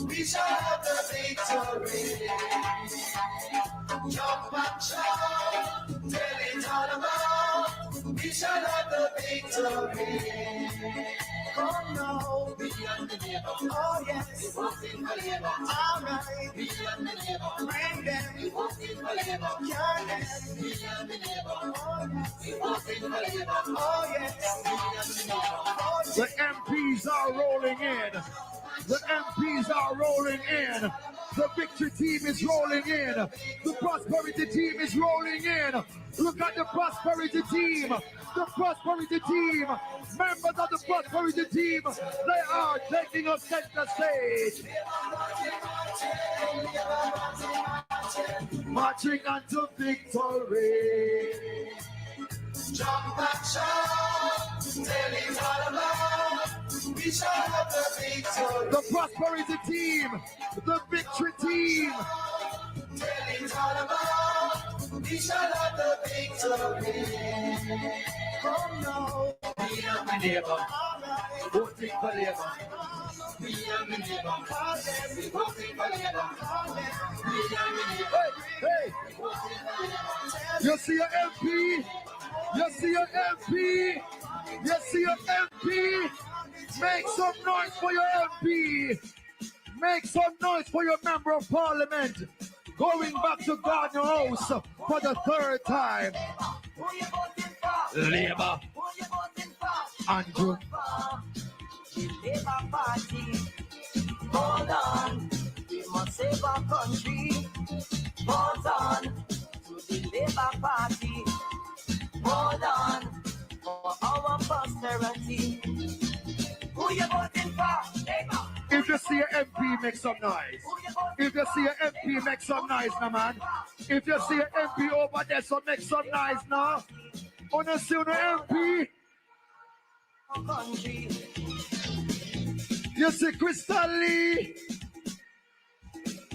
we shall have the victory. Jump and shout, tell it all about, we shall have the victory. Come now, we and the neighbor. Oh yes, we walk in the labor. All right, we and the neighbor. Bring them, we walk in the labor. Cure them, we and the neighbor. Oh yes, we walk in the labor. Oh yes, we and the neighbor. The MPs are rolling in. The MPs are rolling in. The victory team is rolling in. The prosperity team is rolling in. Look at the prosperity team. The prosperity team. Members of the prosperity team. They are taking us center stage. Marching unto victory. Jump and shout, tell it all about, we shall have the victory. The prosperity team, the victory team. Tell it all about, we shall have the victory. Come now, we and the neighbor, voting for labor. We and the neighbor, we voting for labor. We and the neighbor, Hey, you see your MP? You see your MP? You see your MP? Make some noise for your MP. Make some noise for your member of parliament. Going back to Gardner House for the third time. Labour. Andrew. The Labour Party. Hold on. We must save our country. Hold on to the Labour Party. Hold on for our prosperity. Who you voting for? Labour. If you see your MP, make some noise. If you see your MP, make some noise now, man. If you see your MP over there, so make some noise now. Wanna see your MP? You see Crystal Lee?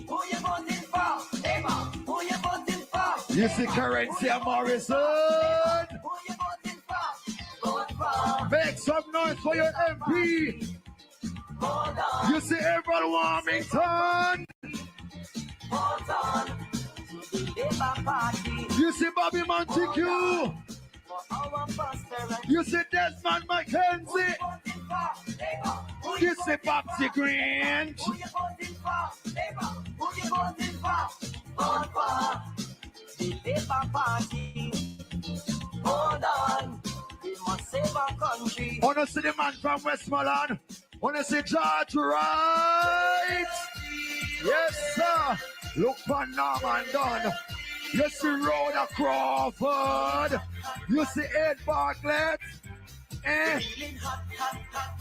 Who you voting for? Labour. Who you voting for? You see Currency Morrison? Who you voting for? Vote for. Make some noise for your MP. Hold on. You see Everett Warmington? Hold on to the Labour Party. You see Bobby Montague? For our prosperity. You see Desmond McKenzie? You see Babsy Grange? Who you voting for? Labour. Who you voting for? Vote for the Labour Party. Hold on. We must save our country. Wanna see the man from Westmoreland? Wanna see George Wright? Yes, sir. Look for Norman Dunn. You see Rhoda Crawford. You see Ed Bartlett. Feeling hot, hot, hot.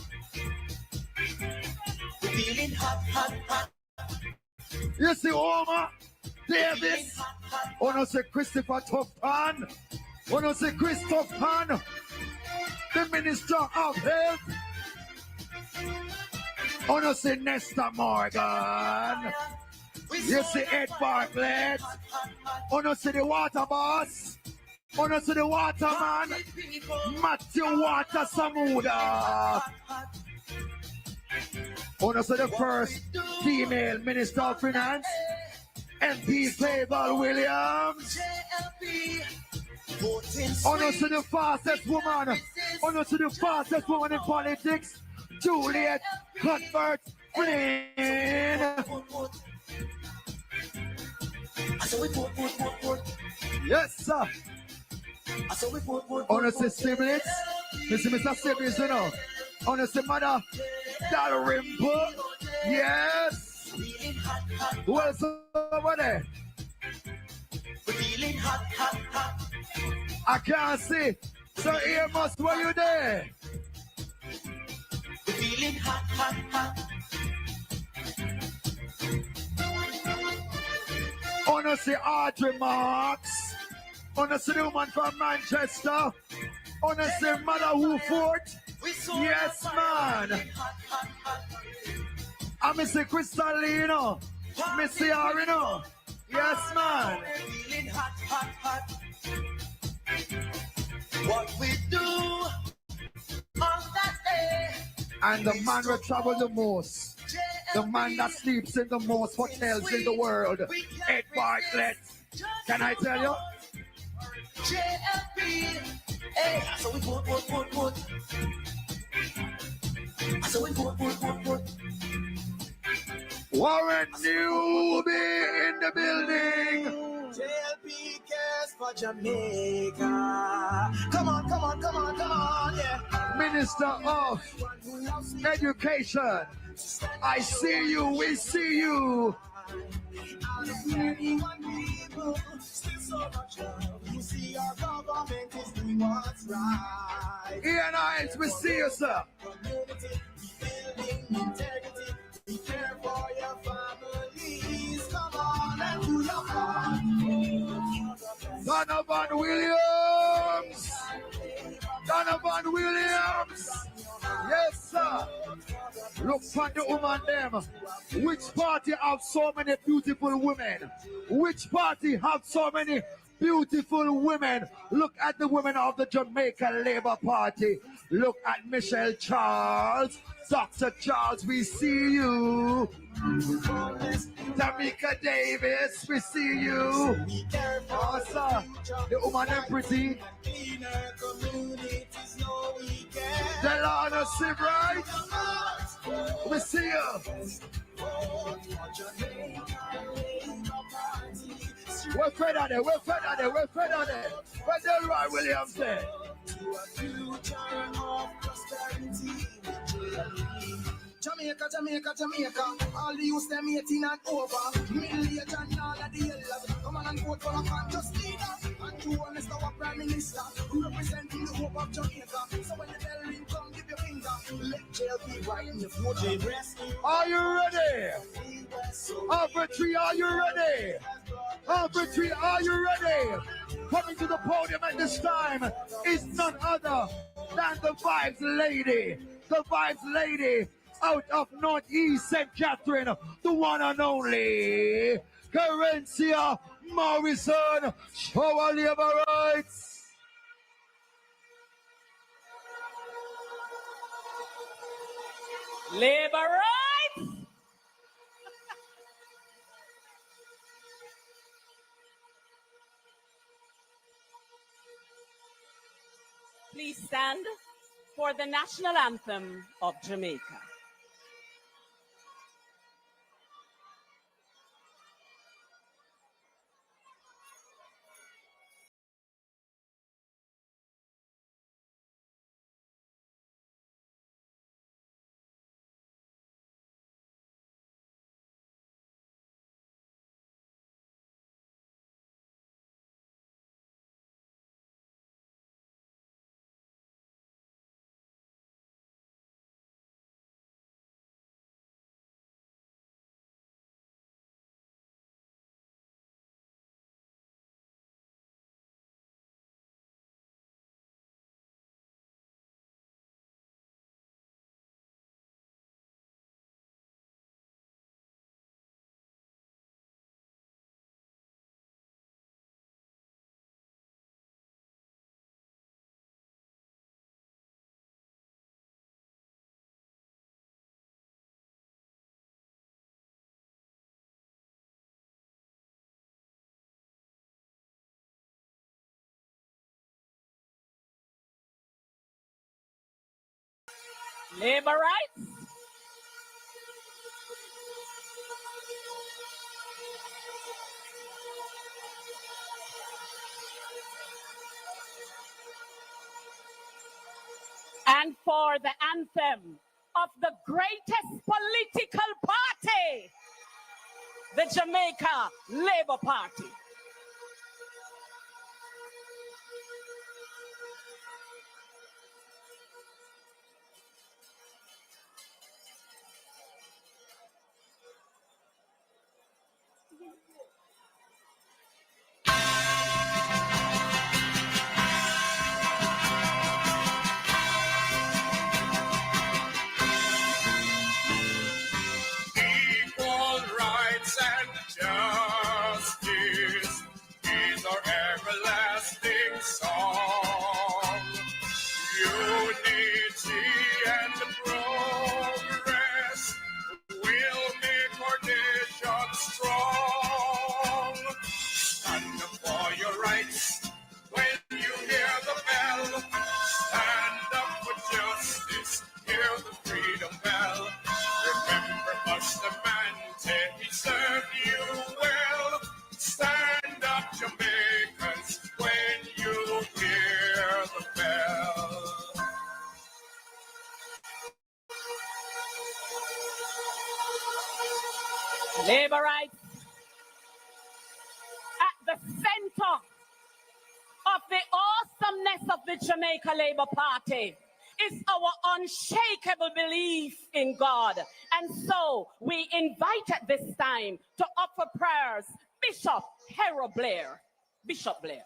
Feeling hot, hot, hot. You see Homer Davis. Wanna see Christopher Tufton. Wanna see Chris Tufton, the Minister of Health. Wanna see Nesta Morgan. You see Ed Bartlett. Wanna see the water boss. Wanna see the waterman. Matthew Water Samuda. Wanna see the first female Minister of Finance. MP Fable Williams. Wanna see the fastest woman. Wanna see the fastest woman in politics. Juliet Cuthbert Flynn. Yes, sir. Wanna see Siblings? Mr. Siblings, you know. Wanna see Mother Dalrymple? Yes. Who else over there? Feeling hot, hot, hot. I can't see. So here must were you there? Feeling hot, hot, hot. Wanna see Audrey Marks? Wanna see the woman from Manchester? Wanna see Mother Wooford? Yes, man. I miss Crystal Lee, you know. Miss her, you know. Yes, man. Feeling hot, hot, hot. What we do on that day. And the man will travel the most. The man that sleeps in the most hotels in the world. Ed Bartlett. Can I tell you? JLP. Hey, so we put. So we put. Warren Newby in the building. JLP cares for Jamaica. Come on, yeah. Minister of Education. I see you, we see you. You see our government is doing what's right. Ian Hines, we see you, sir. Community, building integrity. Be care for your families. Come on and do your part. Donovan Williams. Donovan Williams. Yes, sir. Look for the woman them. Which party have so many beautiful women? Which party have so many beautiful women? Look at the women of the Jamaica Labour Party. Look at Michelle Charles. Dr. Charles, we see you. Tamika Davis, we see you. Oh, sir. The woman them pretty. Delana Sebright, we see you. We're fed on it. Where's Delroy Williams there? Jamaica. All the youth them 18 and over. Middle-aged and all of the elders. Come on and vote for a man, just leader. And you honest our Prime Minister, representing the hope of Jamaica. So when the bell ring, come give your finger. Let JLP right in your vote. Are you ready? Infantry, are you ready? Infantry, are you ready? Coming to the podium at this time is none other than the Vibes Lady. The Vibes Lady out of Northeast St. Catherine, the one and only Carencia Morrison. Show our labor rights. Labor rights. Please stand for the national anthem of Jamaica. Labor rights. And for the anthem of the greatest political party, the Jamaica Labour Party. Equal rights and justice. the freedom bell. Remember Bustamante, he served you well. Stand up, Jamaicans, when you hear the bell. Labor rights at the center of the awesomeness of the Jamaica Labour Party is our unshakable belief in God. And so we invite at this time to offer prayers Bishop Harold Blair. Bishop Blair.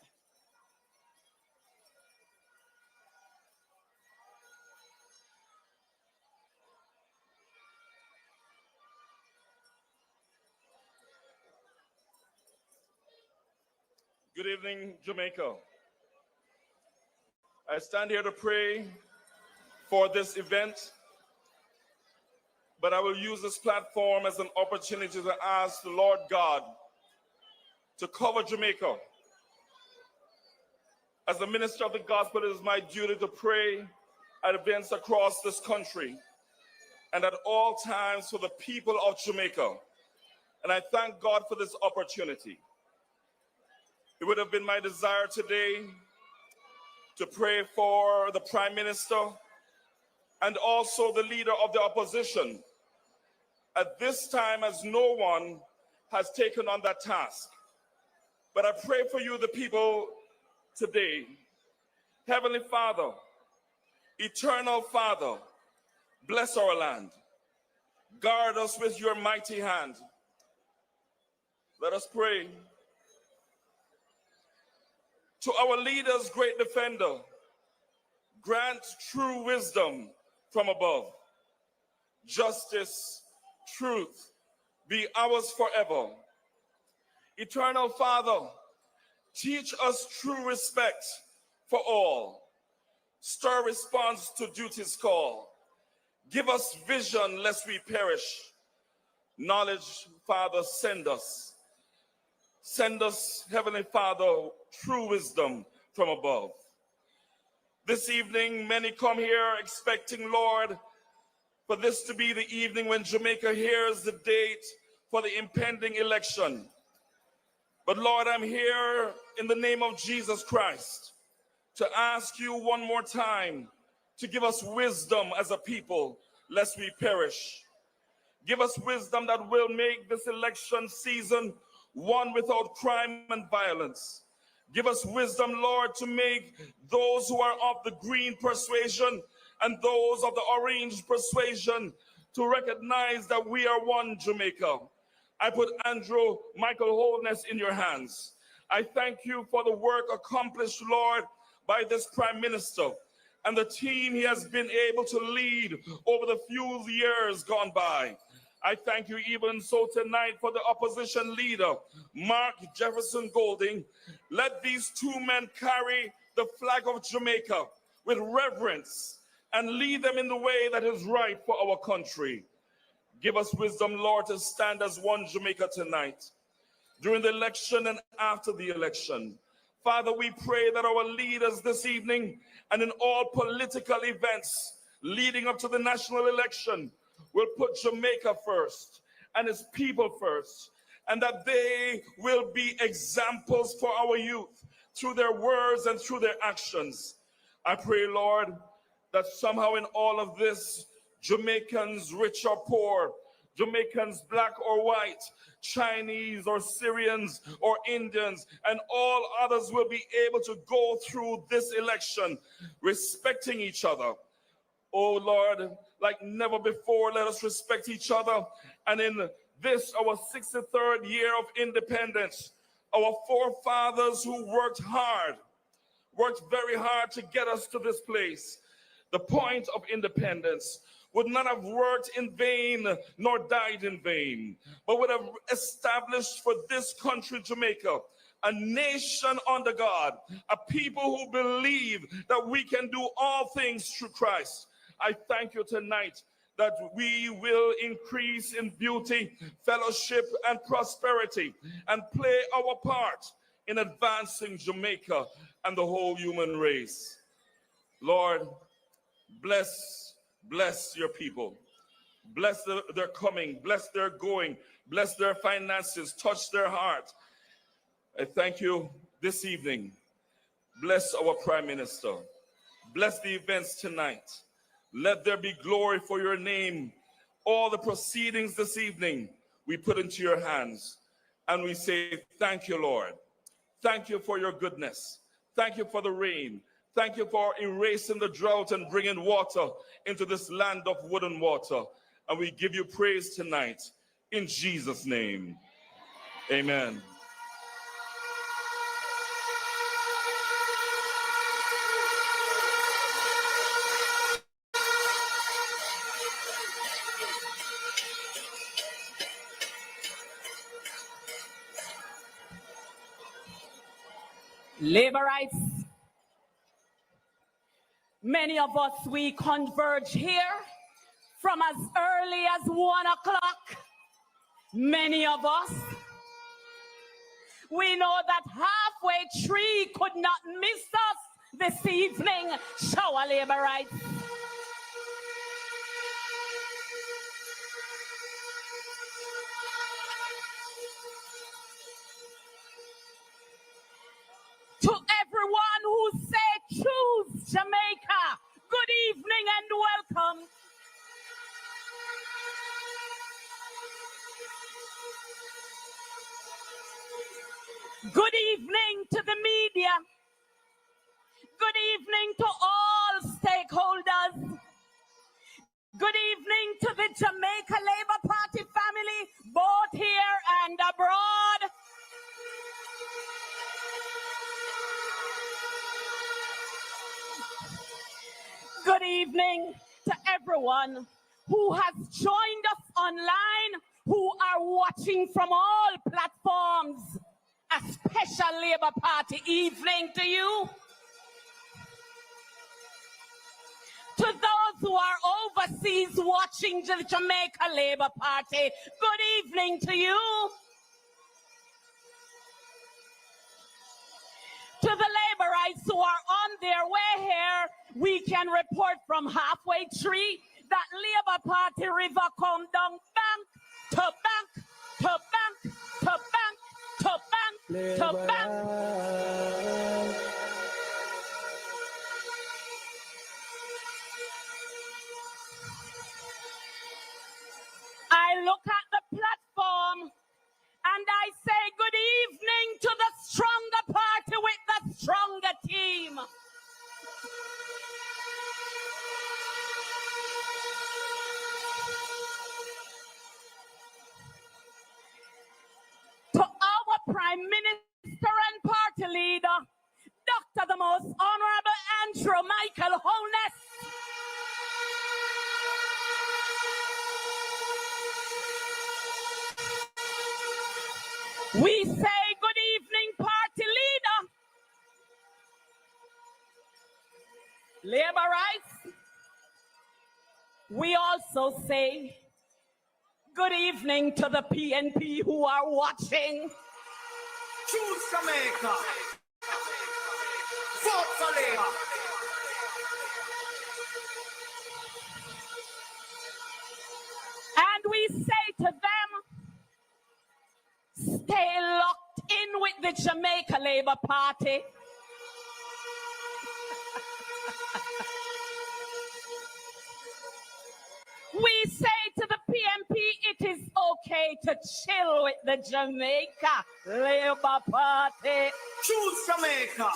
Good evening, Jamaica. I stand here to pray for this event, but I will use this platform as an opportunity to ask the Lord God to cover Jamaica. As the minister of the gospel, it is my duty to pray at events across this country and at all times for the people of Jamaica. And I thank God for this opportunity. It would have been my desire today to pray for the Prime Minister and also the leader of the opposition at this time, as no one has taken on that task. But I pray for you, the people, today. Heavenly Father, eternal Father, bless our land. Guard us with your mighty hand. Let us pray. To our leaders, great defender, grant true wisdom from above. Justice, truth, be ours forever. Eternal Father, teach us true respect for all. Stir response to duty's call. Give us vision lest we perish. Knowledge, Father, send us. Send us, Heavenly Father, true wisdom from above. This evening, many come here expecting, Lord, for this to be the evening when Jamaica hears the date for the impending election. But Lord, I'm here in the name of Jesus Christ to ask you one more time to give us wisdom as a people, lest we perish. Give us wisdom that will make this election season one without crime and violence. Give us wisdom, Lord, to make those who are of the green persuasion and those of the orange persuasion to recognize that we are one Jamaica. I put Andrew Michael Holness in your hands. I thank you for the work accomplished, Lord, by this Prime Minister and the team he has been able to lead over the few years gone by. I thank you even so tonight for the opposition leader, Mark Jefferson Golding. Let these two men carry the flag of Jamaica with reverence and lead them in the way that is right for our country. Give us wisdom, Lord, to stand as one Jamaica tonight, during the election and after the election. Father, we pray that our leaders this evening and in all political events leading up to the national election will put Jamaica first and its people first, and that they will be examples for our youth through their words and through their actions. I pray, Lord, that somehow in all of this, Jamaicans, rich or poor, Jamaicans, black or white, Chinese or Syrians or Indians, and all others will be able to go through this election respecting each other. Oh Lord, like never before, let us respect each other. And in this, our 63rd year of independence, our forefathers who worked very hard to get us to this place, the point of independence, would not have worked in vain nor died in vain, but would have established for this country, Jamaica, a nation under God, a people who believe that we can do all things through Christ. I thank you tonight that we will increase in beauty, fellowship, and prosperity, and play our part in advancing Jamaica and the whole human race. Lord, bless Bless your people. Bless their coming. Bless their going. Bless their finances. Touch their heart. I thank you this evening. Bless our Prime Minister. Bless the events tonight. Let there be glory for your name. All the proceedings this evening we put into your hands. And we say, thank you, Lord. Thank you for your goodness. Thank you for the rain. Thank you for erasing the drought and bringing water into this land of wood and water. And we give you praise tonight in Jesus' name. Amen. Laborites, many of us, we converge here from as early as 1 o'clock. Many of us, we know that halfway tree could not miss us this evening. Shower laborites. To everyone who say choose Jamaica, good evening and welcome. Good evening to the media. Good evening to all stakeholders. Good evening to the Jamaica Labour Party family, both here and abroad. Good evening to everyone who has joined us online, who are watching from all platforms. A special Labour Party evening to you. To those who are overseas watching the Jamaica Labour Party, good evening to you. To the Labourites who are on their way here, we can report from halfway tree that Labour Party river come down bank to bank to bank to bank to bank to bank. I look at the platform and I say good evening to the stronger party with the stronger team. To our Prime Minister and party leader, Dr. the Most Honorable Andrew Michael Holness. We say good evening, party leader. Labour rights. We also say good evening to the PNP who are watching. Choose Jamaica. Vote for Labour. And we say to them, stay locked in with the Jamaica Labour Party. We say to the PNP, it is okay to chill with the Jamaica Labour Party. Choose Jamaica.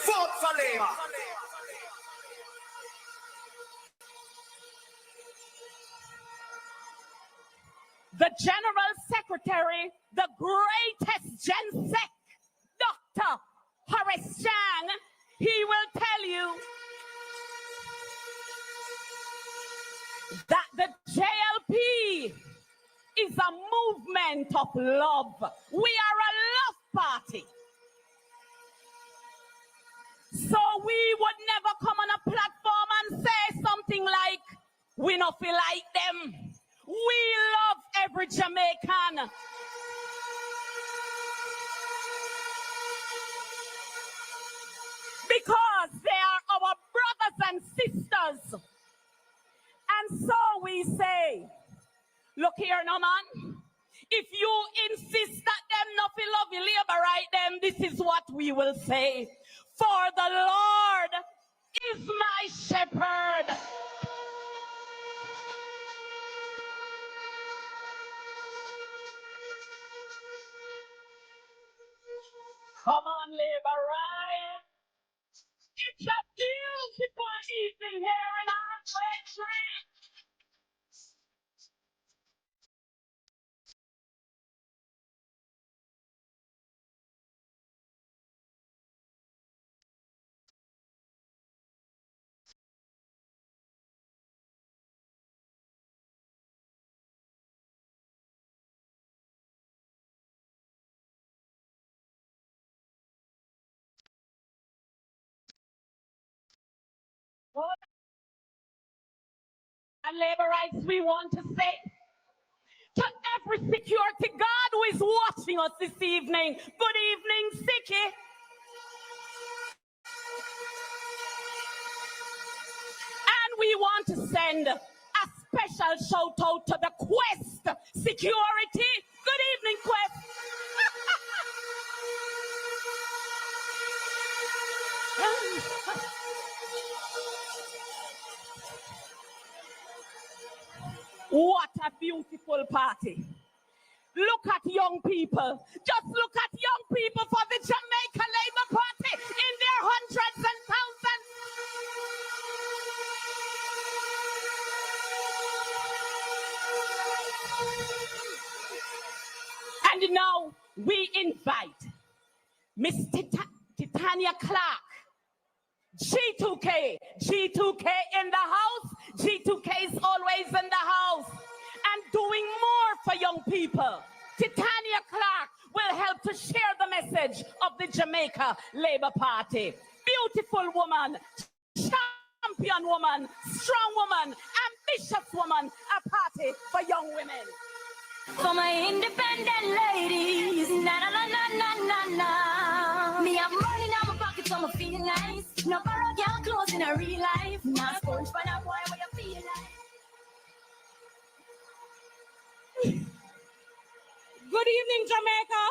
Vote for Labour. The General Secretary, the greatest Gen Sec, Dr. Horace Chang, he will tell you that the JLP is a movement of love. We are a love party. So we would never come on a platform and say something like, we don't feel like them. We love every Jamaican. Because they are our brothers and sisters. And so we say, look here, no man. If you insist that them nothing love you labor right, them, this is what we will say. For the Lord is my shepherd. Come on, labor right. It's a beautiful evening here in our country. And labor rights we want to say to every security guard who is watching us this evening. Good evening, Siki. And we want to send a special shout out to the Quest security. Good evening, Quest. What a beautiful party. Look at young people. Just look at young people for the Jamaica Labour Party in their hundreds and thousands. And now we invite Miss Titania Clark. G2K in the house. G2K is always in the house and doing more for young people. Titania Clark will help to share the message of the Jamaica Labour Party. Beautiful woman, champion woman, strong woman, ambitious woman, a party for young women. For my independent ladies, na na na na na na na. Me have money in my pocket, so I feel nice. No borrow girl clothes in a real life. Now sponge for that boy, what you feel like? Good evening, Jamaica.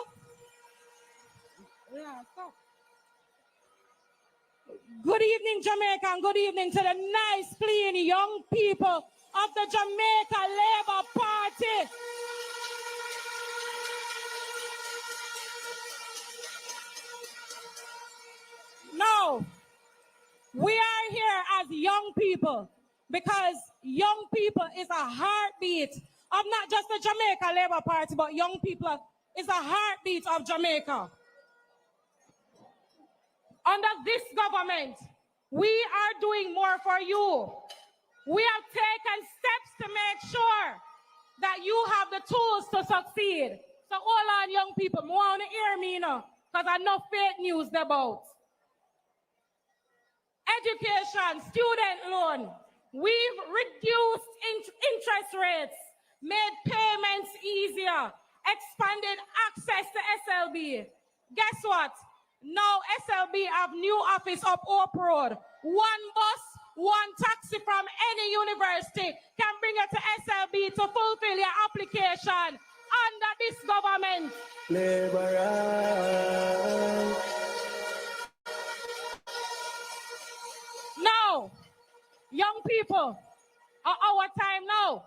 Yeah, stop. Good evening, Jamaica, and good evening to the nice, clean young people of the Jamaica Labour Party. Now, we are here as young people because young people is a heartbeat of not just the Jamaica Labour Party, but young people is a heartbeat of Jamaica. Under this government, we are doing more for you. We have taken steps to make sure that you have the tools to succeed. So all on young people, I want to hear me now, because I know fake news about. Education, student loan, we've reduced interest rates, made payments easier, expanded access to SLB. Guess what? Now SLB have new office up Oak Road. One bus, one taxi from any university can bring you to SLB to fulfill your application under this government. Now, young people, our time now.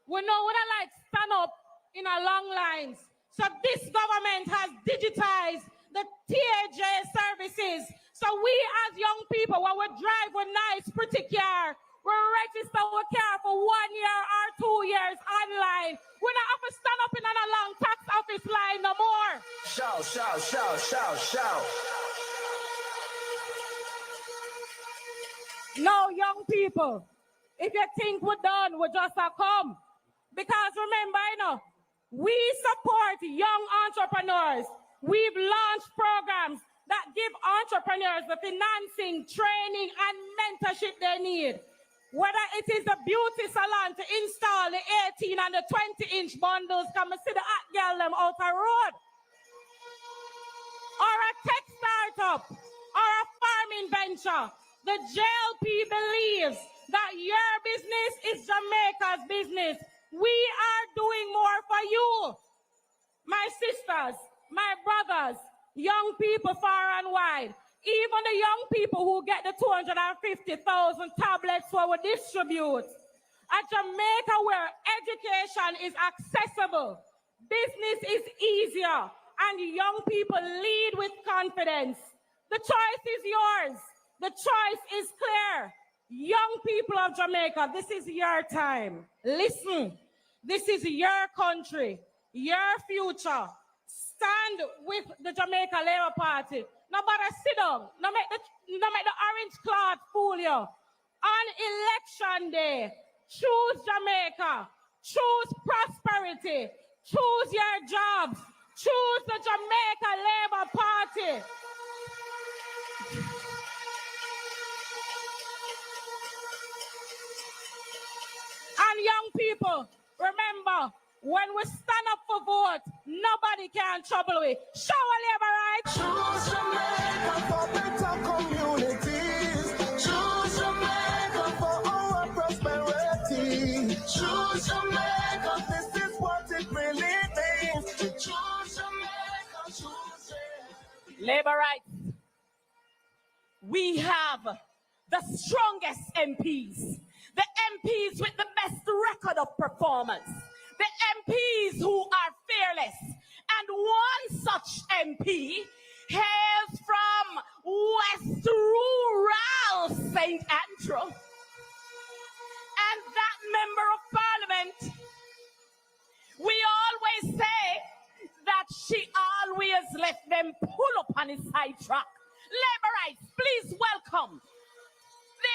We know we don't like stand up in a long lines. So this government has digitized the TAJ services. So we as young people, when we drive with nice, pretty car, we register our car for 1 year or 2 years online. We don't have to stand up in a long tax office line no more. Shout, shout, shout, shout, shout. No, young people, if you think we're done, we just come. Because remember, we support young entrepreneurs. We've launched programs that give entrepreneurs the financing, training, and mentorship they need. Whether it is a beauty salon to install the 18 and the 20-inch bundles, come and see the hot girl them out the road. Or a tech startup, or a farming venture, The JLP believes that your business is Jamaica's business. We are doing more for you. My sisters, my brothers, young people far and wide, even the young people who get the 250,000 tablets we will distribute. At Jamaica, where education is accessible, business is easier, and young people lead with confidence. The choice is yours. The choice is clear. Young people of Jamaica, this is your time. Listen, this is your country, your future. Stand with the Jamaica Labour Party. Nobody sit down. No make the orange cloth fool you. On election day, choose Jamaica. Choose prosperity. Choose your jobs. Choose the Jamaica Labour Party. And young people, remember, when we stand up for vote, nobody can trouble we. Show a labor rights. Choose Jamaica for better communities. Choose Jamaica for our prosperity. Choose Jamaica, this is what it really means. To choose Jamaica, choose it. Labor rights. We have the strongest MPs. The MPs with the best record of performance. The MPs who are fearless. And one such MP hails from West Rural St. Andrew. And that member of parliament, we always say that she always let them pull up on his side track. Labor rights, please welcome the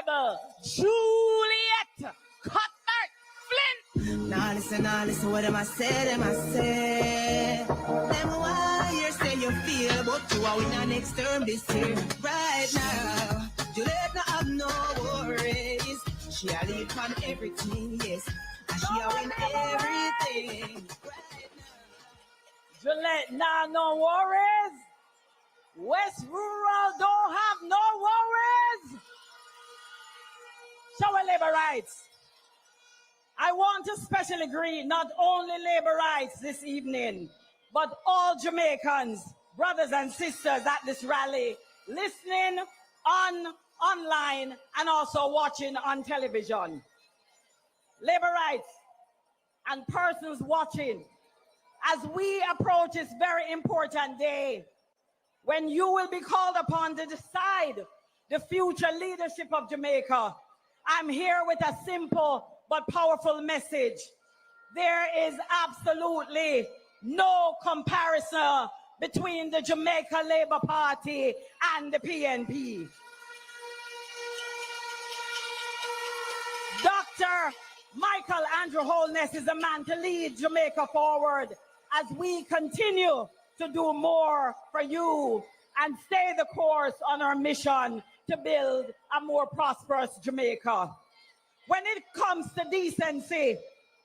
Honorable Juliet Cuthbert Flint. Now listen, what am I say? Them why you say you feel, but you are in our next term this year. Right now, Juliet not have no worries. She a lead on everything, yes. And she a win everything. Right now. Juliet, nah, no worries. West Rural don't have no worries. Show labor rights. I want to specially greet not only labor rights this evening, but all Jamaicans, brothers and sisters at this rally, listening online and also watching on television. Labor rights and persons watching, as we approach this very important day, when you will be called upon to decide the future leadership of Jamaica, I'm here with a simple but powerful message. There is absolutely no comparison between the Jamaica Labour Party and the PNP. Dr. Michael Andrew Holness is a man to lead Jamaica forward as we continue to do more for you and stay the course on our mission to build a more prosperous Jamaica. When it comes to decency,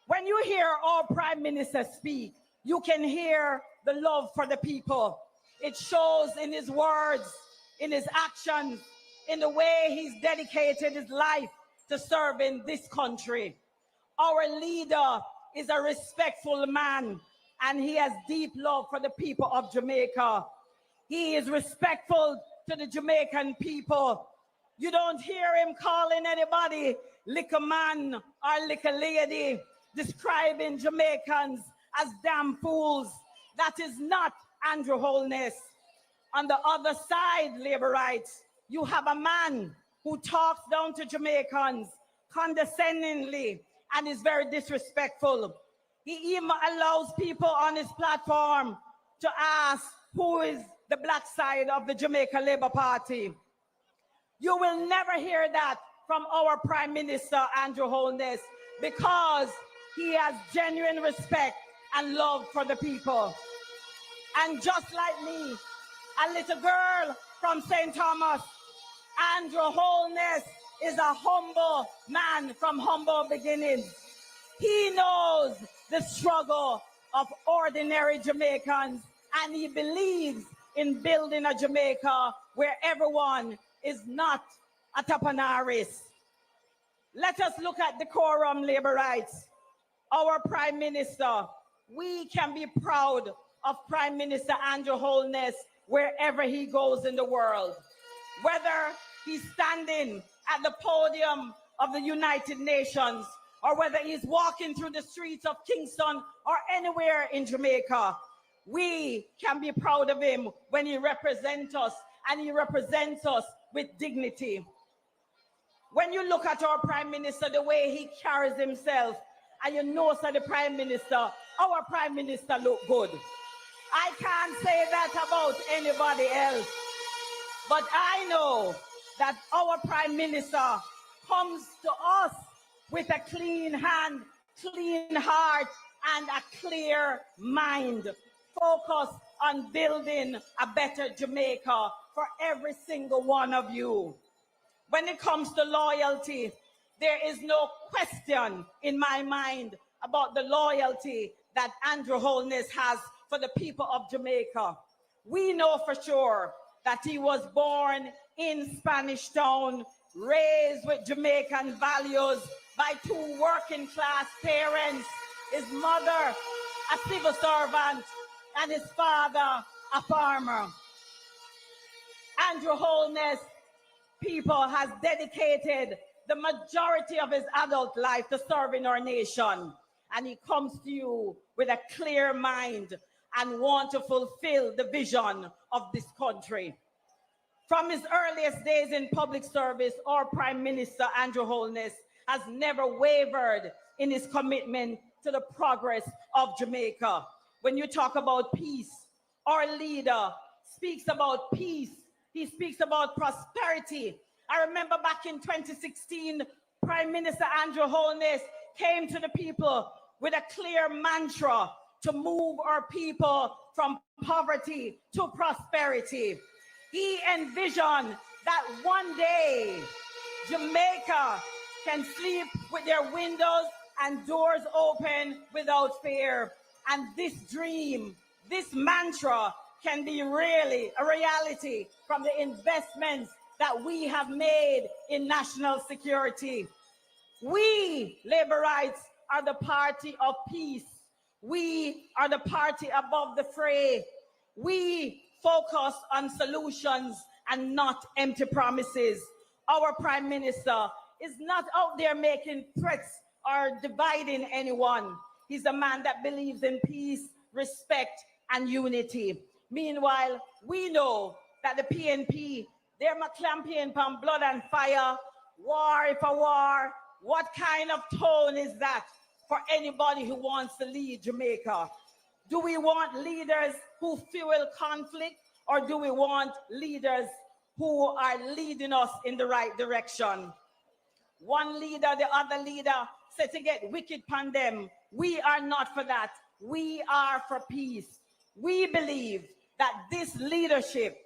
when you hear our Prime Minister speak, you can hear the love for the people. It shows in his words, in his actions, in the way he's dedicated his life to serving this country. Our leader is a respectful man, and he has deep love for the people of Jamaica. He is respectful to the Jamaican people. You don't hear him calling anybody liquor man or liquor lady, describing Jamaicans as damn fools. That is not Andrew Holness. On the other side, labor rights, you have a man who talks down to Jamaicans condescendingly and is very disrespectful. He even allows people on his platform to ask who is the black side of the Jamaica Labour Party. You will never hear that from our Prime Minister, Andrew Holness, because he has genuine respect and love for the people. And just like me, a little girl from St. Thomas, Andrew Holness is a humble man from humble beginnings. He knows the struggle of ordinary Jamaicans, and he believes in building a Jamaica where everyone is not a Tappanaris. Let us look at decorum, labor rights. Our Prime Minister, we can be proud of Prime Minister Andrew Holness wherever he goes in the world. Whether he's standing at the podium of the United Nations, or whether he's walking through the streets of Kingston or anywhere in Jamaica, we can be proud of him when he represents us, and he represents us with dignity. When you look at our Prime Minister, the way he carries himself, and you know, sir, the Prime Minister, our Prime Minister look good. I can't say that about anybody else, but I know that our Prime Minister comes to us with a clean hand, clean heart, and a clear mind, focused on building a better Jamaica for every single one of you. When it comes to loyalty, there is no question in my mind about the loyalty that Andrew Holness has for the people of Jamaica. We know for sure that he was born in Spanish Town, raised with Jamaican values by two working class parents, his mother a civil servant and his father a farmer. Andrew Holness, people, has dedicated the majority of his adult life to serving our nation. And he comes to you with a clear mind and want to fulfill the vision of this country. From his earliest days in public service, our Prime Minister, Andrew Holness, has never wavered in his commitment to the progress of Jamaica. When you talk about peace, our leader speaks about peace. He speaks about prosperity. I remember back in 2016, Prime Minister Andrew Holness came to the people with a clear mantra to move our people from poverty to prosperity. He envisioned that one day Jamaica can sleep with their windows and doors open without fear. And this dream, this mantra can be really a reality from the investments that we have made in national security. We, labor rights, are the party of peace. We are the party above the fray. We focus on solutions and not empty promises. Our Prime Minister is not out there making threats or dividing anyone. He's a man that believes in peace, respect, and unity. Meanwhile, we know that the PNP, they're campaigning on blood and fire, war if a war. What kind of tone is that for anybody who wants to lead Jamaica? Do we want leaders who fuel conflict, or do we want leaders who are leading us in the right direction? One leader, the other leader said to get wicked upon them. We are not for that. We are for peace. We believe that this leadership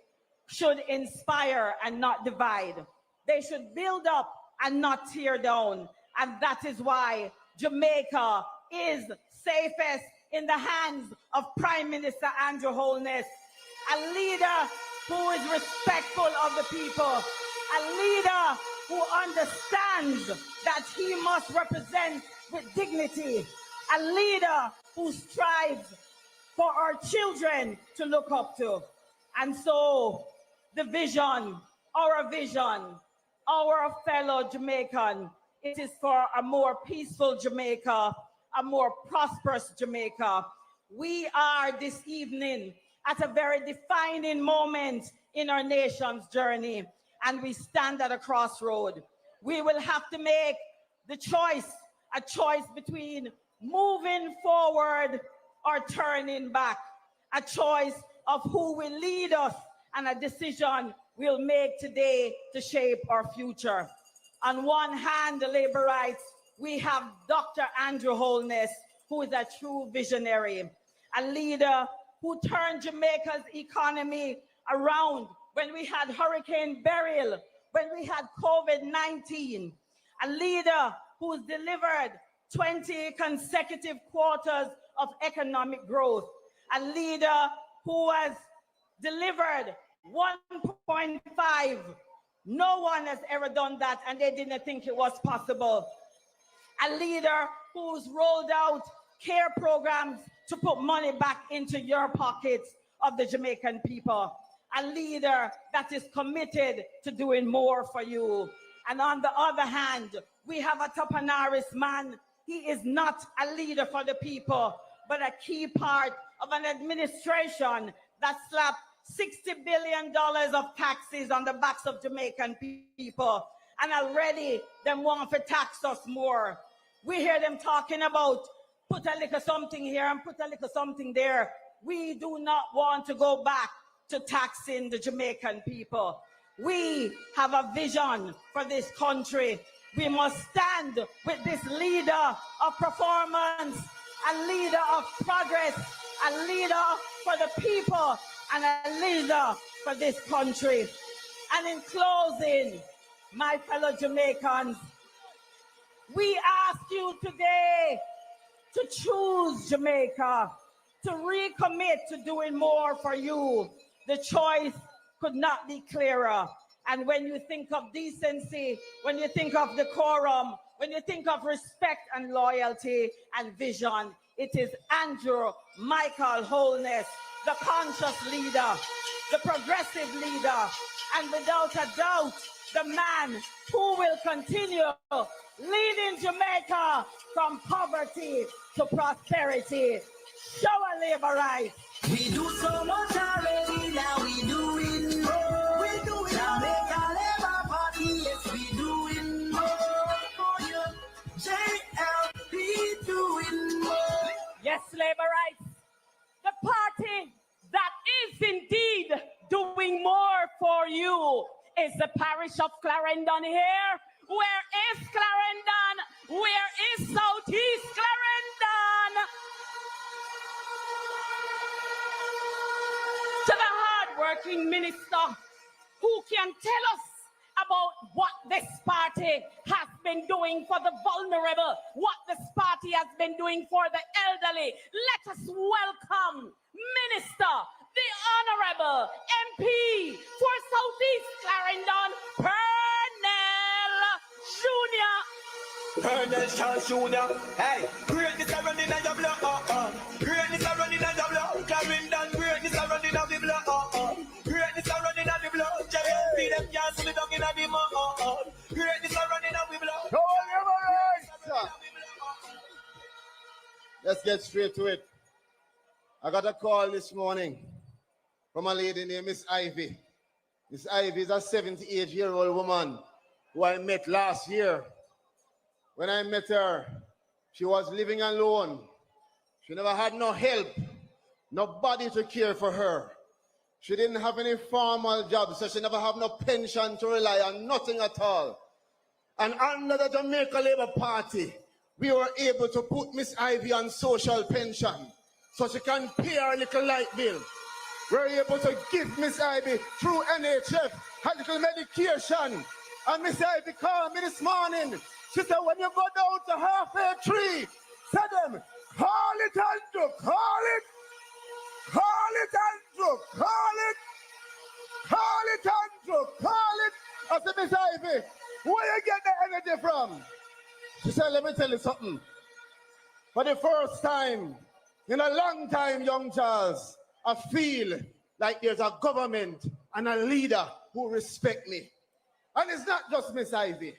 should inspire and not divide. They should build up and not tear down. And that is why Jamaica is safest in the hands of Prime Minister Andrew Holness, a leader who is respectful of the people, a leader who understands that he must represent with dignity, a leader who strives for our children to look up to. And so the vision, our fellow Jamaican, it is for a more peaceful Jamaica, a more prosperous Jamaica. We are this evening at a very defining moment in our nation's journey, and we stand at a crossroad. We will have to make the choice, a choice between moving forward or turning back, a choice of who will lead us, and a decision we'll make today to shape our future. On one hand, the labor rights, we have Dr. Andrew Holness, who is a true visionary, a leader who turned Jamaica's economy around when we had Hurricane Beryl, when we had COVID-19, a leader who's delivered 20 consecutive quarters of economic growth, a leader who has delivered 1.5 No one has ever done that, and they didn't think it was possible. A leader who's rolled out care programs to put money back into your pockets of the Jamaican people. A leader that is committed to doing more for you. And on the other hand, we have a Topanaris man. He is not a leader for the people, but a key part of an administration that slapped $60 billion of taxes on the backs of Jamaican people. And already them want to tax us more. We hear them talking about put a little something here and put a little something there. We do not want to go back to taxing the Jamaican people. We have a vision for this country. We must stand with this leader of performance, a leader of progress, a leader for the people, and a leader for this country. And in closing, my fellow Jamaicans, we ask you today to choose Jamaica, to recommit to doing more for you. The choice could not be clearer. And when you think of decency, when you think of decorum, when you think of respect and loyalty and vision, it is Andrew Michael Holness, the conscious leader, the progressive leader, and without a doubt, the man who will continue leading Jamaica from poverty to prosperity. Show a labor rights. We do so much already, now we doing more. We doing Jamaica Labour Party, yes, we doing more for you. JLP doing more. Yes, labor rights. The party that is indeed doing more for you is the parish of Clarendon here. Where is Clarendon? Where is Southeast Clarendon? To the hard-working minister who can tell us about what this party has been doing for the vulnerable, what this party has been doing for the elderly. Let us welcome Minister, the Honorable MP for Southeast Clarendon, Pernell Jr. Colonel Charles Jr. Hey, greatness are running on your blood. Greatness are running on your blood. Clarendon, greatness are running on the blood. Greatness are running on the blood. JLP, them can't see me down in the mud. Greatness are running on the blood. Go on, your right. Let's get straight to it. I got a call this morning from a lady named Miss Ivy. Miss Ivy is a 78-year-old woman who I met last year. When I met her, she was living alone. She never had no help, nobody to care for her. She didn't have any formal job, so she never had no pension to rely on, nothing at all. And under the Jamaica Labour Party, we were able to put Miss Ivy on social pension so she can pay her little light bill. We're able to give Miss Ivy through NHF her little medication. And Miss Ivy called me this morning. She said, when you go down to halfway tree, say them, call it Andrew, call it. Call it Andrew, call it. Call it Andrew, call it. I said, Miss Ivy, where you get the energy from? She said, let me tell you something. For the first time in a long time, young Charles, I feel like there's a government and a leader who respect me. And it's not just Miss Ivy.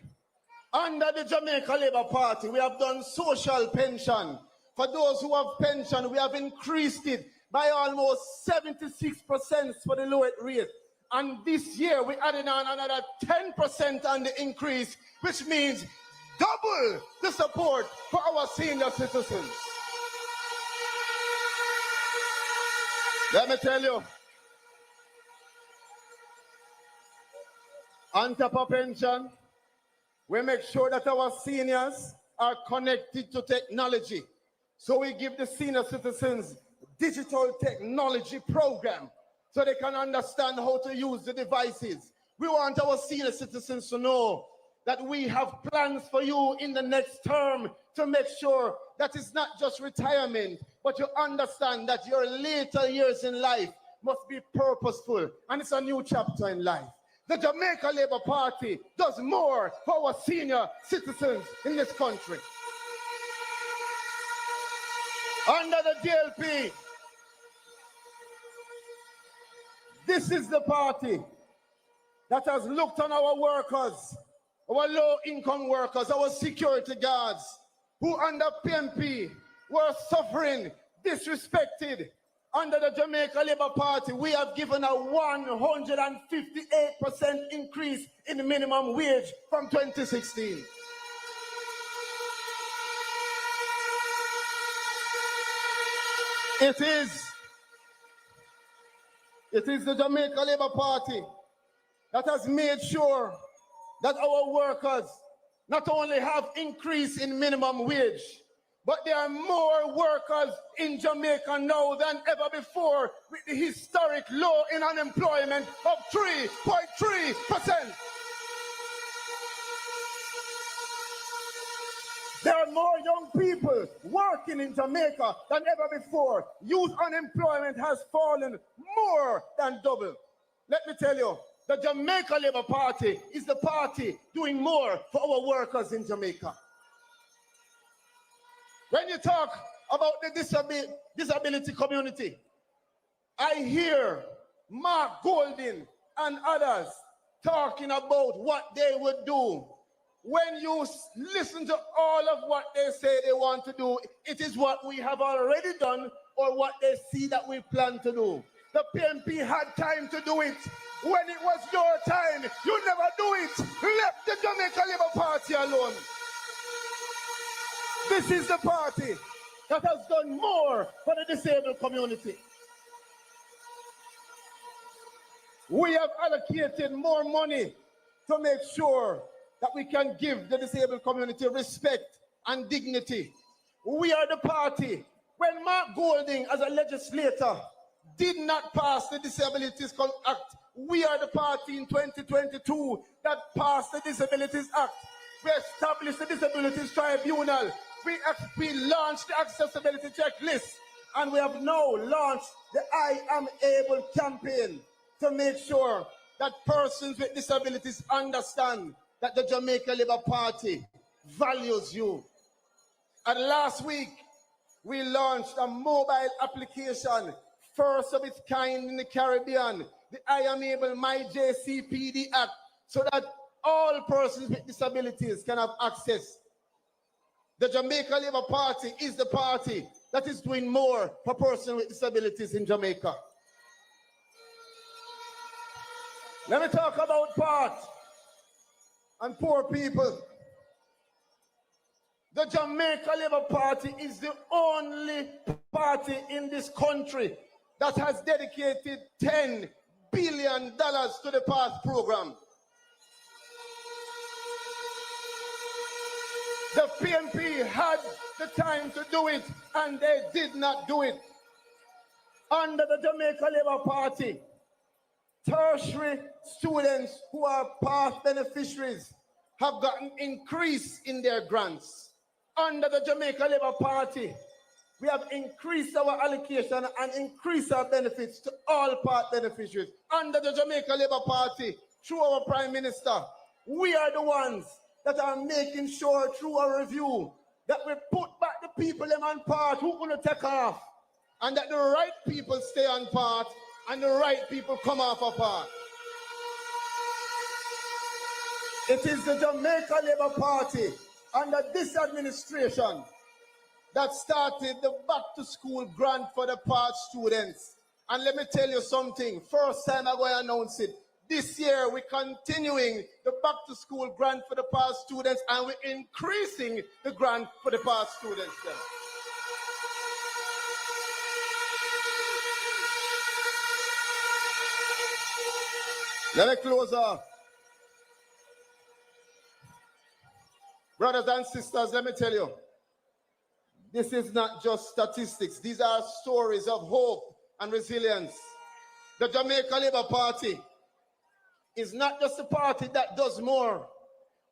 Under the Jamaica Labour Party, we have done social pension. For those who have pension, we have increased it by almost 76% for the lowest rate. And this year, we added on another 10% on the increase, which means double the support for our senior citizens. Let me tell you, on top of pension, we make sure that our seniors are connected to technology. So we give the senior citizens digital technology program so they can understand how to use the devices. We want our senior citizens to know that we have plans for you in the next term to make sure that it's not just retirement, but you understand that your later years in life must be purposeful, and it's a new chapter in life. the Jamaica Labour Party does more for our senior citizens in this country. Under the JLP, this is the party that has looked on our workers, our low-income workers, our security guards, who under PNP were suffering, disrespected. Under the Jamaica Labour Party, we have given a 158% increase in the minimum wage from 2016. It is the Jamaica Labour Party that has made sure that our workers not only have increase in minimum wage, but there are more workers in Jamaica now than ever before, with the historic low in unemployment of 3.3%. There are more young people working in Jamaica than ever before. Youth unemployment has fallen more than double. Let me tell you, the Jamaica Labour Party is the party doing more for our workers in Jamaica. When you talk about the disability community, I hear Mark Golding and others talking about what they would do. When you listen to all of what they say they want to do, it is what we have already done or what they see that we plan to do. The PNP had time to do it. When it was your time, you never do it. Left the Jamaica Labour Party alone. This is the party that has done more for the disabled community. We have allocated more money to make sure that we can give the disabled community respect and dignity. We are the party. When Mark Golding, as a legislator, did not pass the Disabilities Act, we are the party in 2022 that passed the Disabilities Act. We established the Disabilities Tribunal. We launched the accessibility checklist, and we have now launched the I Am Able campaign to make sure that persons with disabilities understand that the Jamaica Labour Party values you. And last week, we launched a mobile application, first of its kind in the Caribbean, the I Am Able My JCPD Act, so that all persons with disabilities can have access. The Jamaica Labour Party is the party that is doing more for persons with disabilities in Jamaica. Let me talk about part and poor people. The Jamaica Labour Party is the only party in this country that has dedicated $10 billion to the PATH program. The PNP had the time to do it, and they did not do it. Under the Jamaica Labour Party, tertiary students who are PATH beneficiaries have gotten increase in their grants. Under the Jamaica Labour Party, we have increased our allocation and increased our benefits to all PATH beneficiaries. Under the Jamaica Labour Party, through our Prime Minister, we are the ones that are making sure through our review that we put back the people them on part who going to take off, and that the right people stay on part and the right people come off a part. It is the Jamaica Labour Party under this administration that started the back-to-school grant for the PATH students. And let me tell you something, first time I'm going to announce it. This year, we're continuing the back-to-school grant for the PATH students, and we're increasing the grant for the PATH students. Let me close off. Brothers and sisters, let me tell you, this is not just statistics. These are stories of hope and resilience. The Jamaica Labour Party is not just a party that does more.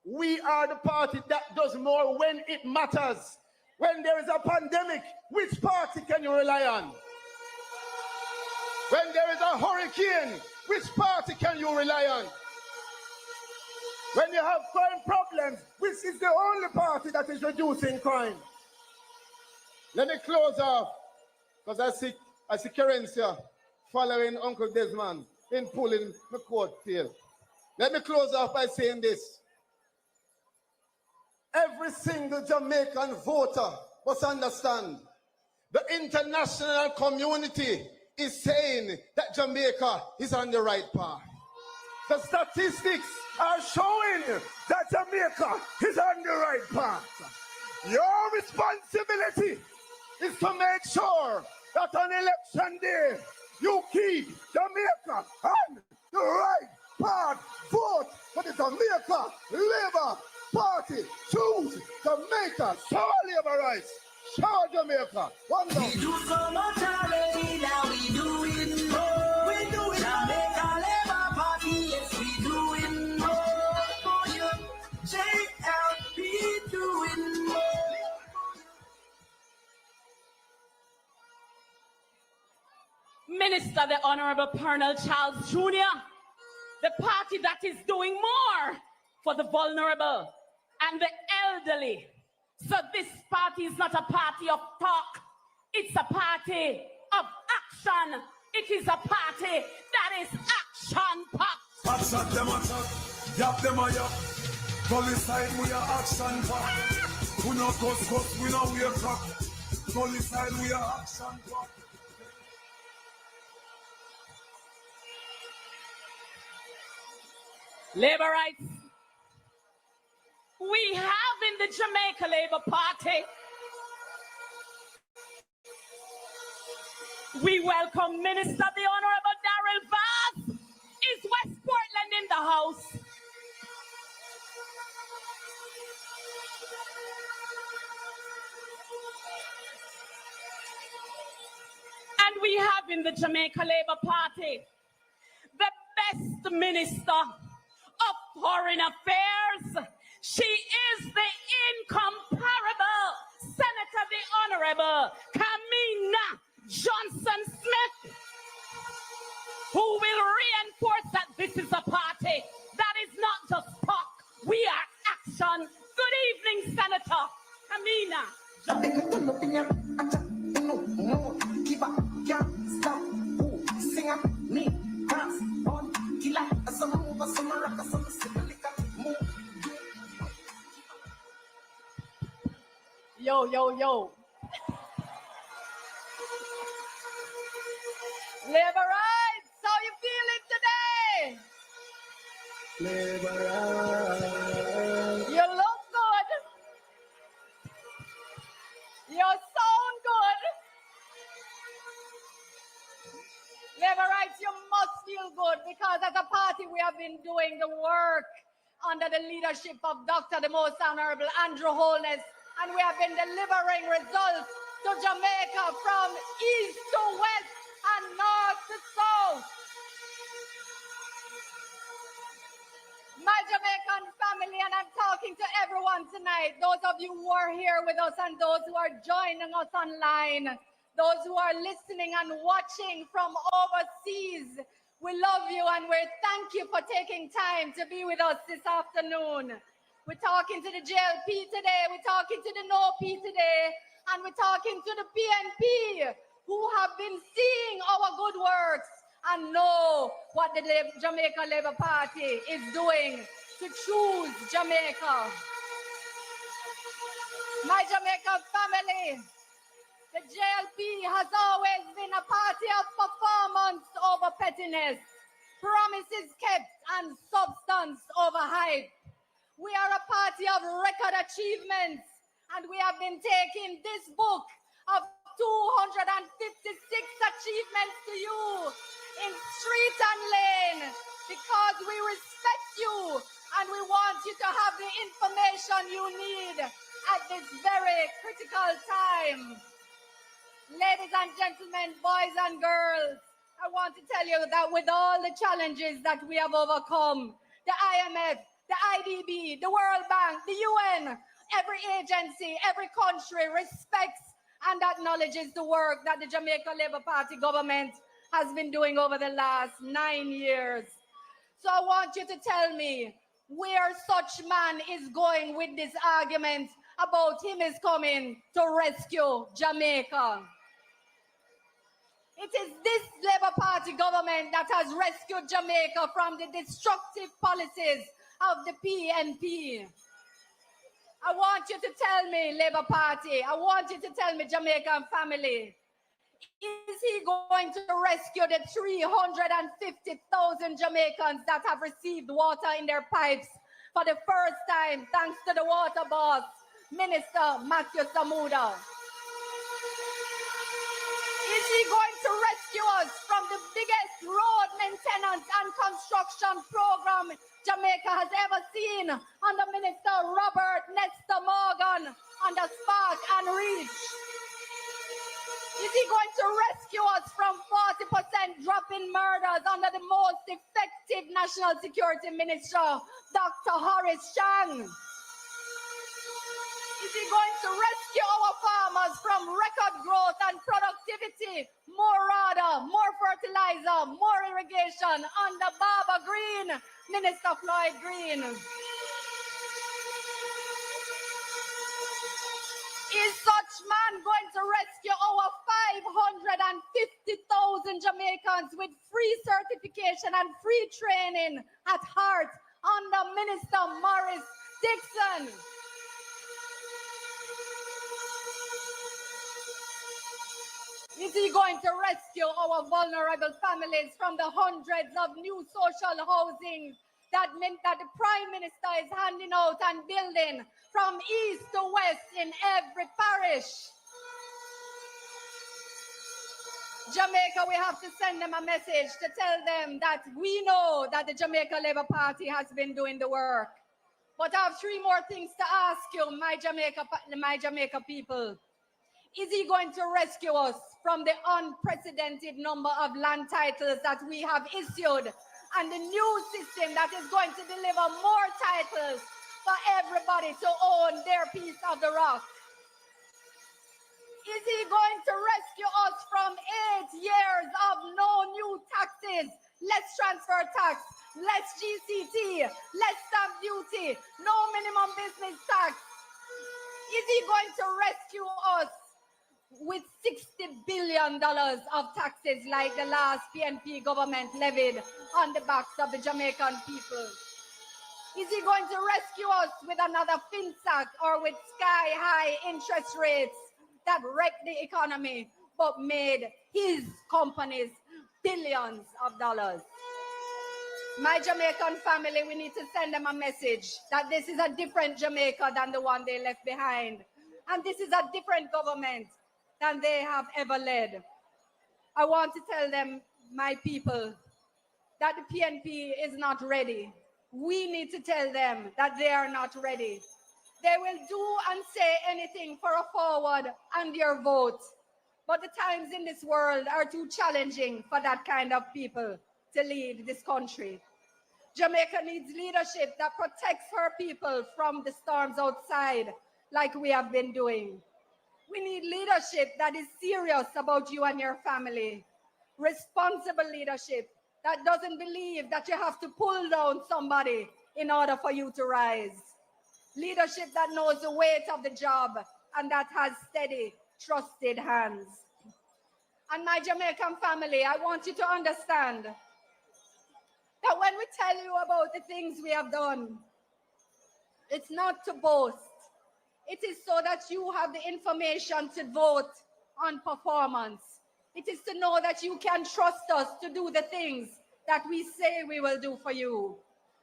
We are the party that does more when it matters. When there is a pandemic, which party can you rely on? When there is a hurricane, which party can you rely on? When you have crime problems, which is the only party that is reducing crime. Let me close off, because I see Kerencia following Uncle Desmond in pulling the coat tail. Let me close off by saying this. Every single Jamaican voter must understand the international community is saying that Jamaica is on the right path. The statistics are showing that Jamaica is on the right path. Your responsibility is to make sure that on election day, you keep Jamaica on the right path. Vote for the Jamaica Labour Party. Choose Jamaica. Show labor rights. Show Jamaica. One love. We do so much already, now we do it more. We do it. Jamaica Labour Party, yes, we do it more. For you, JLP doing more. Minister, the Honorable Colonel Charles Jr., the party that is doing more for the vulnerable and the elderly. So this party is not a party of talk. It's a party of action. It is a party that is action-packed. Action them attack, yap them a yap. Gully side we are action packed. We no cuss, we no wear crack. Gully side we are action packed. Labor rights. We have in the Jamaica Labour Party. We welcome Minister the Honorable Darrell Vaz. Is West Portland in the house? And we have in the Jamaica Labour Party the best minister of Foreign Affairs. She is the incomparable Senator, the Honorable Kamina Johnson-Smith, who will reinforce that this is a party that is not just talk. We are action. Good evening, Senator Kamina. Yo, yo, yo. Labor rights, how you feeling today? Labor rights. You look good. You sound good. Labor rights, you must feel good because as a party we have been doing the work under the leadership of Dr. the Most Honorable Andrew Holness, and we have been delivering results to Jamaica from east to west and north to south. My Jamaican family, and I'm talking to everyone tonight, those of you who are here with us and those who are joining us online, those who are listening and watching from overseas, we love you and we thank you for taking time to be with us this afternoon. We're talking to the JLP today, we're talking to the NOP today, and we're talking to the PNP who have been seeing our good works and know what the Jamaica Labour Party is doing to choose Jamaica. My Jamaican family, the JLP has always been a party of performance over pettiness, promises kept and substance over hype. We are a party of record achievements, and we have been taking this book of 256 achievements to you in street and lane because we respect you and we want you to have the information you need at this very critical time. Ladies and gentlemen, boys and girls, I want to tell you that with all the challenges that we have overcome, the IMF, the IDB, the World Bank, the UN, every agency, every country respects and acknowledges the work that the Jamaica Labour Party government has been doing over the last 9 years. So I want you to tell me, where such man is going with this argument about him is coming to rescue Jamaica. It is this Labour Party government that has rescued Jamaica from the destructive policies of the PNP. I want you to tell me, Labour Party, I want you to tell me, Jamaican family, is he going to rescue the 350,000 Jamaicans that have received water in their pipes for the first time thanks to the water boss, Minister Matthew Samuda? Is he going to rescue us from the biggest road maintenance and construction program Jamaica has ever seen under Minister Robert Nesta Morgan under Spark and Reach? Is he going to rescue us from 40% drop in murders under the most effective National Security Minister, Dr. Horace Chang? Is he going to rescue our farmers from record growth and productivity, more RADA, more fertilizer, more irrigation under Barbara Green, Minister Floyd Green? Is such man going to rescue our 550,000 Jamaicans with free certification and free training at heart under Minister Morris Dixon? Is he going to rescue our vulnerable families from the hundreds of new social housing that the Prime Minister is handing out and building from east to west in every parish? Jamaica, we have to send them a message to tell them that we know that the Jamaica Labour Party has been doing the work. But I have three more things to ask you, my Jamaica people. Is he going to rescue us from the unprecedented number of land titles that we have issued and the new system that is going to deliver more titles for everybody to own their piece of the rock? Is he going to rescue us from 8 years of no new taxes, less transfer tax, less GCT, less stamp duty, no minimum business tax? Is he going to rescue us with $60 billion of taxes like the last PNP government levied on the backs of the Jamaican people? Is he going to rescue us with another FinSac or with sky-high interest rates that wrecked the economy but made his companies billions of dollars? My Jamaican family, we need to send them a message that this is a different Jamaica than the one they left behind. And this is a different government than they have ever led. I want to tell them, my people, that the PNP is not ready. We need to tell them that they are not ready. They will do and say anything for a forward and your vote. But the times in this world are too challenging for that kind of people to lead this country. Jamaica needs leadership that protects her people from the storms outside, like we have been doing. We need leadership that is serious about you and your family. Responsible leadership that doesn't believe that you have to pull down somebody in order for you to rise. Leadership that knows the weight of the job and that has steady, trusted hands. And my Jamaican family, I want you to understand that when we tell you about the things we have done, it's not to boast. It is so that you have the information to vote on performance. It is to know that you can trust us to do the things that we say we will do for you.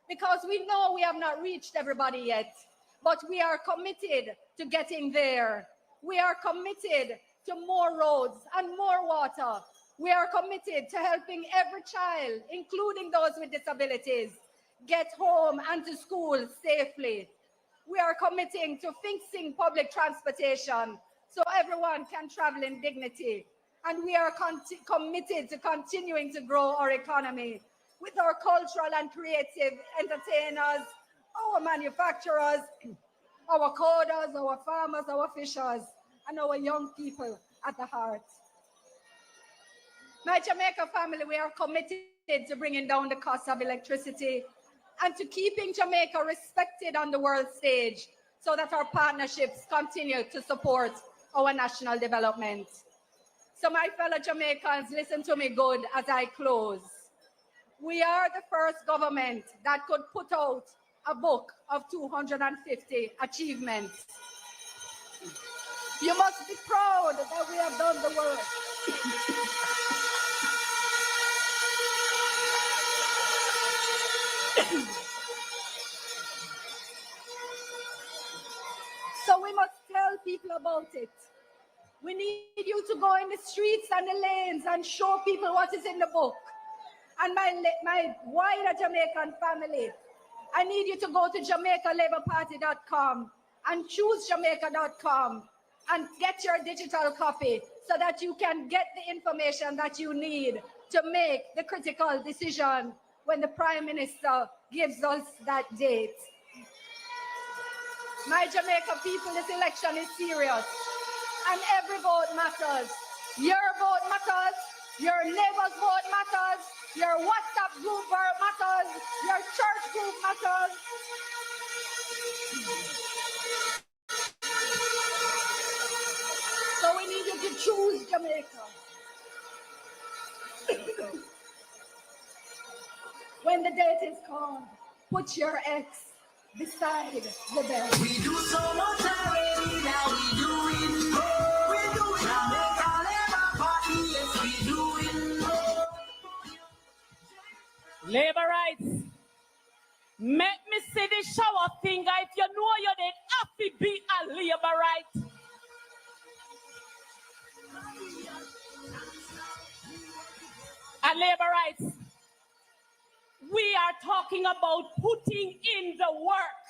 Because we know we have not reached everybody yet, but we are committed to getting there. We are committed to more roads and more water. We are committed to helping every child, including those with disabilities, get home and to school safely. We are committing to fixing public transportation so everyone can travel in dignity. And we are committed to continuing to grow our economy with our cultural and creative entertainers, our manufacturers, our coders, our farmers, our fishers, and our young people at the heart. My Jamaica family, we are committed to bringing down the cost of electricity and to keeping Jamaica respected on the world stage so that our partnerships continue to support our national development. So my fellow Jamaicans, listen to me good as I close. We are the first government that could put out a book of 250 achievements. You must be proud that we have done the work. So we must tell people about it. We need you to go in the streets and the lanes and show people what is in the book. And my wider Jamaican family, I need you to go to jamaicalabourparty.com and choose jamaica.com and get your digital copy so that you can get the information that you need to make the critical decision when the Prime Minister gives us that date. My Jamaica people, this election is serious and every vote matters. Your vote matters, your neighbor's vote matters, your WhatsApp group vote matters, your church group matters. So we need you to choose Jamaica. When the date is called, put your ex beside the bed. We do so much already, now we doing more. We doing Jamaica Labour Party, yes we doing more. Labor rights. Make me see the shower finger if you know you did have to be a labor right. And labor rights. We are talking about putting in the work.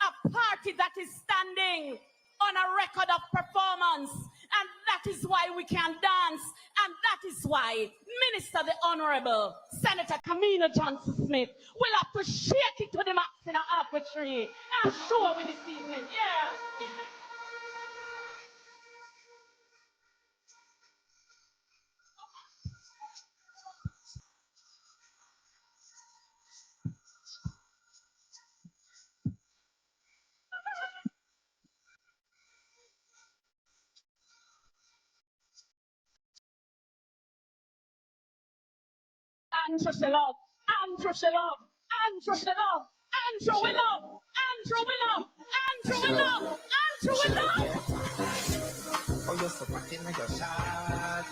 A party that is standing on a record of performance. And that is why we can dance. And that is why Minister, the Honorable Senator Kamina Johnson-Smith will have to shake it to the max in an apple tree. I'm sure with this evening, yeah. Andrew she love, Andrew she love, Andrew she love, Andrew we love, Andrew we love, Andrew we love, Andrew we love. Oh, you're so fucking like a shot.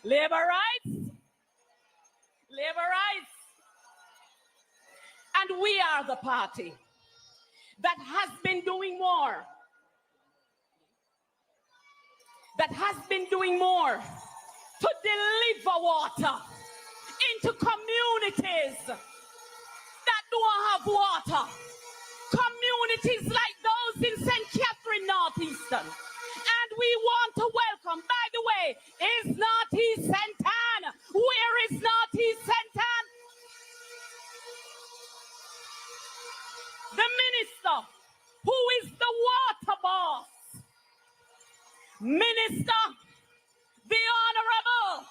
Labor rights, labor rights. And we are the party that has been doing more. That has been doing more to deliver water into communities that don't have water. Communities like those in St. Catherine, Northeastern. And we want to welcome, by the way, is Northeast St. Ann? Where is Northeast St. Ann? The minister, who is the water boss, Minister, the Honorable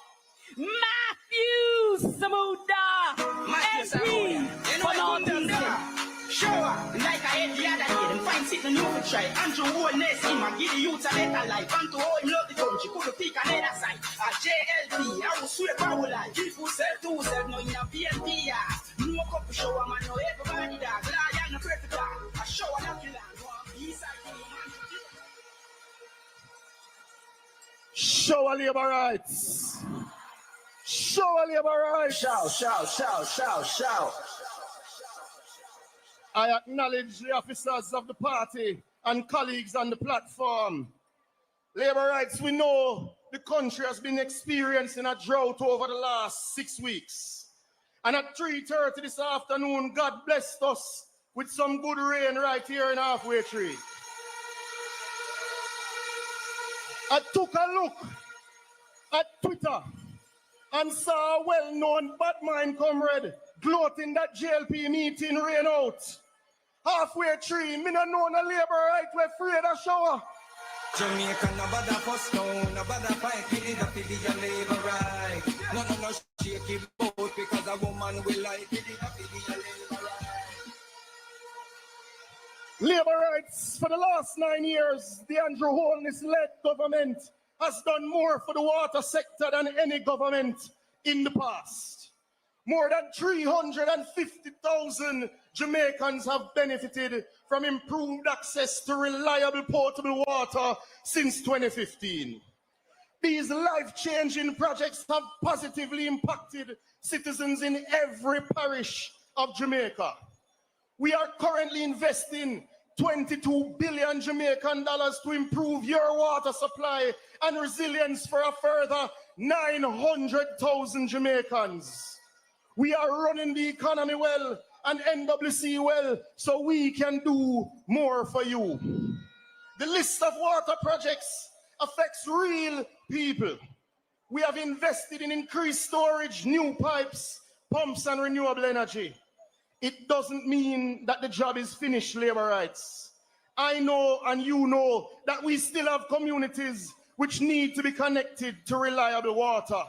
Matthew Samuda, MP for Northeastern. Sure, like I had the other day, them find sitting new to try. Andrew holness, him and give the youth a better life. And to all him love the country, could pick another side. A JLP, I will swear power life. People self to self, no in a BNP. No couple show, man, no everybody that. Lion, no perfect dog. A show, a lucky land. East side, Show our labor rights. Show our labor rights. Shout, shout, shout, shout, shout. I acknowledge the officers of the party and colleagues on the platform. Labor rights, we know the country has been experiencing a drought over the last 6 weeks. And at 3:30 this afternoon, God blessed us with some good rain right here in Halfway Tree. I took a look at Twitter and saw a well-known bad mind comrade gloating that JLP meeting rain out. halfway tree, me no know no labor right, we afraid of shower. Jamaica, no bother fuss no, no bother fight, we need a pity your labor right. No shake it boat because a woman will like it, a pity your labor right. Labor rights for the last 9 years, the Andrew Holness-led government has done more for the water sector than any government in the past. More than 350,000 Jamaicans have benefited from improved access to reliable potable water since 2015. These life-changing projects have positively impacted citizens in every parish of Jamaica. We are currently investing 22 billion Jamaican dollars to improve your water supply and resilience for a further 900,000 Jamaicans. We are running the economy well and NWC well, so we can do more for you. The list of water projects affects real people. We have invested in increased storage, new pipes, pumps, and renewable energy. It doesn't mean that the job is finished, labor rights. I know and you know that we still have communities which need to be connected to reliable water.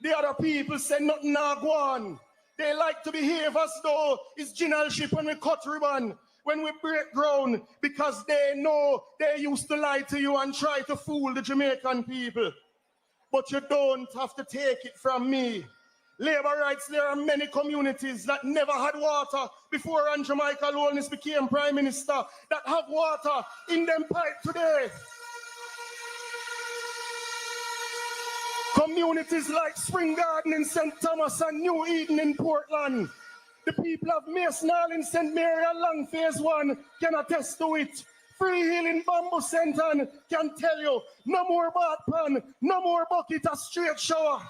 The other people say nothing now go on. They like to behave as though it's generalship when we cut ribbon, when we break ground, because they know they used to lie to you and try to fool the Jamaican people. But you don't have to take it from me. Labor rights, there are many communities that never had water before Andrew Michael Holness became Prime Minister that have water in them pipe today. Communities like Spring Garden in St. Thomas and New Eden in Portland. The people of Mason Hall in St. Mary and Long Phase 1 can attest to it. Free Hill in Bamboo Centre can tell you, no more bath pan, no more bucket, a straight shower.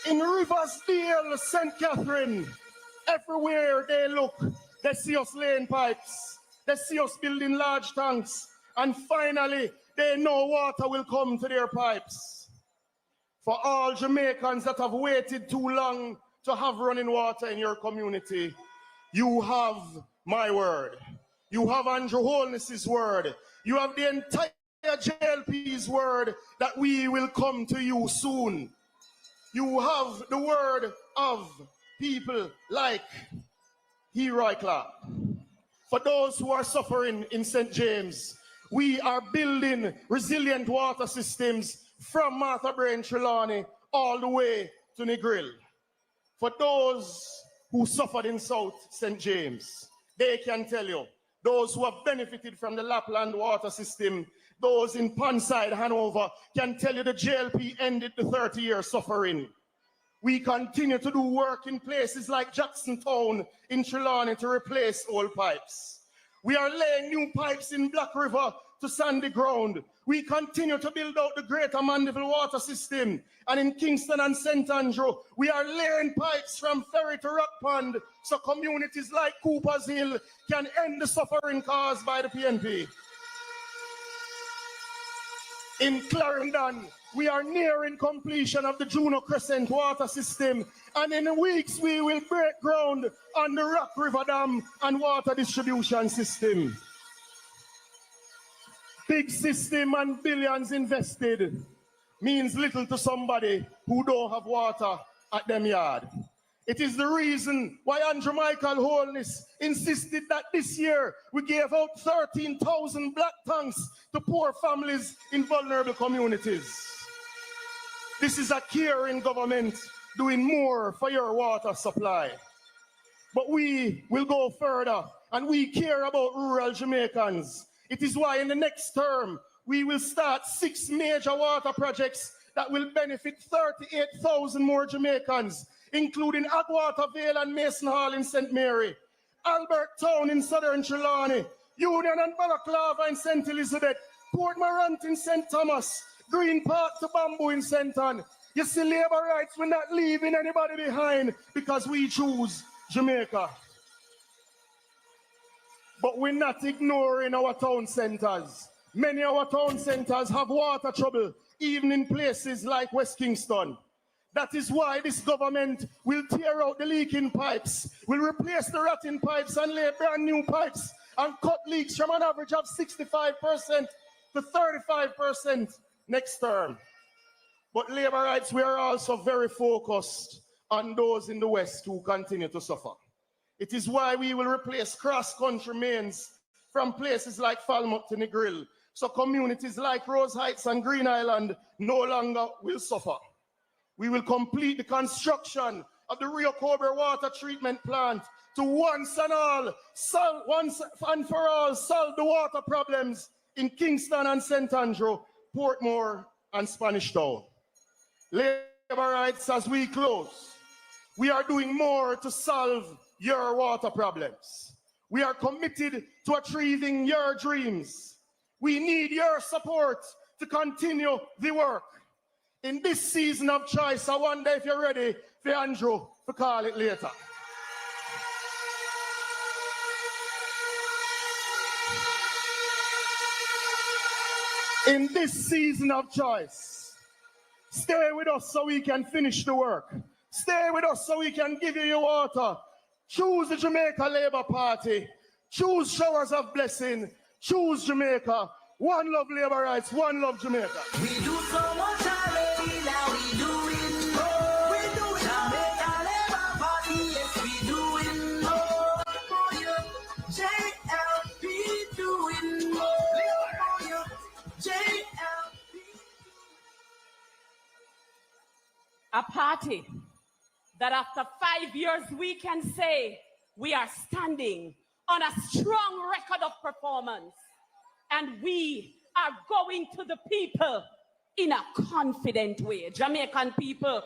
In Riversdale, St. Catherine, everywhere they look, they see us laying pipes. They see us building large tanks. And finally, they know water will come to their pipes. For all Jamaicans that have waited too long to have running water in your community, you have my word. You have Andrew Holness's word. You have the entire JLP's word that we will come to you soon. You have the word of people like Heroy Clark. For those who are suffering in St. James, we are building resilient water systems from Martha Brain Trelawney all the way to Negril. For those who suffered in South St. James, they can tell you, those who have benefited from the Lapland water system, those in Panside, Hanover, can tell you the JLP ended the 30-year suffering. We continue to do work in places like Jacksontown in Trelawney to replace old pipes. We are laying new pipes in Black River to sandy ground. We continue to build out the Greater Mandeville water system. And in Kingston and St. Andrew, we are laying pipes from Ferry to Rock Pond so communities like Cooper's Hill can end the suffering caused by the PNP. In Clarendon, we are nearing completion of the Juno Crescent water system, and in weeks we will break ground on the Rock River Dam and water distribution system. Big system and billions invested means little to somebody who don't have water at them yard. It is the reason why Andrew Michael Holness insisted that this year we gave out 13,000 black tanks to poor families in vulnerable communities. This is a caring government doing more for your water supply. But we will go further, and we care about rural Jamaicans. It is why in the next term, we will start 6 major water projects that will benefit 38,000 more Jamaicans, including Agwater Vale and Mason Hall in St. Mary, Albert Town in Southern Trelawney, Union and Balaclava in St. Elizabeth, Port Morant in St. Thomas, Green Park to Bamboo in St. Ann. You see, labor rights, we're not leaving anybody behind because we choose Jamaica. But we're not ignoring our town centers. Many of our town centers have water trouble, even in places like West Kingston. That is why this government will tear out the leaking pipes, will replace the rotting pipes and lay brand new pipes and cut leaks from an average of 65% to 35% next term. But labor rights, we are also very focused on those in the West who continue to suffer. It is why we will replace cross-country mains from places like Falmouth to Negril, so communities like Rose Heights and Green Island no longer will suffer. We will complete the construction of the Rio Cobre water treatment plant to once and for all solve the water problems in Kingston and St. Andrew, Portmore and Spanish Town. Labor rights, as we close, we are doing more to solve your water problems. We are committed to achieving your dreams. We need your support to continue the work. In this season of choice, I wonder if you're ready for Andrew to call it later. In this season of choice, stay with us so we can finish the work. Stay with us so we can give you your water. Choose the Jamaica Labour Party. Choose showers of blessing. Choose Jamaica. One love labor rights, one love Jamaica. We do so much already, now we do it more. We do Jamaica Labour Party, yes, we do it more. For you, JLP doing more. For you, JLP. A party that after 5 years we can say we are standing on a strong record of performance. And we are going to the people in a confident way. Jamaican people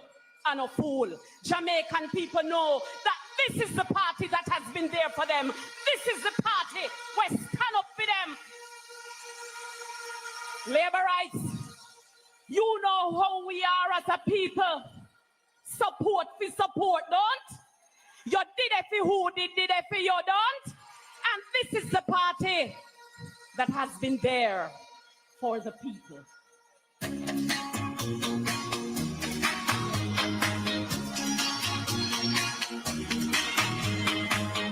are no fool. Jamaican people know that this is the party that has been there for them. This is the party where stand up for them. Labor rights, you know how we are as a people. Support for support, don't? You did it for who did it for you, don't? And this is the party that has been there for the people.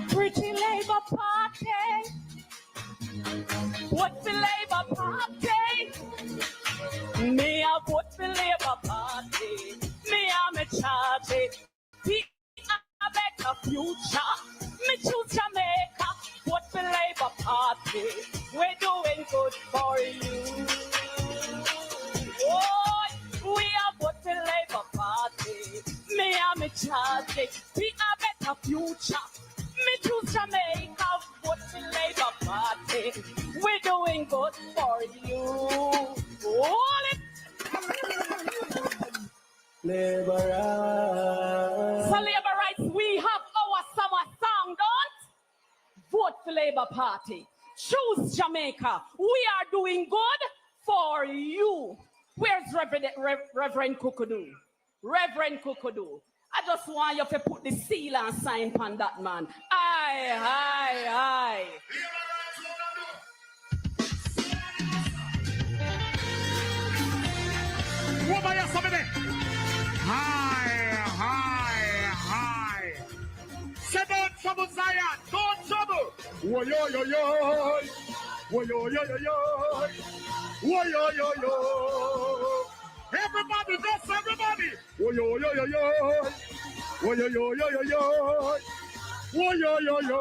Pretty Labour Party, vote for Labour Party. Me a vote for Labour Party. Me a me charge. Be a better future. Me choose Jamaica. Vote for Labour Party. We're doing good for you. Oh, we are vote for Labour Party. Me and me charge. Be a better future. Me choose Jamaica. Vote for Labour Party. We're doing good for you. Hold it. Labor rights. So Labor rights, we have our summer song, don't? Vote for Labour Party. Choose Jamaica. We are doing good for you. Where's Reverend Kukudu? Reverend Kukudu. I just want you to put the seal and sign on that man. Aye. What about you, somebody? Hi. Say don't trouble Zion, don't trouble. Wo yo yo yo. Wo yo yo yo yo. Wo yo yo yo. Everybody, just everybody. Wo yo yo yo yo. Wo yo yo yo yo. Wo yo yo yo.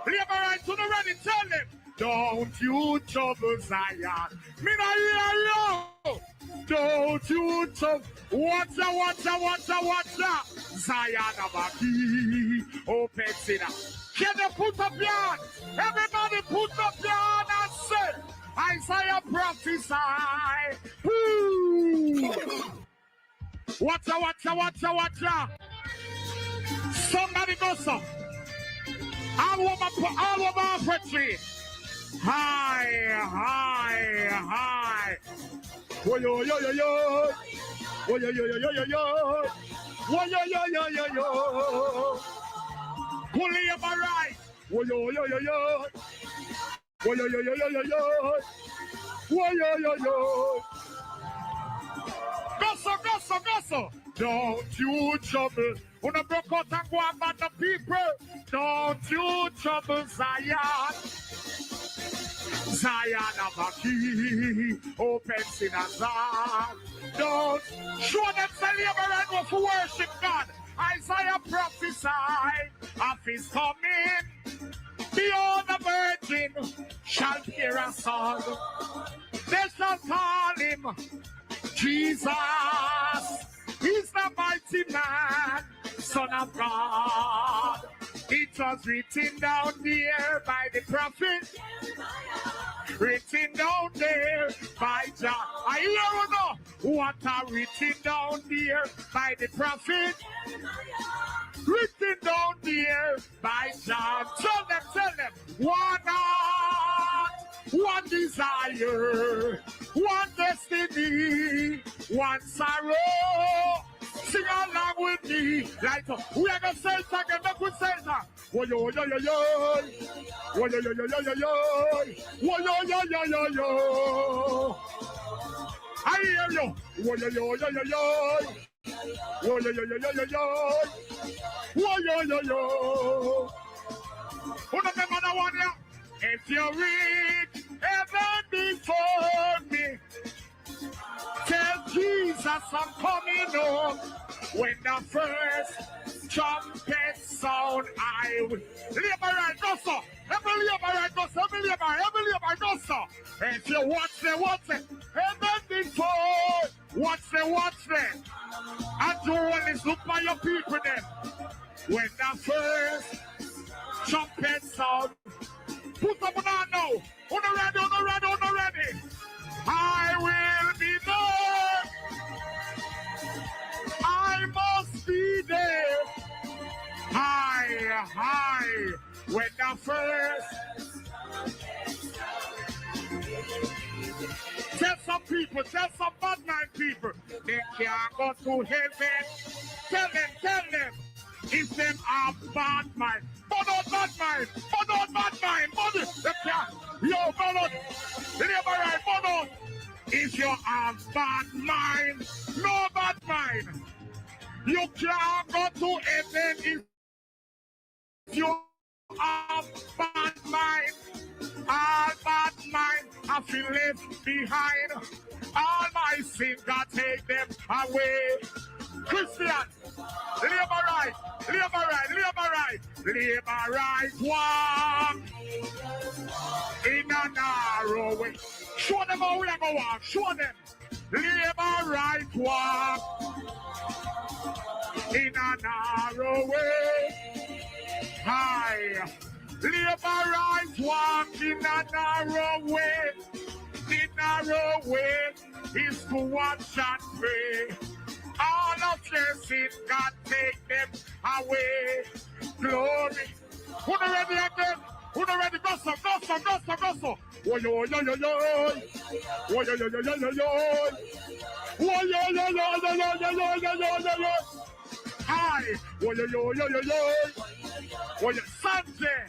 Labor rights to the ready, tell them. Don't you trouble Zion. Me na hear you. Don't you trouble. Watch out. Zion abaki. Open it up. Can you put up your hand? Everybody put up your hand and say, Isaiah prophesy. Watch out. Somebody go some. All over Fretry. High. Wo yo yo yo yo. Wo yo yo yo yo yo. Wo yo yo yo yo yo. Pull your right. Wo yo yo yo yo. Wo yo yo yo yo yo yo. Wo yo yo yo. Go so. Don't you trouble. When I broke out and go about the people, don't you trouble Zion. Zion of a key, opens in a Zion. Don't show them celebrate and for worship God. Isaiah prophesied of his coming. Behold, the virgin shall hear a song. They shall call him Jesus. He's the mighty man, Son of God. It was written down there by the prophet. Written down there by John. I hear you know what are written down there by the prophet. Written down there by John. Tell them, one heart, one desire, one destiny, one sorrow. Sing along with me. Like we are gonna say it again, make we say it. Wo yo yo yo yo. Wo yo yo yo yo yo yo. Wo yo yo yo yo yo. I hear you. Wo yo yo yo yo yo. Wo yo yo yo yo yo yo. Wo yo yo yo. Who the man one here? If you read heaven before me, tell Jesus I'm coming home. When the first trumpet sound, I will. Liberate, no sir. Every liberate, no sir. Every liberate, no sir. If you watch them. Heaven before. Watch them. And you only look by your people then. When the first trumpet sound, put up on now. On ready. I will be there. I must be there. High. When the first. Tell some bad mind people, they can't go to heaven. Tell them. If them are bad mind. But not bad mind. Body. They can't. Yo, bad. Liberate, bad. If you have bad mind, no bad mind. You can't go to heaven if you have bad mind. All bad mind have been left behind. All my sin, God take them away. Christian, liberate, walk in a narrow way. Show them how we are going to walk, show them. Liberate, walk in a narrow way. High. Liberate, walk in a narrow way. The narrow way is to watch and pray. All of your sins, God take them away. Glory. Who the ready again? Who the ready? Go so. Wo yo. Wo yo. Wo yo. Hi. Wo yo. Wo yo. Sunday.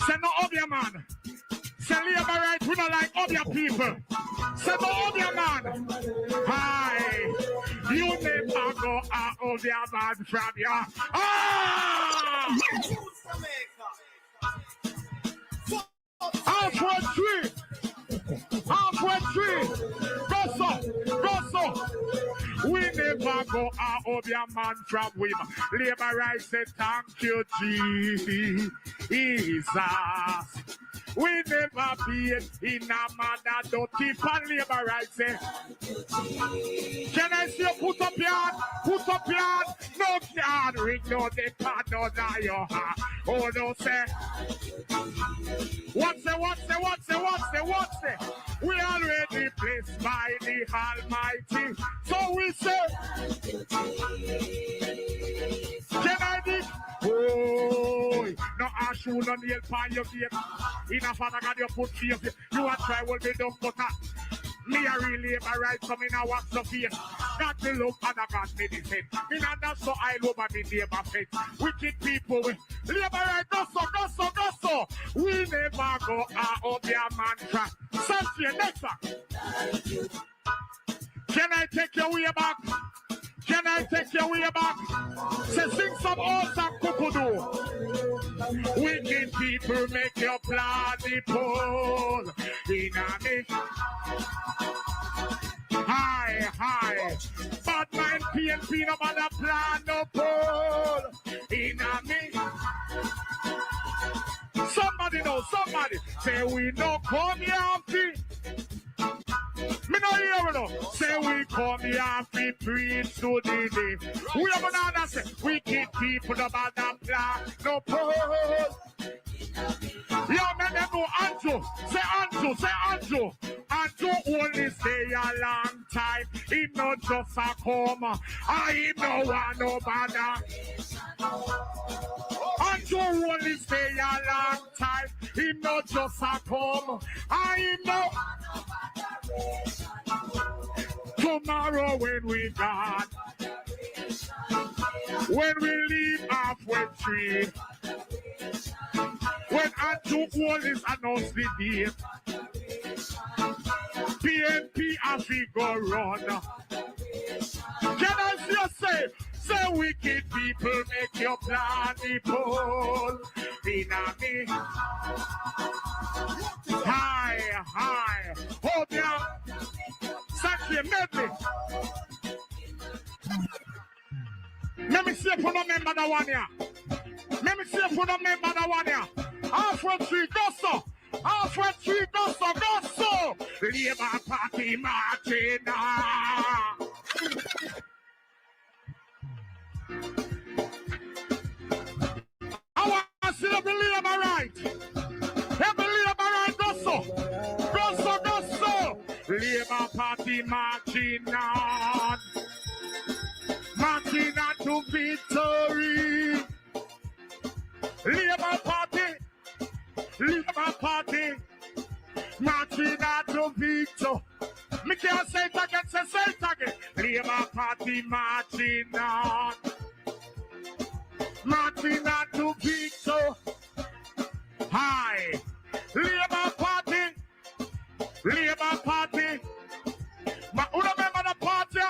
Say no obia man. Say liberate, we don't like obia people. Say no obia man. Hi. You never go out obia man from ya. Halfway tree. Go so. We never go out obia man from him. Liberate, say thank you, Jesus. We never be in a man that don't keep on labor right, say. Can I see you put up your hand? No can ring no the part no die your heart. Oh no say. What's the? We already blessed by the Almighty. So we say. Can I dig? Oh, no ash you no nail pan your feet. In a father God you put fear. You a try will be done but me a really my right coming I watch the face. Got to look and I got medicine. Me not that so I over me neighbor face. Wicked people we labor right go so. We never go out of your mantra. Sunday next one. Can I I take your way back? Can I take your way back? Say sing some awesome kukudu. Wicked people make your bloody pole. In a me. High. Bad mind PNP no man a plan no pole. In a me. Somebody know, somebody. Say we no come here. Me no hear no. Say we come here to preach to the day. We have another say wicked people no bad and plan no pole. Yo, man, them know Andrew. Say Andrew. Andrew only stay a long time. He not just a come. I no want no bother. Andrew only stay a long time. He not just a come. I know. Tomorrow when we gone, when we leave halfway tree, when Andrew Wallis announced the date, PNP as we go run. Can I just say wicked people make your plan the pole. In a me. High. Hold ya. Sanctuary, medley. Let me see if you don't remember that one here. Let me see if you don't remember that one here. Halfway tree, go so. Halfway tree, go so. Labour Party marching. I want to see every Labour right. Every Labour right, go so. Labour Party marching on. Marching on to victory. Labour Party, marching on to victory. Me can't say it again, say it again. Labour Party marching on. Marching on to victory. High. Labour Party. Who remember the party?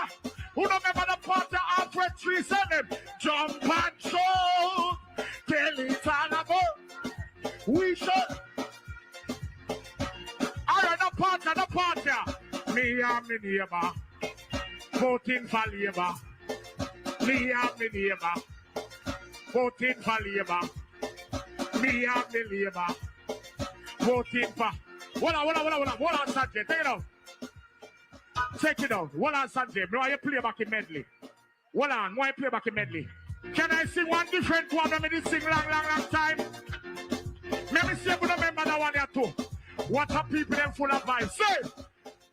Who remember the party after 3 seconds? Jump and show. Tell it all about. We should. Alright, the party. Me and me neighbor. Voting for Labour. Me and me neighbor. Voting for Labour. Me and me Labour. Voting for. Hold on, Sanjay. Take it out. Take it out. Hold on, Sanjay. Why you play back in medley? Hold on. Why you play back in medley? Can I sing one different one? Let me just sing long time. Let me see if you remember that one here too. What are people them full of vibes? Say,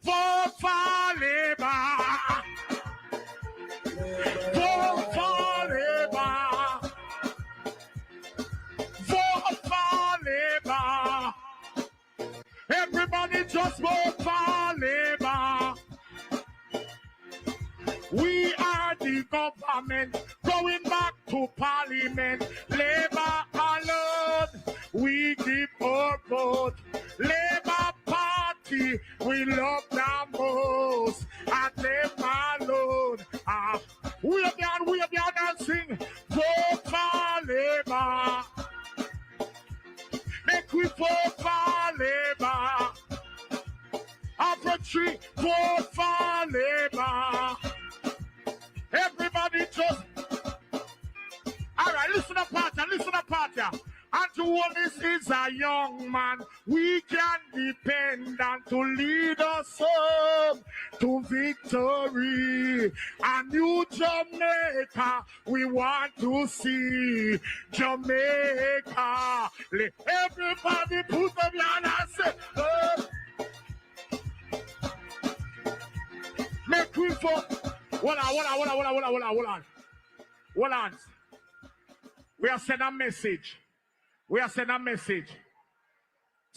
vote for Labour. Vote for Labour. Vote for Labour. Everybody just vote for Labour. We are the government going back to parliament. Labour alone, we give our vote. Labour Party, we love the most. And them alone. We are down and sing. Vote for Labour. Make we vote for Labour. After 3, vote for Labour. Everybody just. Alright, listen to party. Andrew Wallis is a young man we can depend on to lead us home to victory. A new Jamaica we want to see. Jamaica. Everybody put them on and say, oh. Make we for. Hold on. We are sending a message.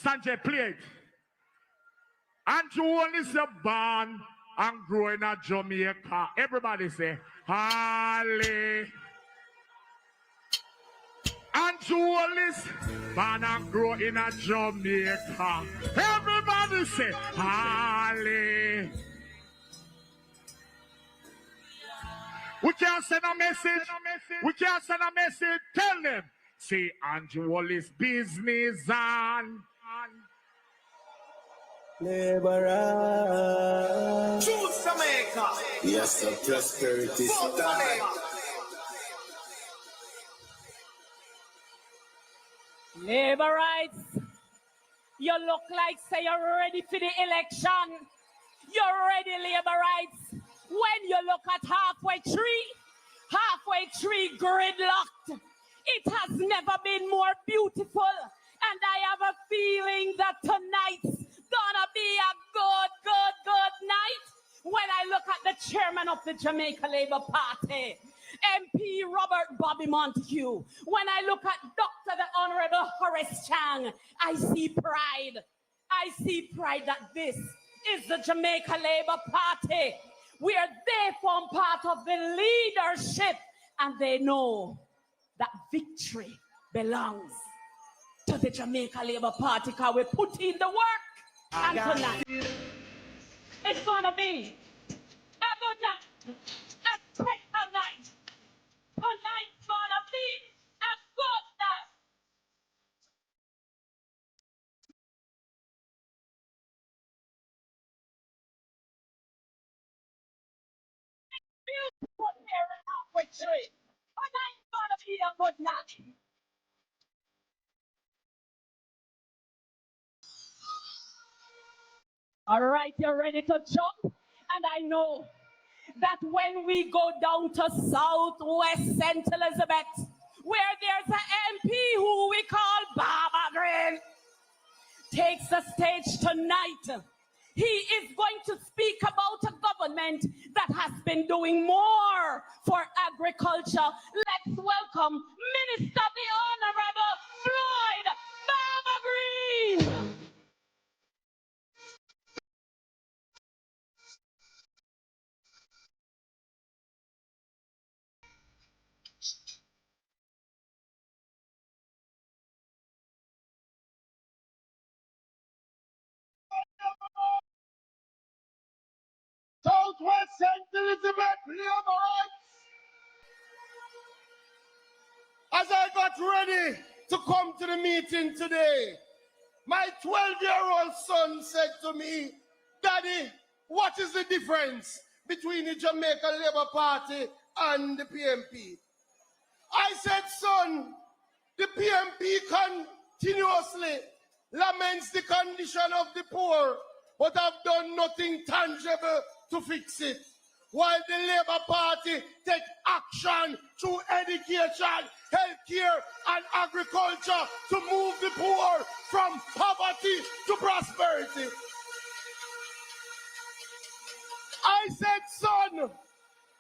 Sanjay, play it. Andrew Wallis is born and grow in a Jamaica. Everybody say, Halle. Andrew Wallis, born and grow in a Jamaica. Everybody say, Halle. We can't send a message. We can't send a message. Tell them. See, Andrew Wallace business on. Labor right. Choose Jamaica. Yes, the prosperity style. Labor rights. You look like say you're ready for the election. You're ready, labor rights. When you look at halfway tree gridlocked. It has never been more beautiful. And I have a feeling that tonight's gonna be a good night. When I look at the chairman of the Jamaica Labour Party, MP Robert Bobby Montague, when I look at Dr. the Honorable Horace Chang, I see pride. I see pride that this is the Jamaica Labour Party, where they form part of the leadership, and they know that victory belongs to the Jamaica Labour Party, because we put in the work. And tonight, it's gonna be a good night, a special night. Tonight's gonna be a good night. Beautiful here in Halfway Tree. Tonight's gonna be a good night. All right, you're ready to jump? And I know that when we go down to Southwest St. Elizabeth, where there's an MP who we call Baba Green, takes the stage tonight. He is going to speak about a government that has been doing more for agriculture. Let's welcome Minister the Honorable Floyd Baba Green. Southwest St. Elizabeth Labor Rights. As I got ready to come to the meeting today, my 12-year-old son said to me, Daddy, what is the difference between the Jamaica Labour Party and the PMP? I said, son, the PMP continuously laments the condition of the poor, but have done nothing tangible to fix it. While the Labour Party take action through education, healthcare, and agriculture to move the poor from poverty to prosperity. I said, son,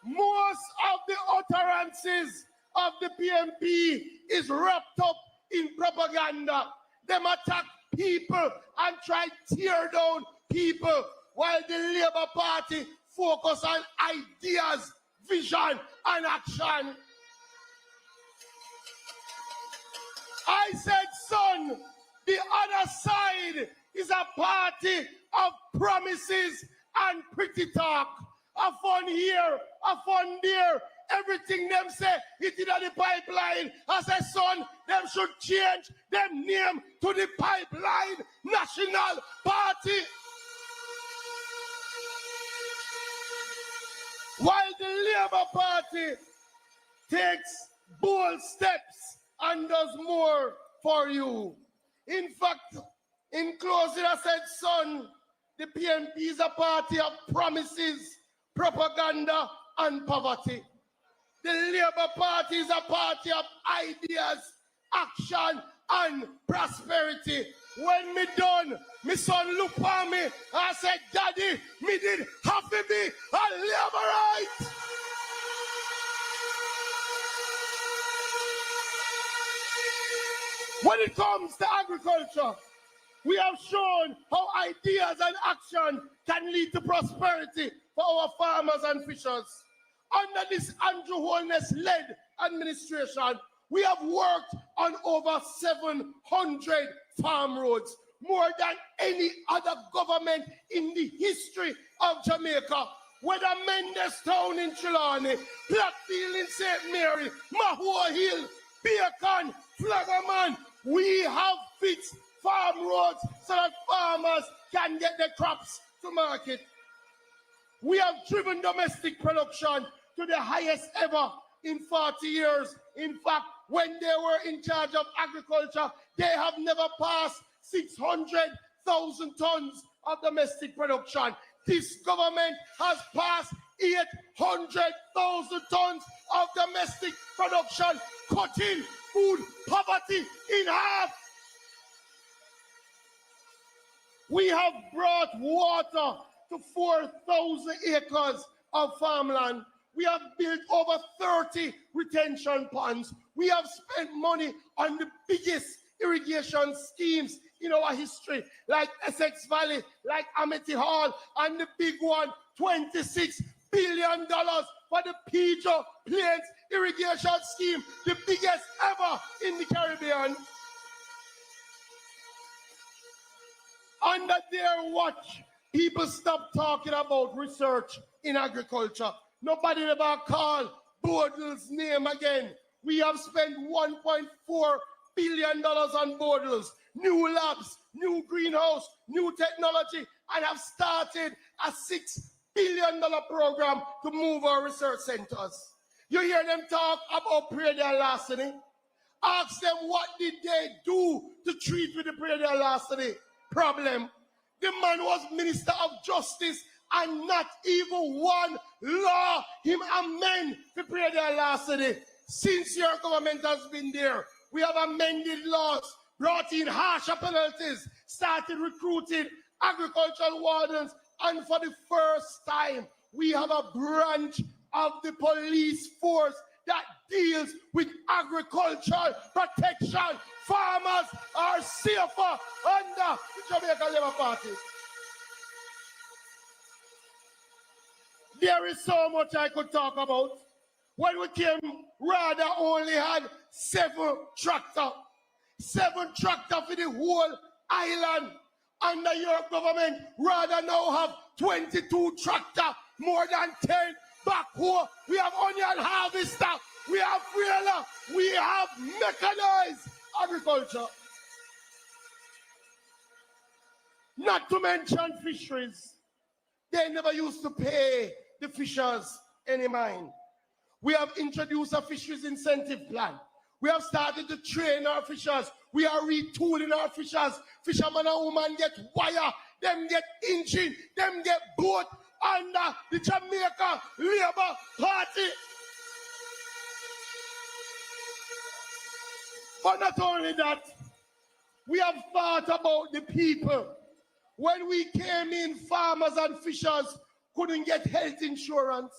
most of the utterances of the PMP is wrapped up in propaganda. Them attack people and try to tear down people, while the Labour Party focus on ideas, vision, and action. I said, son, the other side is a party of promises and pretty talk. A fun here, a fun there. Everything them say, it in the pipeline. As a son, them should change them name to the Pipeline National Party. While the Labour Party takes bold steps and does more for you. In fact, in closing, I said, son, the PNP is a party of promises, propaganda, and poverty. The Labour Party is a party of ideas, action, and prosperity. When me done, my son looked at me and I said, Daddy, me did have to be a Labourite. When it comes to agriculture, we have shown how ideas and action can lead to prosperity for our farmers and fishers. Under this Andrew Holness-led administration, we have worked on over 700 farm roads, more than any other government in the history of Jamaica. whether Mendestown in Trelawney, Blackfield in St. Mary, Mahua Hill, Bacon, Flaggerman, we have fixed farm roads so that farmers can get their crops to market. We have driven domestic production to the highest ever in 40 years. In fact, when they were in charge of agriculture, they have never passed 600,000 tons of domestic production. This government has passed 800,000 tons of domestic production, cutting food poverty in half. We have brought water to 4,000 acres of farmland. We have built over 30 retention ponds. We have spent money on the biggest irrigation schemes in our history, like Essex Valley, like Amity Hall, and the big one, $26 billion for the Pijo Plains irrigation scheme, the biggest ever in the Caribbean. Under their watch, people stop talking about research in agriculture. Nobody ever called Bodle's name again. We have spent $1.4 billion on Bodle's, new labs, new greenhouse, new technology, and have started a $6 billion program to move our research centers. You hear them talk about perennial larceny? Ask them what did they do to treat with the perennial larceny problem. The man was Minister of Justice and not even one law him amend the perennial larceny. Since your government has been there, we have amended laws, brought in harsher penalties, started recruiting agricultural wardens, and for the first time, we have a branch of the police force that deals with agricultural protection. Farmers are safer under the Jamaica Labour Party. There is so much I could talk about. When we came, Rada only had 7 tractors. 7 tractors for the whole island. Under your government, Rada now have 22 tractors, more than 10 backhoe. We have onion harvester. We have trailer. We have mechanized agriculture. Not to mention fisheries. They never used to pay the fishers any mind. We have introduced a fisheries incentive plan. We have started to train our fishers. We are retooling our fishers. Fishermen and women get wire, them get engine, them get boat under the Jamaica Labour Party. But not only that, we have thought about the people. When we came in, farmers and fishers couldn't get health insurance.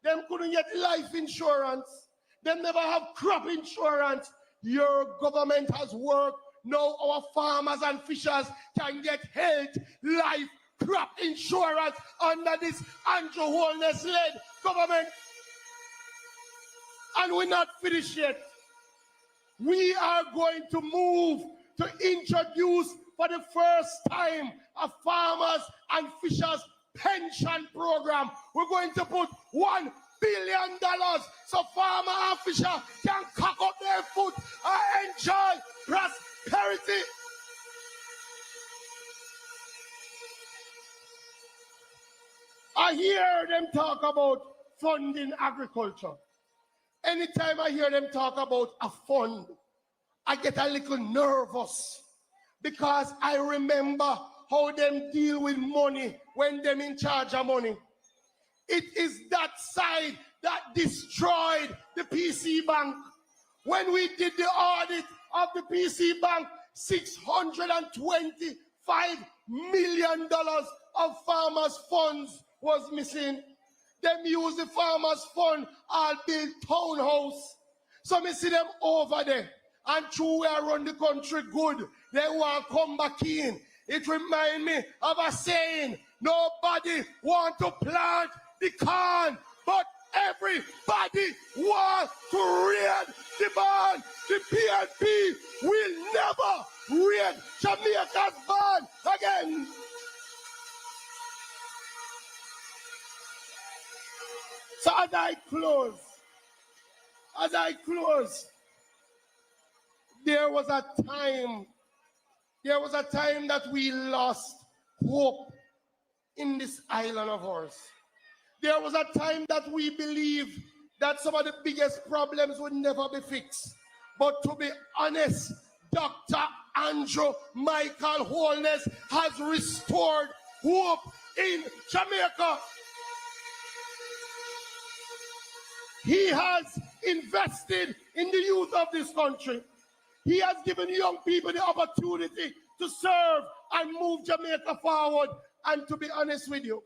Them couldn't get life insurance. Them never have crop insurance. Your government has worked. Now our farmers and fishers can get health, life, crop insurance under this Andrew Holness-led government. And we're not finished yet. We are going to move to introduce for the first time a farmers and fishers pension program. We're going to put $1 billion so farmer and fisher can cock up their foot and enjoy prosperity. I hear them talk about funding agriculture. Anytime I hear them talk about a fund, I get a little nervous because I remember how them deal with money when them in charge of money. It is that side that destroyed the PC Bank. When we did the audit of the PC Bank, $625 million of farmers' funds was missing. Them use the farmers' fund and build townhouse. So me see them over there. And true, we are run the country good. They want to come back in. It reminds me of a saying, nobody want to plant the corn, but everybody wants to raid the barn. The PNP will never raid Jamaica's barn again. So as I close, there was a time that we lost hope in this island of ours. There was a time that we believed that some of the biggest problems would never be fixed. But to be honest, Dr. Andrew Michael Holness has restored hope in Jamaica. He has invested in the youth of this country. He has given young people the opportunity to serve and move Jamaica forward. And to be honest with you,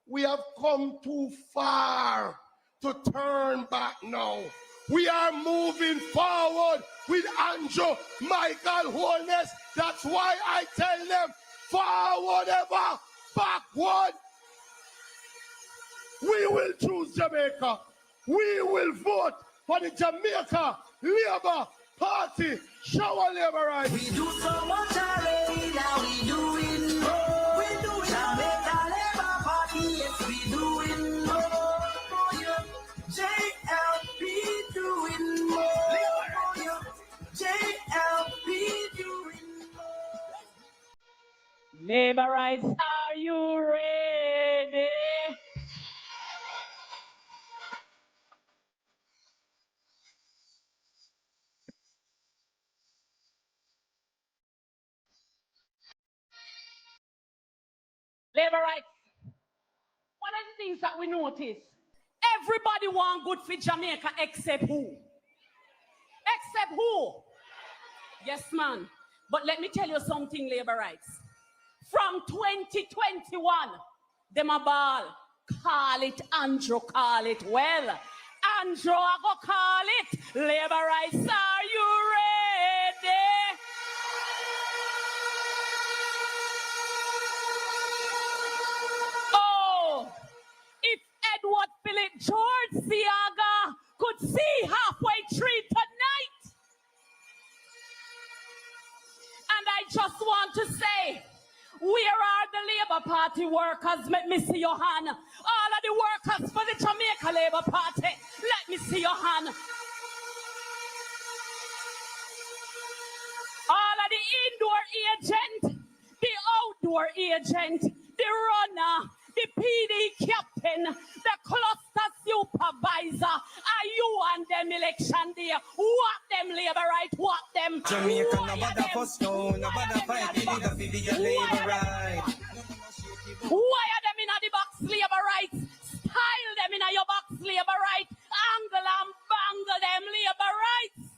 we have come too far to turn back now. We are moving forward with Andrew Michael Holness. That's why I tell them, forward ever, backward. We will choose Jamaica. We will vote for the Jamaica Labour Party. Show our labor rights. We do so much already, now we doing more. We do Jamaica Labour Party, yes, we doing more. For you, JLP doing more. For you, JLP doing more. Labor rights, are you ready? Labor rights. One of the things that we notice, everybody want good for Jamaica except who? Except who? Yes, man. But let me tell you something, labor rights. From 2021, them a ball. Call it, Andrew, call it. Well, Andrew, I go call it. Labor rights, are you ready? If Edward Philip George Siaga could see halfway through tonight. And I just want to say, where are the Labour Party workers? Let me see your hand. All of the workers for the Jamaica Labour Party, let me see your hand. All of the indoor agent, the outdoor agent, the runner, the PD captain, the cluster supervisor, are you on them election day? What them labor right? What them? Jamaica, nobody for stone, nobody fight, you need a video labor right. Why are them in the box labor rights? Style them in your box labor right. Angle and bangle them labor rights.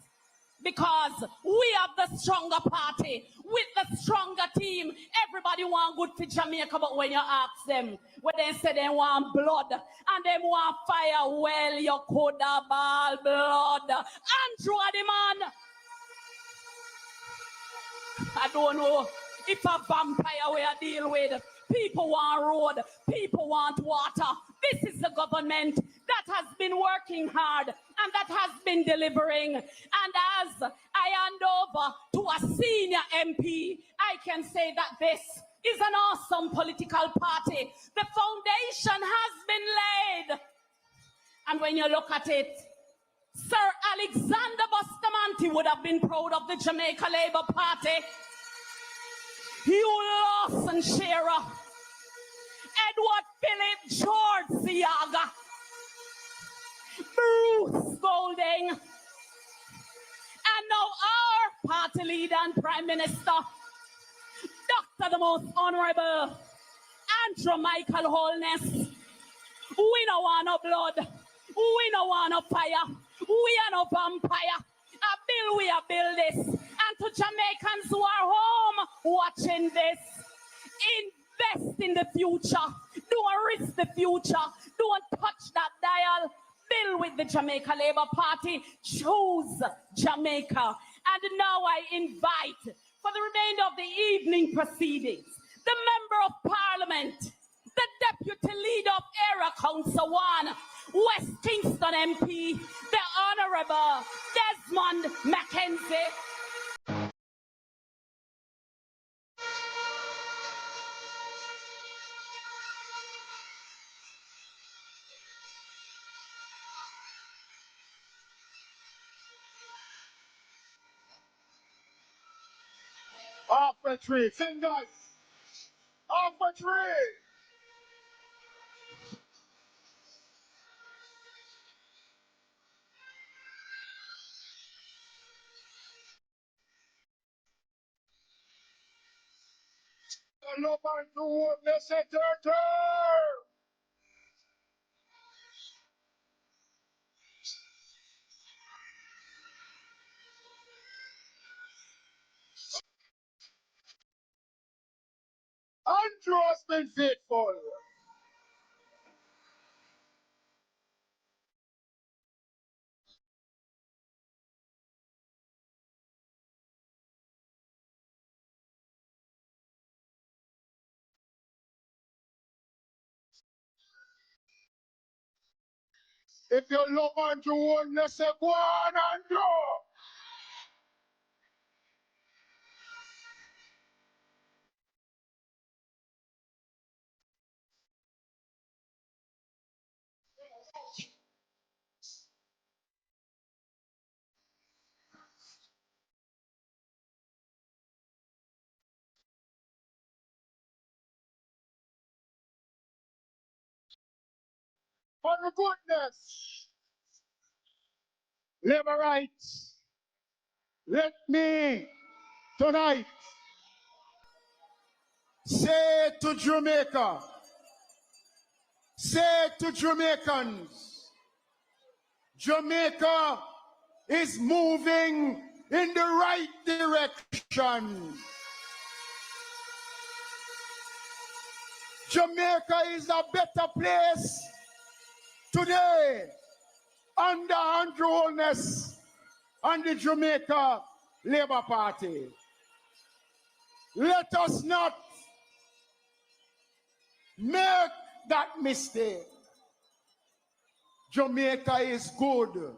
Because we have the stronger party, with the stronger team. Everybody want good for Jamaica, but when you ask them, when they say they want blood and they want fire, well, you could have all blood. Andrew, the man. I don't know if a vampire we are deal with. People want road, people want water. This is the government that has been working hard and that has been delivering. And as I hand over to a senior MP, I can say that this is an awesome political party. The foundation has been laid. And when you look at it, Sir Alexander Bustamante would have been proud of the Jamaica Labour Party. Hugh Lawson Shearer, Edward Philip George Siaga, Bruce Golding, and now our party leader and Prime Minister, Dr. the Most Honorable Andrew Michael Holness. We don't want no blood. We don't want no fire. We are no vampire. A bill, we are build this. And to Jamaicans who are home watching this, invest in the future. Don't risk the future. Don't touch that dial. Bill with the Jamaica Labour Party. Choose Jamaica. And now I invite, for the remainder of the evening proceedings, the Member of Parliament, the Deputy Leader of Area Council 1, West Kingston MP, the Honourable Desmond Mackenzie. a tree. Fingers. Off a tree. Love and to witness a turtle. Andrew has been faithful. If you love Andrew, witness say go on, Andrew. For the goodness, labor rights, let me tonight say to Jamaica, say to Jamaicans, Jamaica is moving in the right direction. Jamaica is a better place today under Andrew Holness and the Jamaica Labour Party. Let us not make that mistake. Jamaica is good.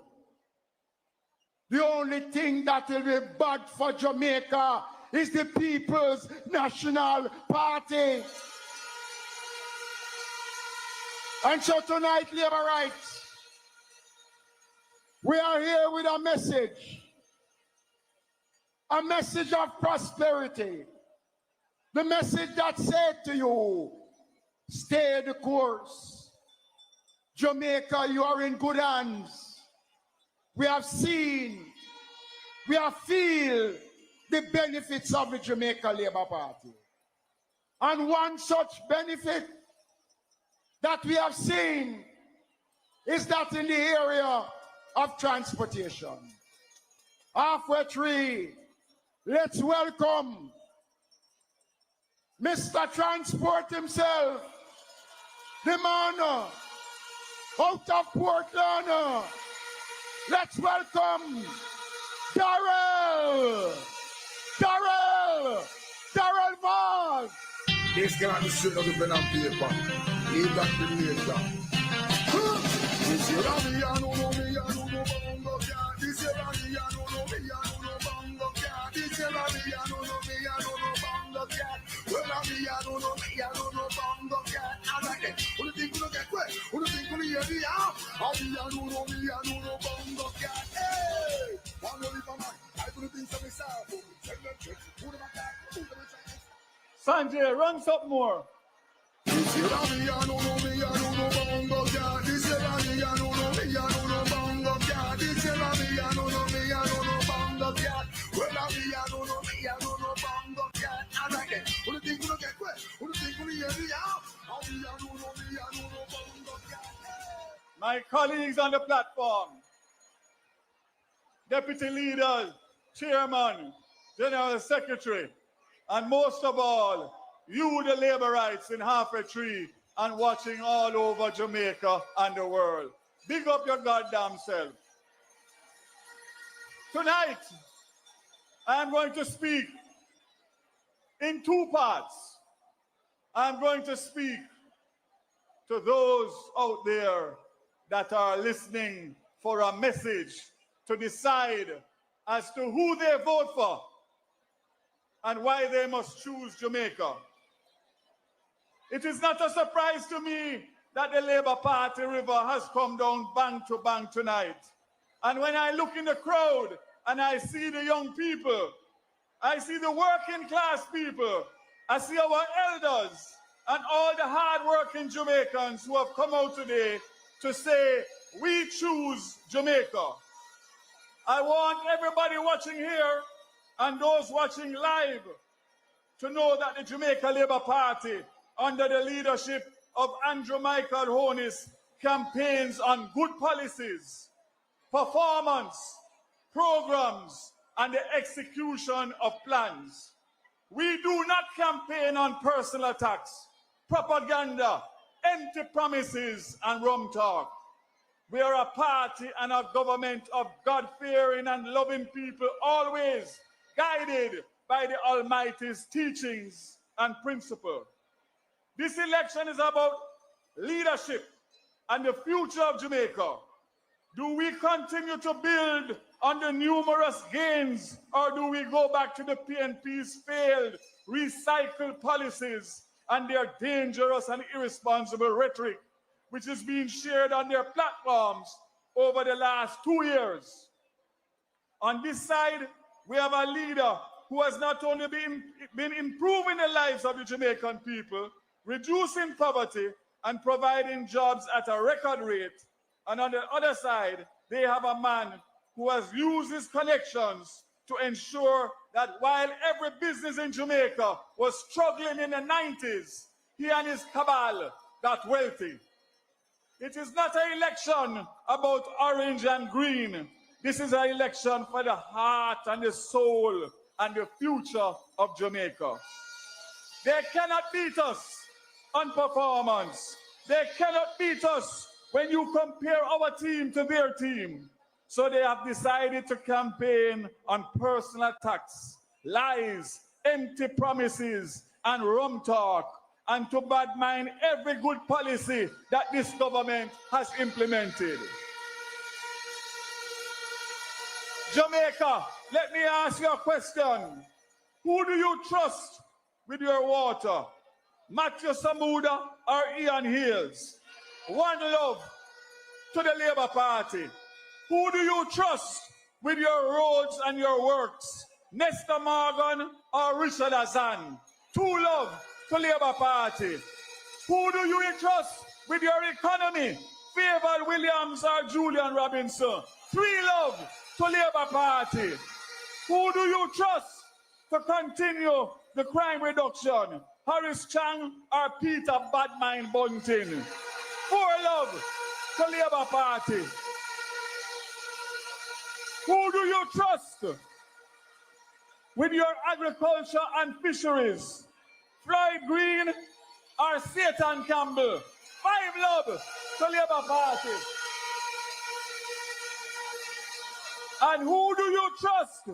The only thing that will be bad for Jamaica is the People's National Party. And so tonight, labor rights, we are here with a message of prosperity. The message that said to you, stay the course. Jamaica, you are in good hands. We have seen, we have feel the benefits of the Jamaica Labour Party. And one such benefit that we have seen is that in the area of transportation. Halfway tree, let's welcome Mr. Transport himself, the man out of Portland. Let's welcome Darrell Mars. This can't be straight out of pen and paper. Leave that to later. This is Rami, I don't know me, I don't know bongo cat. This is Rami, I don't know me, I don't know bongo cat. This is Rami, I don't know me, I don't know bongo cat. Well, Rami, I don't know me, I don't know bongo cat. I like it. Who do you think you get quick? Who do you think you hear me out? I don't know me, I don't know bongo cat. Hey! One only for mine. I do the things that we saw. Who do my cat? Who do my cat? Sanjay, run something more. This is Rami, I don't know me, I don't know bongo cat. This is Rami, I don't know me, I don't know bongo cat. This is Rami, I don't know me, I don't know bongo cat. Well, Rami, I don't know me, I don't know bongo cat. I like it. Who do you think you get quick? Who do you think you hear me out? I don't know me, I don't know bongo cat. My colleagues on the platform, deputy leaders, chairman, general secretary, and most of all, you, the labor rights in Halfway Tree and watching all over Jamaica and the world. Big up your goddamn self. Tonight, I am going to speak in two parts. I'm going to speak to those out there that are listening for a message to decide as to who they vote for and why they must choose Jamaica. It is not a surprise to me that the Labour Party river has come down bank to bank tonight. And when I look in the crowd and I see the young people, I see the working class people. I see our elders and all the hard-working Jamaicans who have come out today to say, we choose Jamaica. I want everybody watching here and those watching live to know that the Jamaica Labour Party, under the leadership of Andrew Michael Holness, campaigns on good policies, performance, programs, and the execution of plans. We do not campaign on personal attacks, propaganda, empty promises, and rum talk. We are a party and a government of God-fearing and loving people, always guided by the Almighty's teachings and principle. This election is about leadership and the future of Jamaica. Do we continue to build on the numerous gains, or do we go back to the PNP's failed, recycled policies and their dangerous and irresponsible rhetoric, which is being shared on their platforms over the last 2 years? On this side, we have a leader who has not only been improving the lives of the Jamaican people, reducing poverty, and providing jobs at a record rate. And on the other side, they have a man who has used his connections to ensure that while every business in Jamaica was struggling in the 90s, he and his cabal got wealthy. It is not an election about orange and green. This is an election for the heart and the soul and the future of Jamaica. They cannot beat us on performance. They cannot beat us when you compare our team to their team. So they have decided to campaign on personal attacks, lies, empty promises, and rum talk, and to badmine every good policy that this government has implemented. Jamaica, let me ask you a question. Who do you trust with your water? Matthew Samuda or Ian Hills? One love to the Labour Party. Who do you trust with your roads and your works? Nestor Morgan or Richard Azan? Two love to Labour Party. Who do you trust with your economy? Favour Williams or Julian Robinson? Three love to Labour Party. Who do you trust to continue the crime reduction? Harris Chang or Peter Badmine Bunting? Four love to Labour Party. Who do you trust with your agriculture and fisheries? Floyd Green or Satan Campbell? Five love to Labour Party. And who do you trust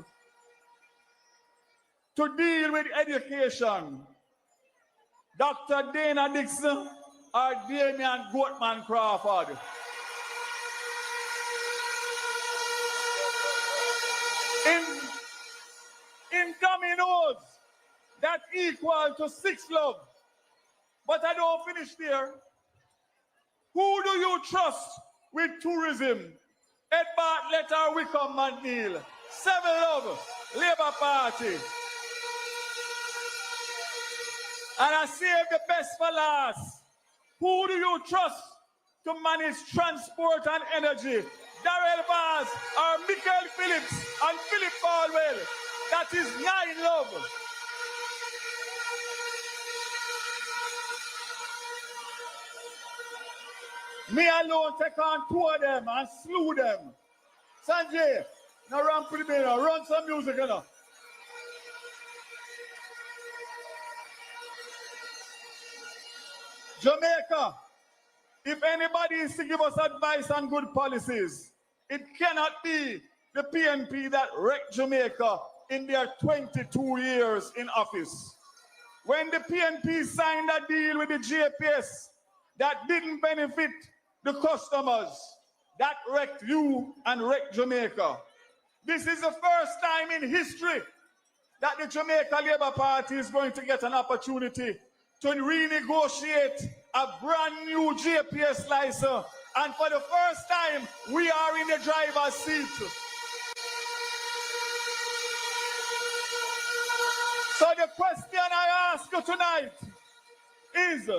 to deal with education? Dr. Dana Dixon or Damian Goatman Crawford? In dominoes, that equal to 6 love. But I don't finish there. Who do you trust with tourism? Ed Bartlett or Wickham McNeil? 7 love, Labour Party. And I save the best for last. Who do you trust to manage transport and energy? Darrell Vaz or Michael Phillips and Philip Baldwell? That is 9 love. Me alone take on 2 of them and slew them. Sanjay, now run pretty bit, run some music, you know. Jamaica, if anybody is to give us advice on good policies, it cannot be the PNP that wrecked Jamaica in their 22 years in office. When the PNP signed a deal with the JPS that didn't benefit the customers, that wrecked you and wrecked Jamaica. This is the first time in history that the Jamaica Labour Party is going to get an opportunity to renegotiate a brand new JPS license. And for the first time, we are in the driver's seat. So the question I ask you tonight is,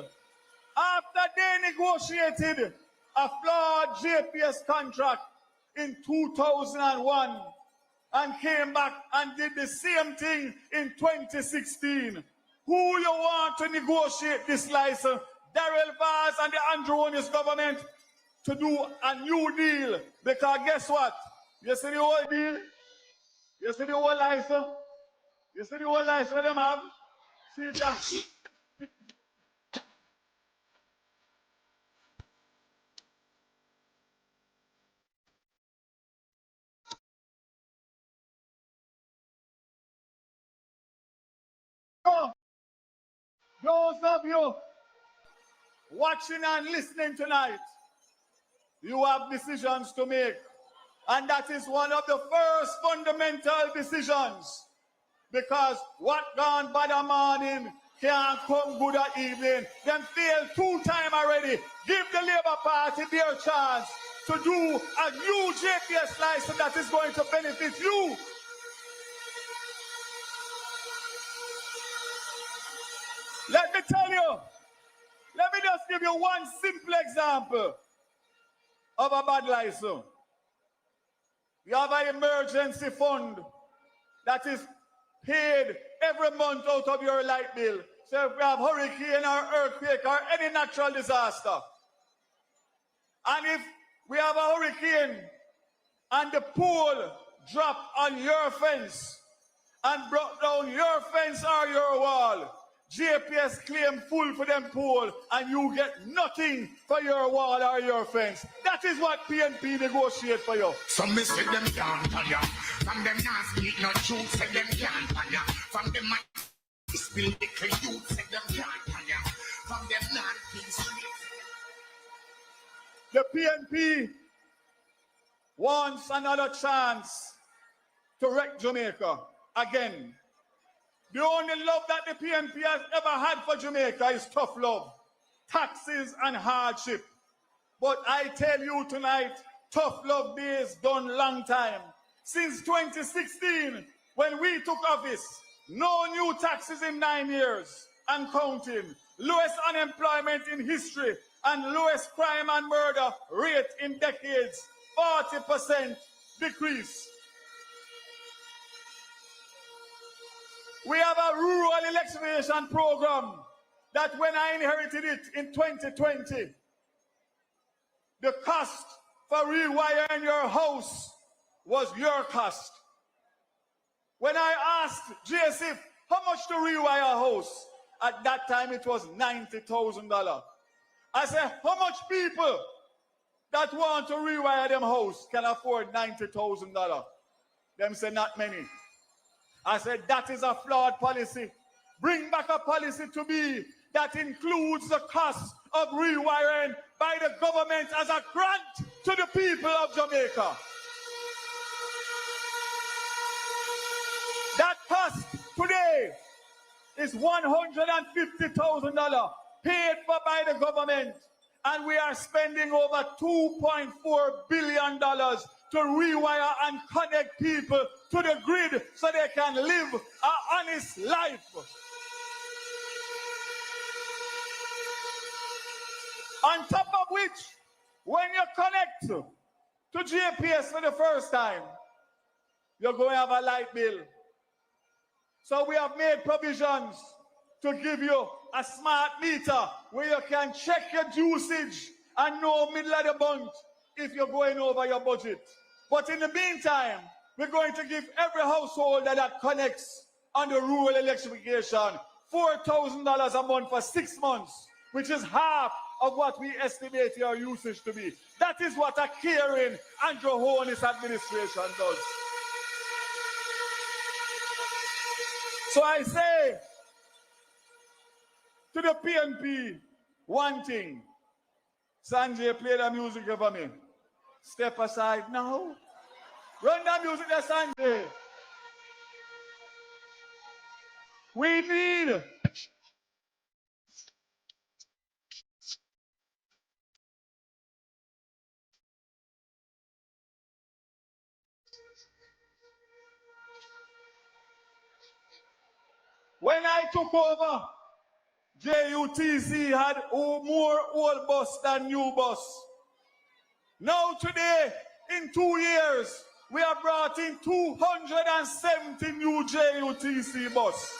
after they negotiated a flawed JPS contract in 2001 and came back and did the same thing in 2016, who you want to negotiate this license? Darrell Vaz and the Andrew Holness government to do a new deal. Because guess what? You see the whole deal? You see the whole license? You see the whole license them have? See that? Those of you watching and listening tonight, you have decisions to make. And that is one of the first fundamental decisions. Because what gone by the morning can't come good at evening. Them failed 2 times already. Give the Labour Party their chance to do a new JPS license that is going to benefit you. Let me tell you, let me just give you one simple example of a bad license. You have an emergency fund that is paid every month out of your light bill. So if we have hurricane or earthquake or any natural disaster, and if we have a hurricane and the pole drop on your fence and brought down your fence or your wall, JPS claim full for them pole and you get nothing for your wall or your fence. That is what PNP negotiate for you. Some me say them can't tell ya. From them not speak no truth, say them can't tell ya. From them might spill the youth, say them can't tell ya. From them not peace. The PNP wants another chance to wreck Jamaica again. The only love that the PNP has ever had for Jamaica is tough love, taxes and hardship. But I tell you tonight, tough love days done long time. Since 2016, when we took office, no new taxes in 9 years and counting, lowest unemployment in history and lowest crime and murder rate in decades, 40% decrease. We have a rural electrification program that when I inherited it in 2020, the cost for rewiring your house was your cost. When I asked JSF how much to rewire a house, at that time it was $90,000. I said, how much people that want to rewire them house can afford $90,000? Them say not many. I said, that is a flawed policy. Bring back a policy to be that includes the cost of rewiring by the government as a grant to the people of Jamaica. That cost today is $150,000 paid for by the government, and we are spending over $2.4 billion to rewire and connect people to the grid so they can live an honest life. On top of which, when you connect to GPS for the first time, you're going to have a light bill. So we have made provisions to give you a smart meter where you can check your usage and know middle of the month if you're going over your budget. But in the meantime, we're going to give every household that connects on the rural electrification $4,000 a month for 6 months, which is half of what we estimate your usage to be. That is what a caring Andrew Holness administration does. So I say to the PNP, one thing. Sanjay, play the music for me. Step aside now. Run the music there, Sanjay. We need When I took over, JUTC had more old bus than new bus. Now today, in 2 years, we have brought in 270 new JUTC bus.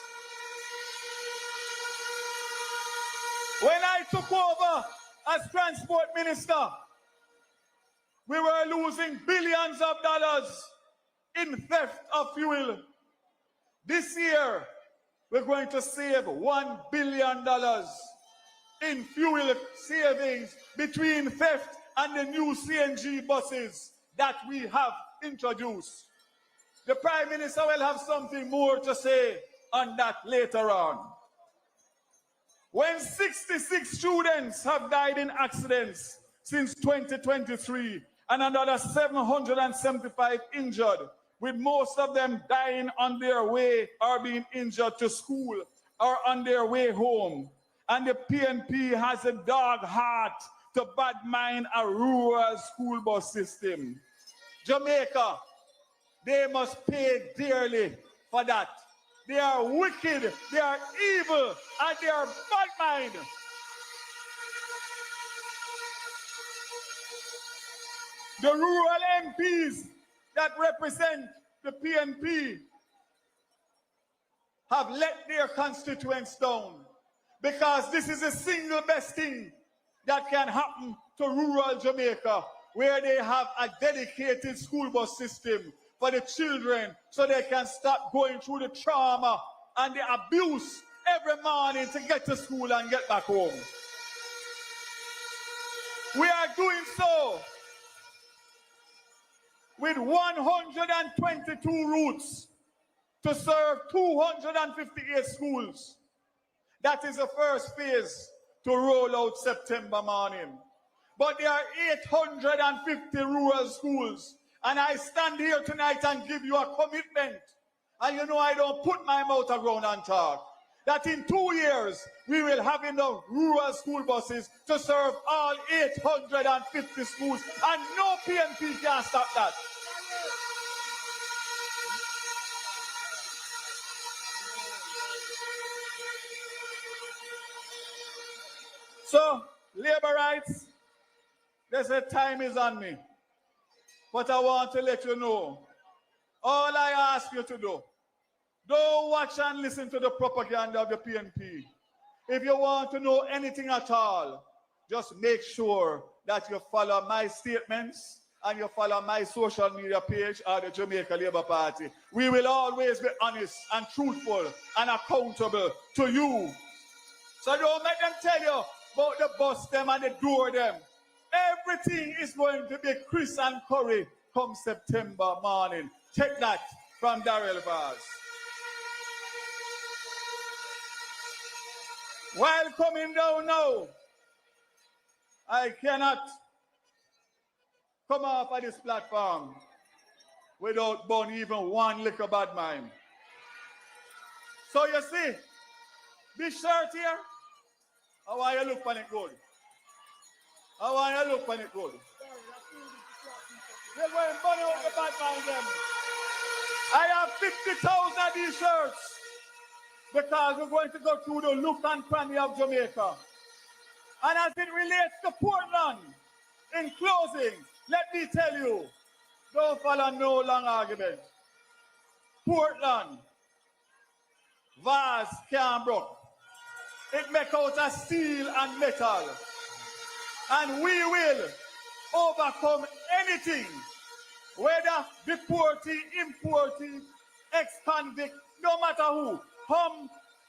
When I took over as transport minister, we were losing billions of dollars in theft of fuel. This year, we're going to save $1 billion in fuel savings between theft and the new CNG buses that we have introduced. The Prime Minister will have something more to say on that later on. When 66 students have died in accidents since 2023 and another 775 injured, with most of them dying on their way or being injured to school or on their way home, and the PNP has a dog heart to badmine a rural school bus system. Jamaica, they must pay dearly for that. They are wicked, they are evil, and they are bad mind. The rural MPs that represent the PNP have let their constituents down, because this is the single best thing that can happen to rural Jamaica, where they have a dedicated school bus system for the children so they can stop going through the trauma and the abuse every morning to get to school and get back home. We are doing so with 122 routes to serve 258 schools. That is the first phase to roll out September morning. But there are 850 rural schools, and I stand here tonight and give you a commitment, and you know I don't put my mouth around and talk, that in 2 years we will have enough rural school buses to serve all 850 schools, and no PNP can stop that. So, labor rights, they say time is on me. But I want to let you know, all I ask you to do, don't watch and listen to the propaganda of the PNP. If you want to know anything at all, just make sure that you follow my statements and you follow my social media page or the Jamaica Labour Party. We will always be honest and truthful and accountable to you. So don't make them tell you about the bus them and the door them. Everything is going to be crisp and curry come September morning. Take that from Darrell Vaz. While coming down now, I cannot come off of this platform without burning even one little bad mind. So you see, this shirt here, how are you look when it good? How are you look when it good? They're going to burn out the bad mind them. I have 50,000 of these shirts because we're going to go through the look and cranny of Jamaica. And as it relates to Portland, in closing, let me tell you, don't follow no long argument. Portland, vase can't break. It make out of steel and metal. And we will overcome anything, whether deportee, importee, ex-convict, no matter who.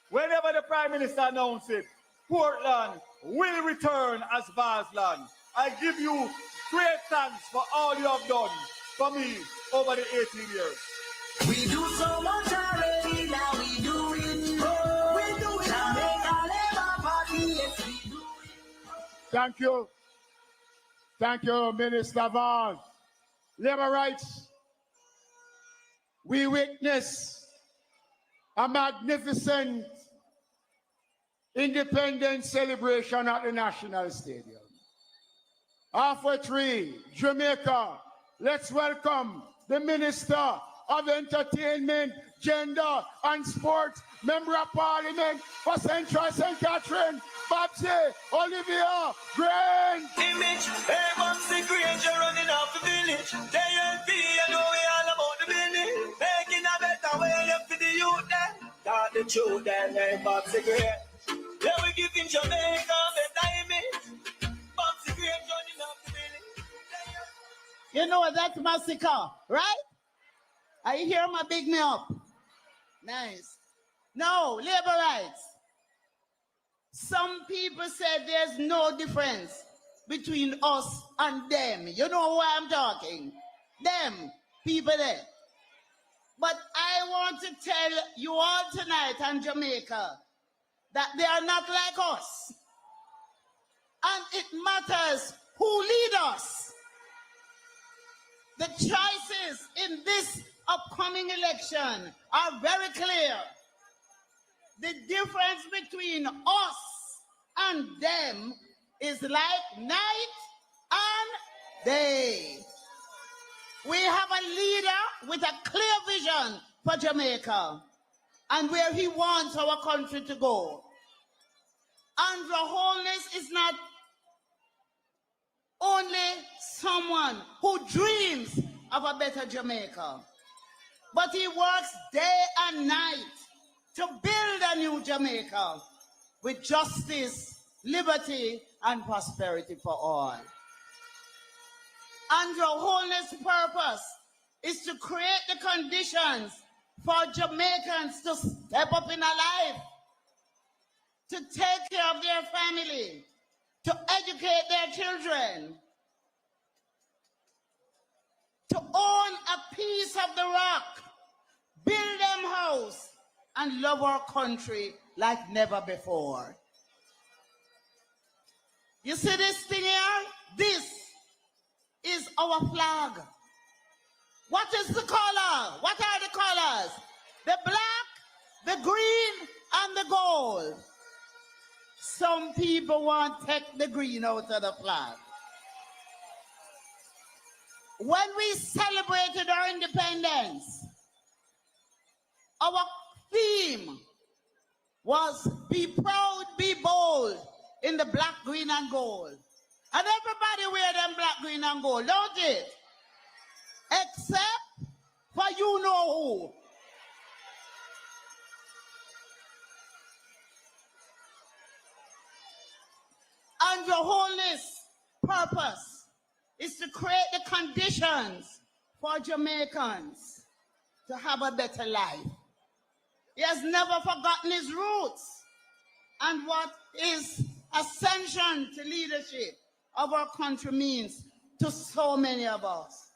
Whenever the Prime Minister announces it, Portland will return as Varsland. I give you great thanks for all you have done for me over the 18 years. We do so much already, now we do it more. We do it. Jamaica Labour Party, yes, we do it. Thank you. Thank you, Minister Vaz. Labor rights. We witness a magnificent independence celebration at the National Stadium. Halfway 3, Jamaica. Let's welcome the Minister of Entertainment, Gender and Sports, Member of Parliament for Central St. Catherine, Babsy Olivia Grant. Image, hey, Babsy Grant, you're running off the village. JLP, you know we all about the business. Making a better way up for the youth then. Got the children, hey, Babsy Grant. Yeah, we giving Jamaica a better image. Babsy Grant running off the village. You know that's massacre, right? I hear my big me up. Nice. No, labor rights. Some people said there's no difference between us and them. You know why I'm talking? Them, people there. But I want to tell you all tonight in Jamaica that they are not like us. And it matters who lead us. The choices in this upcoming election are very clear. The difference between us and them is like night and day. We have a leader with a clear vision for Jamaica and where he wants our country to go. And the holness is not only someone who dreams of a better Jamaica, but he works day and night to build a new Jamaica with justice, liberty, and prosperity for all. And the holness purpose is to create the conditions for Jamaicans to step up in a life, to take care of their family, to educate their children, to own a piece of the rock, build them house, and love our country like never before. You see this thing here? This is our flag. What is the color? What are the colors? The black, the green, and the gold. Some people want to take the green out of the flag. When we celebrated our independence, our theme was be proud, be bold in the black, green, and gold. And everybody wear them black, green, and gold, don't it? Except for you know who. And the holness purpose is to create the conditions for Jamaicans to have a better life. He has never forgotten his roots and what his ascension to leadership of our country means to so many of us.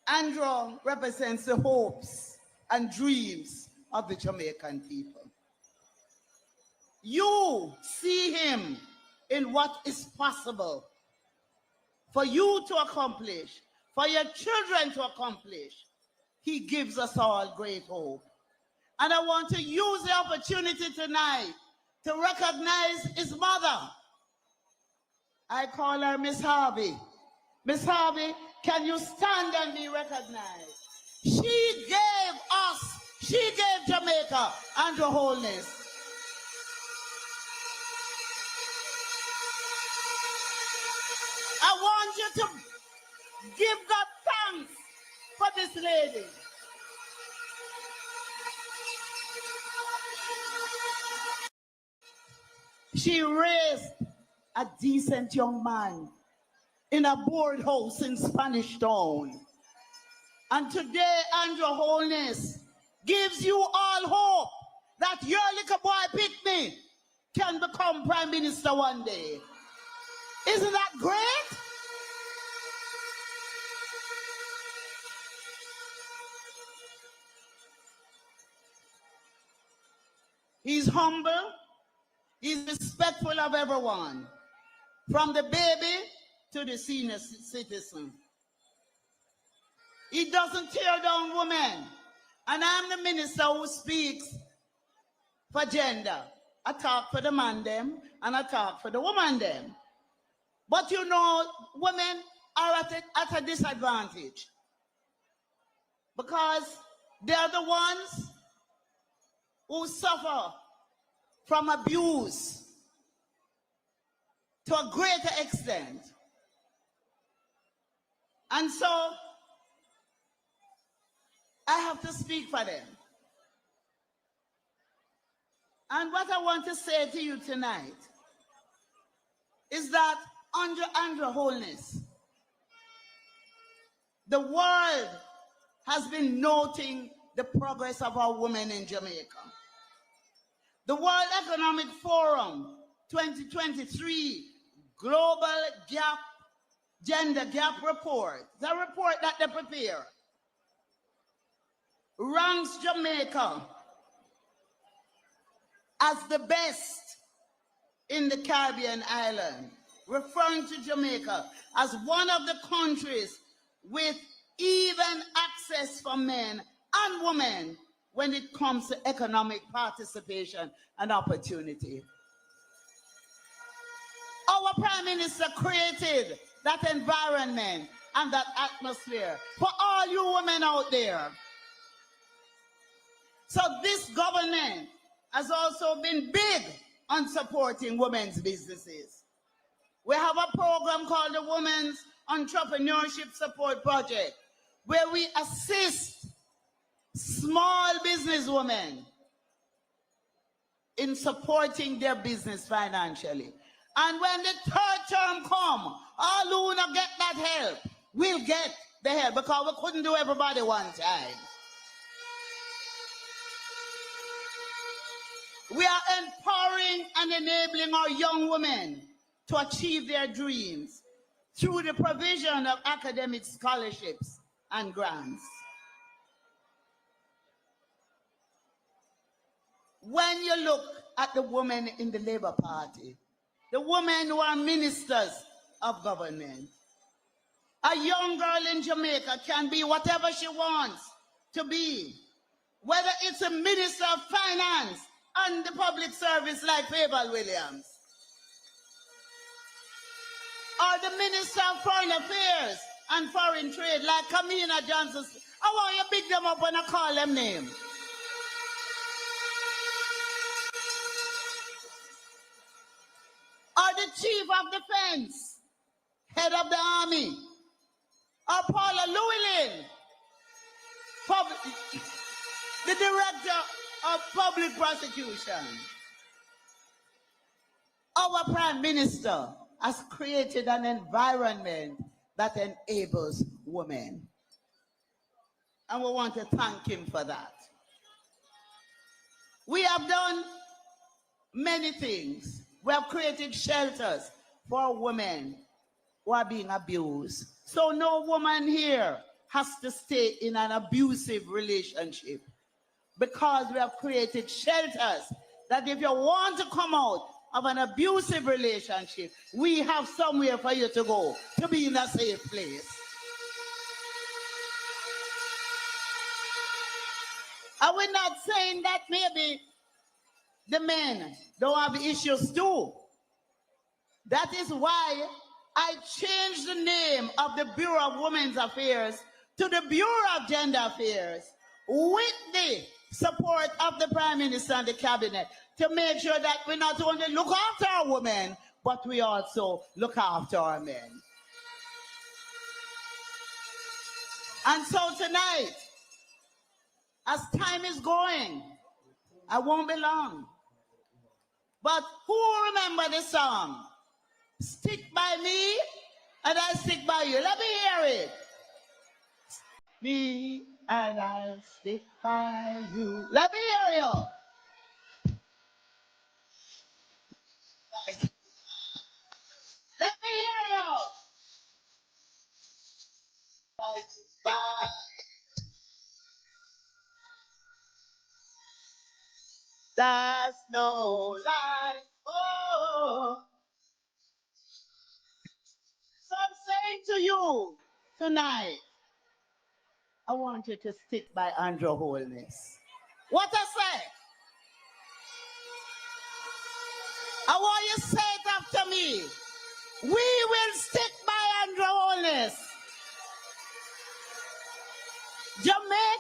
Andrew represents the hopes and dreams of the Jamaican people. You see him in what is possible for you to accomplish, for your children to accomplish. He gives us all great hope. And I want to use the opportunity tonight to recognize his mother. I call her Miss Harvey. Miss Harvey, can you stand and be recognized? She gave Jamaica and the holness. I want you to give God thanks for this lady. She raised a decent young man in a board house in Spanish Town. And today, Andrew Holness gives you all hope that your little boy Pitney can become Prime Minister one day. Isn't that great? He's humble. He's respectful of everyone, from the baby to the senior citizen. He doesn't tear down women. And I'm the minister who speaks for gender. I talk for the man them and I talk for the woman them. But you know, women are at a disadvantage. because they're the ones who suffer from abuse to a greater extent. And so I have to speak for them. And what I want to say to you tonight is that under holness, the world has been noting the progress of our women in Jamaica. The World Economic Forum 2023 Global Gender Gap Report, the report that they prepare, ranks Jamaica as the best in the Caribbean island, referring to Jamaica as one of the countries with even access for men and women when it comes to economic participation and opportunity. Our Prime Minister created that environment and that atmosphere for all you women out there. So this government has also been big on supporting women's businesses. We have a program called the Women's Entrepreneurship Support Project, where we assist small business women in supporting their business financially. And when the third term come, all who not get that help will get the help, because we couldn't do everybody one time. We are empowering and enabling our young women to achieve their dreams through the provision of academic scholarships and grants. When you look at the women in the Labour Party, the women who are ministers of government, a young girl in Jamaica can be whatever she wants to be, whether it's a minister of finance and the public service like Fable Williams, or the minister of foreign affairs and foreign trade like Kamina Johnson. I want you to pick them up when I call them names. Or the chief of defense, head of the army, or Paula Llewellyn, the director of public prosecution. Our Prime Minister has created an environment that enables women. And we want to thank him for that. We have done many things. We have created shelters for women who are being abused. So no woman here has to stay in an abusive relationship, because we have created shelters that if you want to come out of an abusive relationship, we have somewhere for you to go, to be in a safe place. Are we not saying that maybe the men don't have issues too? That is why I changed the name of the Bureau of Women's Affairs to the Bureau of Gender Affairs, with the support of the Prime Minister and the Cabinet, to make sure that we not only look after our women, but we also look after our men. And so tonight, as time is going, I won't be long, but who remember the song? Stick by me and I stick by you. Let me hear it. Me and I'll stick by you. Let me hear you. Let me hear you. That's no lie. Oh. So I'm saying to you tonight, I want you to stick by Andrew Holness. What I say? I want you to say it after me. We will stick by Andrew Holness. Jamaica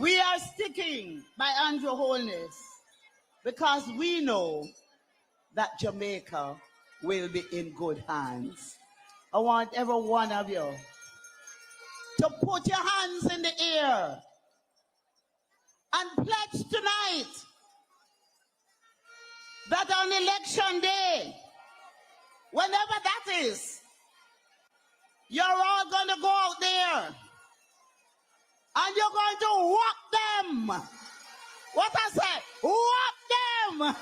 We are sticking by Andrew Holness because we know that Jamaica will be in good hands. I want every one of you to put your hands in the air and pledge tonight that on election day, whenever that is, you're all going to go out there and you're going to whoop them. What I say? Whoop them.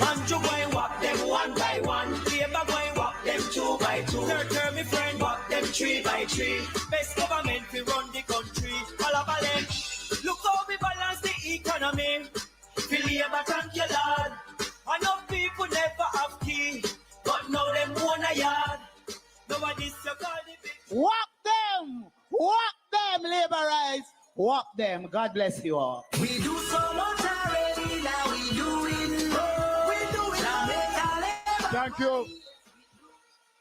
Andrew boy walk them one by one. Labour boy walk them 2 by 2. Third term, me friend walk them 3 by 3. Best government we run the country. All of them. Look how we balance the economy. We Labour, thank you Lord. Enough people never have key, but now them own a yard. Nobody so call the big. Whoop them. Whoop them, Labourites. Whoop them. God bless you all. We do so much already, now we do it. Thank you.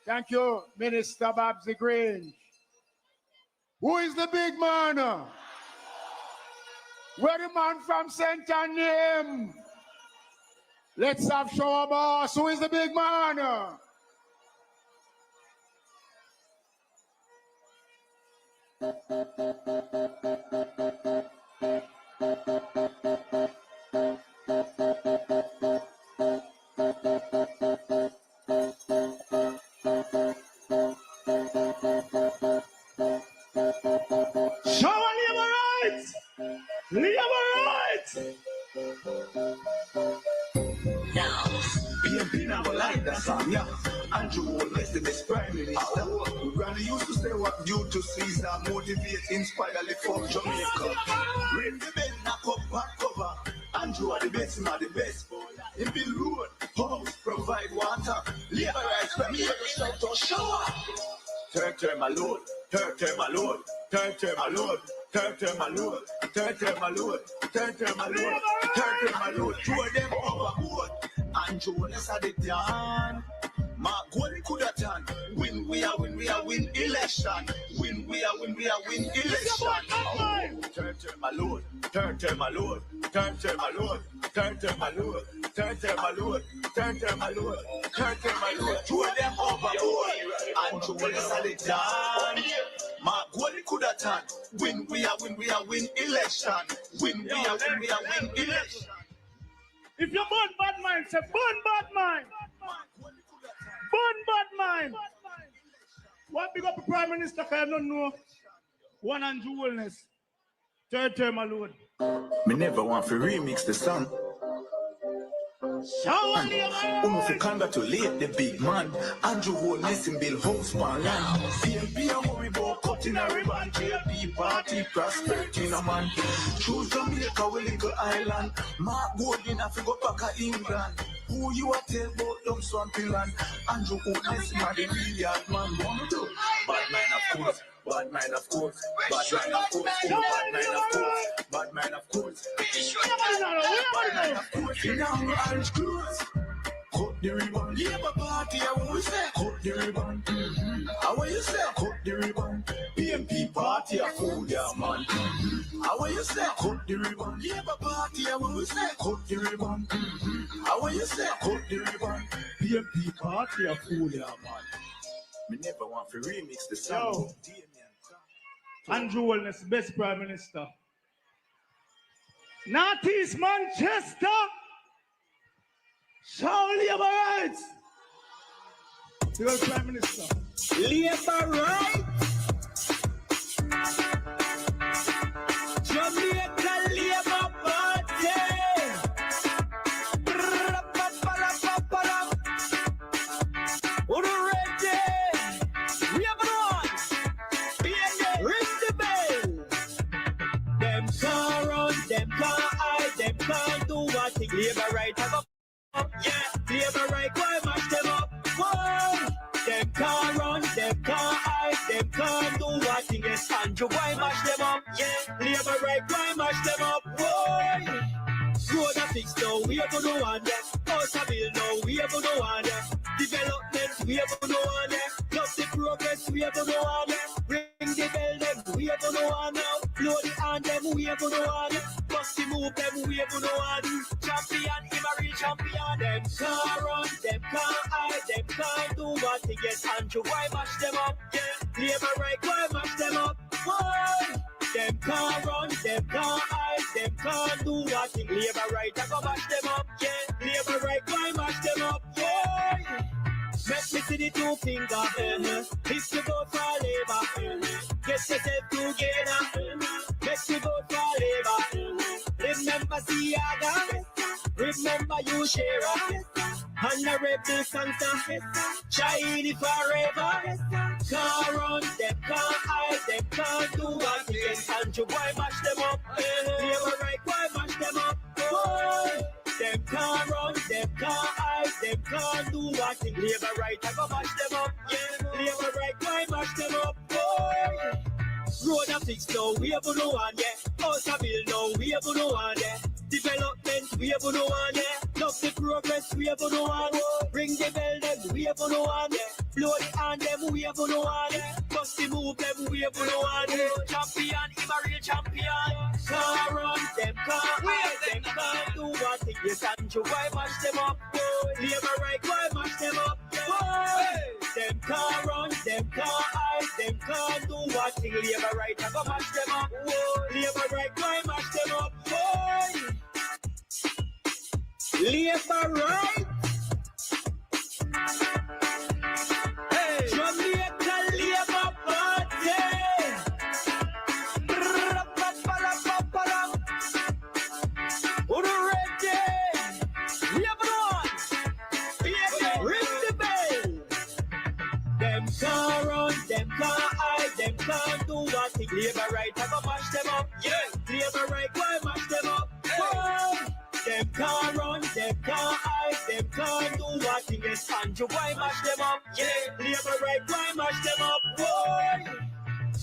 Thank you, Minister Babsy Grange. Who is the big man? Where the man from Center name? Let's have show boss. Who is the big man? Andrew Holness, the best prime minister. We rather used to say what due to Caesar, motivate, inspire, lift for Jamaica. Ring the bell, knock up, back cover. Andrew are the best, man, the best. He build road, house, provide water. Labourites, from here to shout or shower. Third my lord, third my lord, third my lord. Third my lord, third my lord, third my lord, third my lord. Throw them overboard. Andrew Holness had it done. Mark what we could have done. Win election. Win election. Turn my lord, turn my lord, turn my lord, turn my lord, turn my lord, turn my lord, turn my lord. Throw them overboard. Andrew Holness had it done. Mark what we could have done. Win election. Win election. If you burn bad mind, say burn bad mind. Burn bad mind. What big up the Prime Minister? I don't know. One Andrew Holness. Third term alone. Me never want to remix the song. To congratulate the big man. Andrew Holness in build house on land. CMP a worry about cutting a ribbon. JP party prosperity in a man. Choose Jamaica with little island. Mark Gold in a figure back of England. Who you a tell about them swampy land? Andrew Holness in a the real yard man. Bad man of course. Bad man of course. Bad man of course. Bad man of course. Bad man of course. Bad man of course. In our orange clothes. Cut the ribbon. Labour Party, how we say? Cut the ribbon. How you say? Cut the ribbon. PMP Party, a fool, yeah, man. How you say? Cut the ribbon. Labour Party, how we say? Cut the ribbon. How you say? Cut the ribbon. PMP Party, a fool, yeah, man. Me never want to remix the song. Andrew Holness, best Prime Minister. Northeast Manchester. Show Labourites. You're Prime Minister. Labourites. Jamaica Labour Party. Labourites have a yeah, Labourites why mash them up? Why? Them can't run, them can't hide, them can't do what thing is Andrew why mash them up? Yeah, Labourites why mash them up? Why? Road a fix now, we have to do one there. House a build now, we have to do one there. Development, we have to do one there. Plus the progress, we have to do one there. Ring the bell, then we have to do one there. Blow the hand, them wave on the one. Bust the move, them wave on the one. Champion, him a real champion. Them can't run, them can't hide, them can't do what they get. Andrew, why mash them up? Yeah, labor right, why mash them up? Why? Them can't run, them can't hide, them can't do what they labor right. I go mash them up. Yeah, labor right, why mash them up? Yeah. Make me see the two finger, If you go for labor, Get yourself together, Make you go for labor, Remember Siaga, remember you Shera, Honorable Santa, shiny forever. Can't run, them can't hide, them can't do what they can. And you boy mash them up, labor right, why mash them up? Boy. Them can't run, them can't hide, them can't do what they labor right, I go mash them up, yeah. Labor right, why mash them up, boy? Road a fix now, we have no one, yeah. House a build now, we have no one, yeah. Development, we have no one, yeah. Love the progress, we have no one. Ring the bell, them, we have no one, yeah. Blow the hand, them, we have no one, yeah. Bust the move, them, we have no one, yeah. Champion, him a real champion. Can't run, them can't hide, them can't do what they yes, and you why mash them up, boy. Labor right, why mash them up, boy. Them can't run, them can't hide, them can't do what they labor right, I go mash them up, boy. Labor right, why mash them up, boy. Labor right. Hey, Jamaica Labor Party. Them can't run, them can't hide, them can't do what they labor right, I go mash them up, yeah. Labor right, why mash them up, boy. Them can't run, them can't hide, them can't do what they get. And you why mash them up, yeah. Labor right, why mash them up, boy.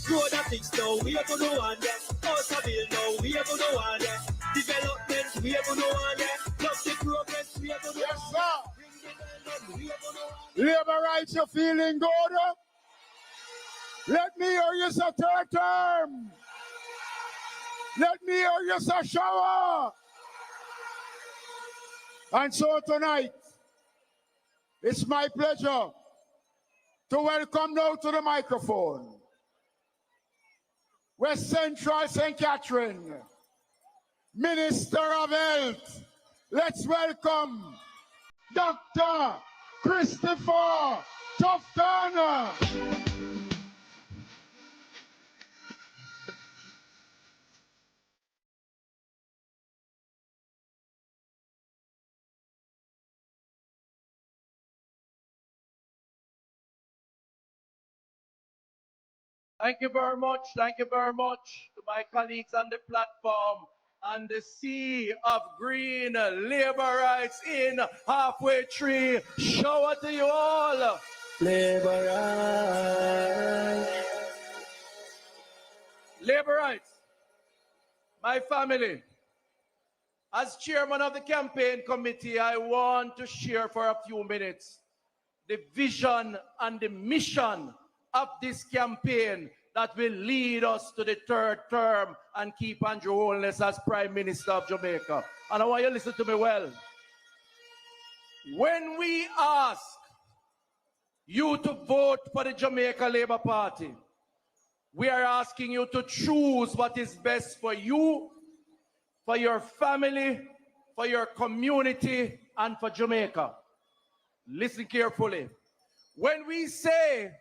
Road a fix now, we have no one, yeah. House a build now, we have no one, yeah. Development, we have no one, yeah. Love the progress, we have no one. Yes, sir. Labor rights, you feeling good? Let me hear you say third term. Let me hear you say shower. And so tonight, it's my pleasure to welcome now to the microphone West Central St. Catherine, Minister of Health. Let's welcome Dr. Christopher Tufton. Thank you very much. Thank you very much to my colleagues on the platform and the sea of green labor rights in halfway tree. Shower to you all. Labor rights. Labor rights. My family, as chairman of the campaign committee, I want to share for a few minutes the vision and the mission of this campaign that will lead us to the third term and keep Andrew Holness as Prime Minister of Jamaica. And I want you to listen to me well. When we ask you to vote for the Jamaica Labour Party, we are asking you to choose what is best for you, for your family, for your community, and for Jamaica. Listen carefully. When we say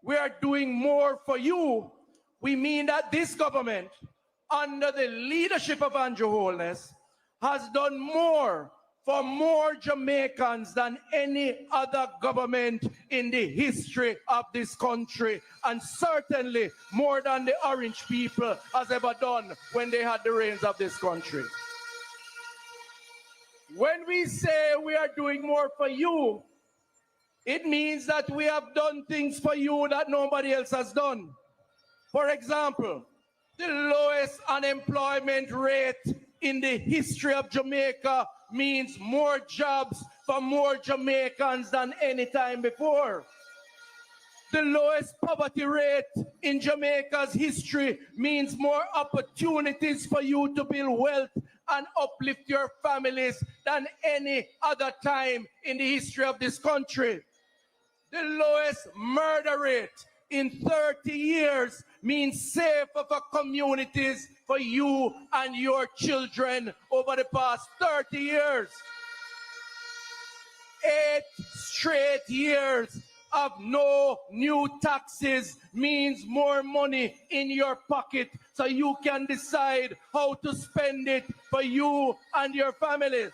we are doing more for you, we mean that this government, under the leadership of Andrew Holness, has done more for more Jamaicans than any other government in the history of this country, and certainly more than the Orange people has ever done when they had the reins of this country. When we say we are doing more for you, it means that we have done things for you that nobody else has done. For example, the lowest unemployment rate in the history of Jamaica means more jobs for more Jamaicans than any time before. The lowest poverty rate in Jamaica's history means more opportunities for you to build wealth and uplift your families than any other time in the history of this country. The lowest murder rate in 30 years means safer for communities for you and your children over the past 30 years. 8 straight years of no new taxes means more money in your pocket so you can decide how to spend it for you and your families.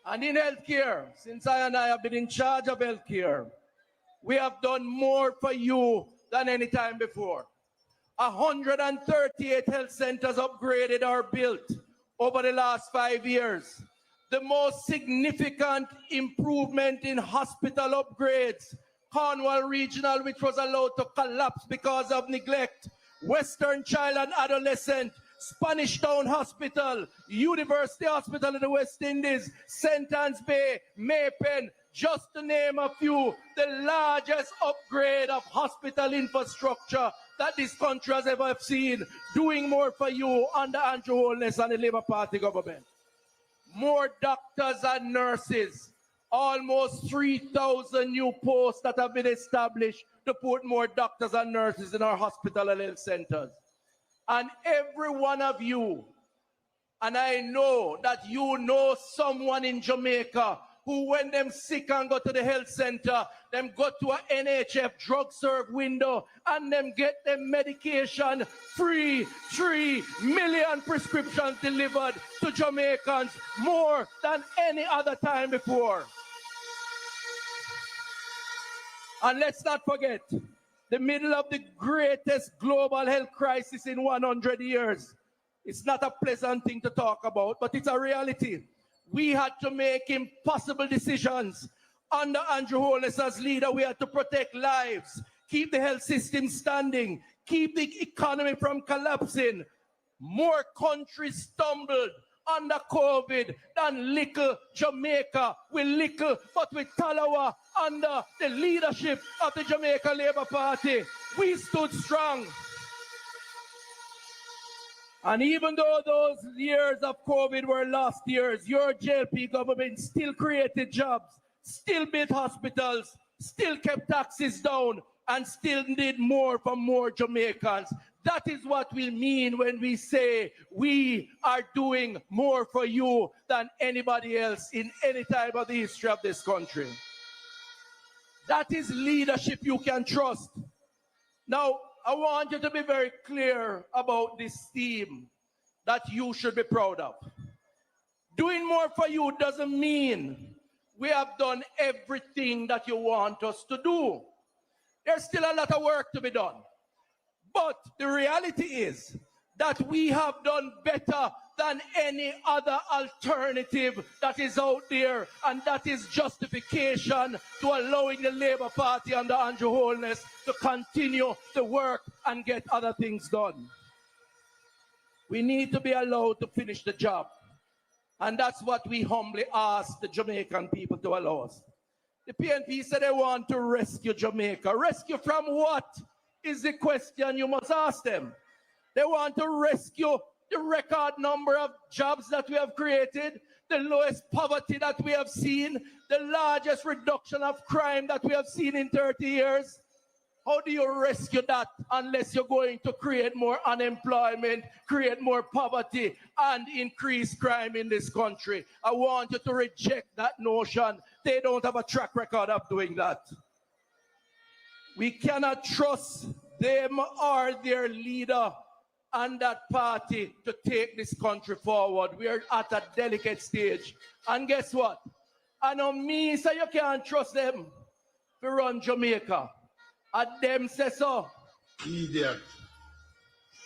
And in healthcare, since I have been in charge of healthcare, we have done more for you than any time before. 138 health centers upgraded or built over the last 5 years. The most significant improvement in hospital upgrades, Cornwall Regional, which was allowed to collapse because of neglect, Western Child and Adolescent, Spanish Town Hospital, University Hospital in the West Indies, St. Anne's Bay, Maypen, just to name a few, the largest upgrade of hospital infrastructure that this country has ever seen, doing more for you under Andrew Holness and the Labour Party government. More doctors and nurses, almost 3,000 new posts that have been established to put more doctors and nurses in our hospital and health centers. And every one of you, and I know that you know someone in Jamaica who, when them sick and go to the health center, them go to a NHF drug serve window and them get them medication free. 3 million prescriptions delivered to Jamaicans, more than any other time before. And let's not forget, the middle of the greatest global health crisis in 100 years. It's not a pleasant thing to talk about, but it's a reality. We had to make impossible decisions. Under Andrew Holness as leader, we had to protect lives, keep the health system standing, keep the economy from collapsing. More countries stumbled under COVID than little Jamaica. With little, but with Talawa, under the leadership of the Jamaica Labour Party, we stood strong. And even though those years of COVID were lost years, your JLP government still created jobs, still built hospitals, still kept taxes down, and still did more for more Jamaicans. That is what we mean when we say we are doing more for you than anybody else in any time of the history of this country. That is leadership you can trust. Now, I want you to be very clear about this theme that you should be proud of. Doing more for you doesn't mean we have done everything that you want us to do. There's still a lot of work to be done. But the reality is that we have done better than any other alternative that is out there, and that is justification to allowing the Labour Party under Andrew Holness to continue to work and get other things done. We need to be allowed to finish the job, and that's what we humbly ask the Jamaican people to allow us. The PNP said they want to rescue Jamaica. Rescue from what is the question you must ask them. They want to rescue the record number of jobs that we have created, the lowest poverty that we have seen, the largest reduction of crime that we have seen in 30 years. How do you rescue that unless you're going to create more unemployment, create more poverty, and increase crime in this country? I want you to reject that notion. They don't have a track record of doing that. We cannot trust them or their leader and that party to take this country forward. We are at a delicate stage. And guess what? I know me say you can't trust them to run Jamaica. And them say so. Idiot.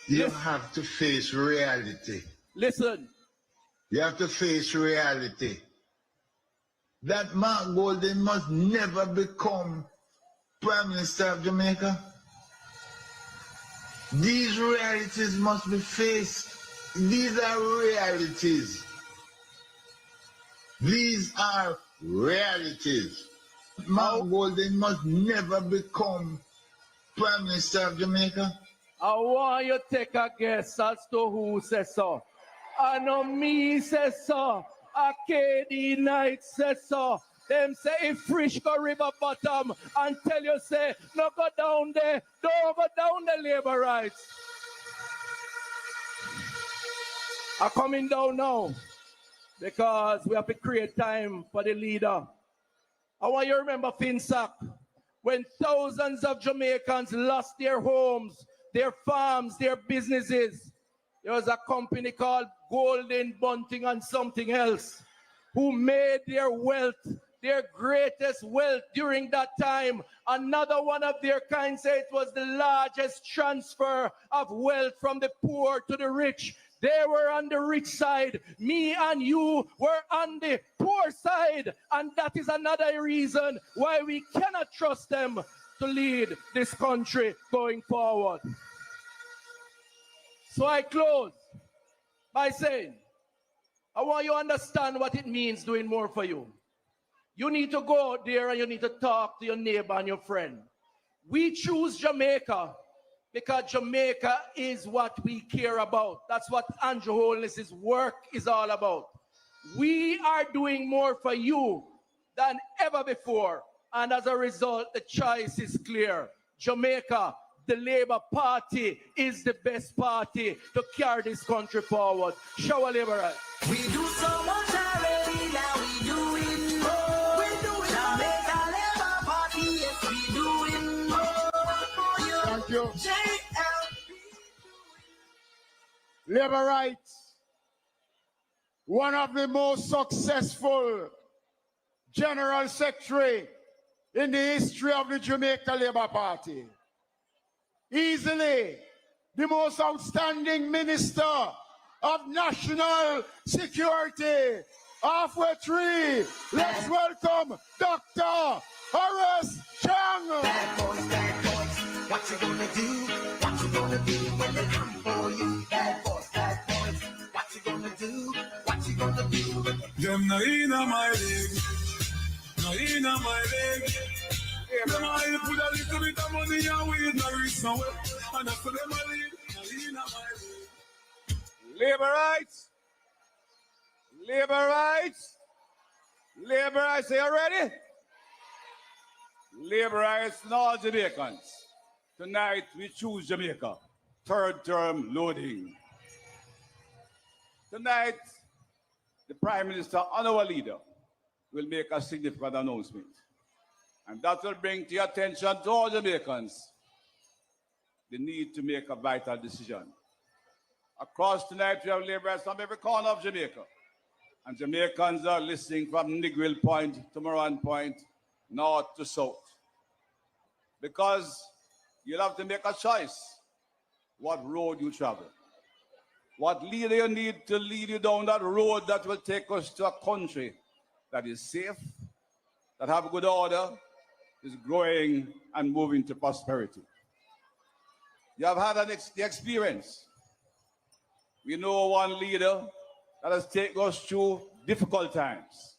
You have to face reality. Listen. You have to face reality. That Mark Golden must never become Prime Minister of Jamaica. These realities must be faced. These are realities. These are realities. Man Golden must never become Prime Minister of Jamaica? I want you to take a guess as to who says so. I know me says so. KD Knight says so. Them say if Frisch go river bottom and tell you say no go down there, don't go down the labor rights. I'm coming down now because we have to create time for the leader. I want you to remember Finsack, when thousands of Jamaicans lost their homes, their farms, their businesses. There was a company called Golden Bunting and something else who made their wealth, their greatest wealth during that time. Another one of their kind said it was the largest transfer of wealth from the poor to the rich. They were on the rich side. Me and you were on the poor side. And that is another reason why we cannot trust them to lead this country going forward. So I close by saying, I want you to understand what it means doing more for you. You need to go out there and you need to talk to your neighbor and your friend. We choose Jamaica because Jamaica is what we care about. That's what Andrew Holness's work is all about. We are doing more for you than ever before. And as a result, the choice is clear. Jamaica, the Labour Party, is the best party to carry this country forward. Show a Labour right. We do so much already, now we doing more. We doing Jamaica Labour Party, yes, we doing more. Thank you. JL. Labour rights, one of the most successful general secretary in the history of the Jamaica Labour Party. Easily the most outstanding minister of national security. Halfway tree, let's welcome Dr. Horace Chang. Bad boys, what you gonna do? What you gonna do when they come for you? Bad boys, what you gonna do? What you gonna do? Them no inna my league, no inna my league. Them I put a little bit of money and weed no reach somewhere, and that's for them I lead, no inna my league. Labor rights, labor rights, labor rights. Are you ready? Labor rights and all Jamaicans. Tonight we choose Jamaica. Third term loading. Tonight, the Prime Minister and our leader will make a significant announcement. And that will bring to your attention to all Jamaicans the need to make a vital decision. Across tonight, we have laborers from every corner of Jamaica. And Jamaicans are listening from Negril Point to Moran Point, north to south. Because you'll have to make a choice what road you travel. What leader you need to lead you down that road that will take us to a country that is safe, that have good order, is growing and moving to prosperity. You have had the experience. We know one leader that has taken us through difficult times.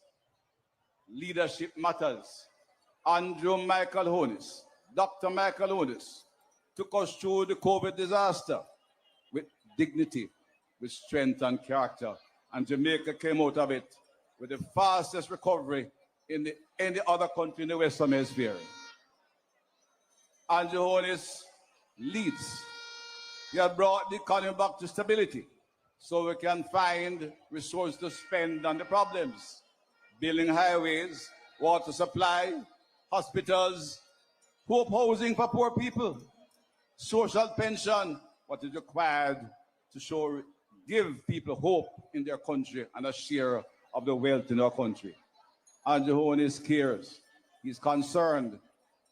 Leadership matters. Andrew Michael Holness, Dr. Michael Holness, took us through the COVID disaster with dignity, with strength and character. And Jamaica came out of it with the fastest recovery in any other country in the Western Hemisphere. Andrew Holness leads. He has brought the economy back to stability so we can find resources to spend on the problems. Building highways, water supply, hospitals, hope housing for poor people, social pension, what is required to give people hope in their country and a share of the wealth in our country. Andrew Holness cares, he's concerned,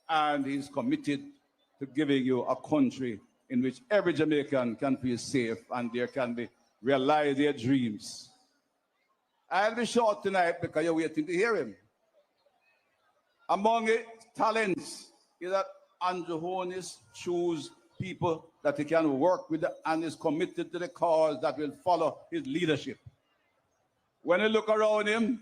and he's committed to giving you a country in which every Jamaican can feel safe and there can be realize their dreams. I'll be short tonight because you're waiting to hear him. Among his talents is that Andrew Holness choose people that he can work with and is committed to the cause that will follow his leadership. When you look around him,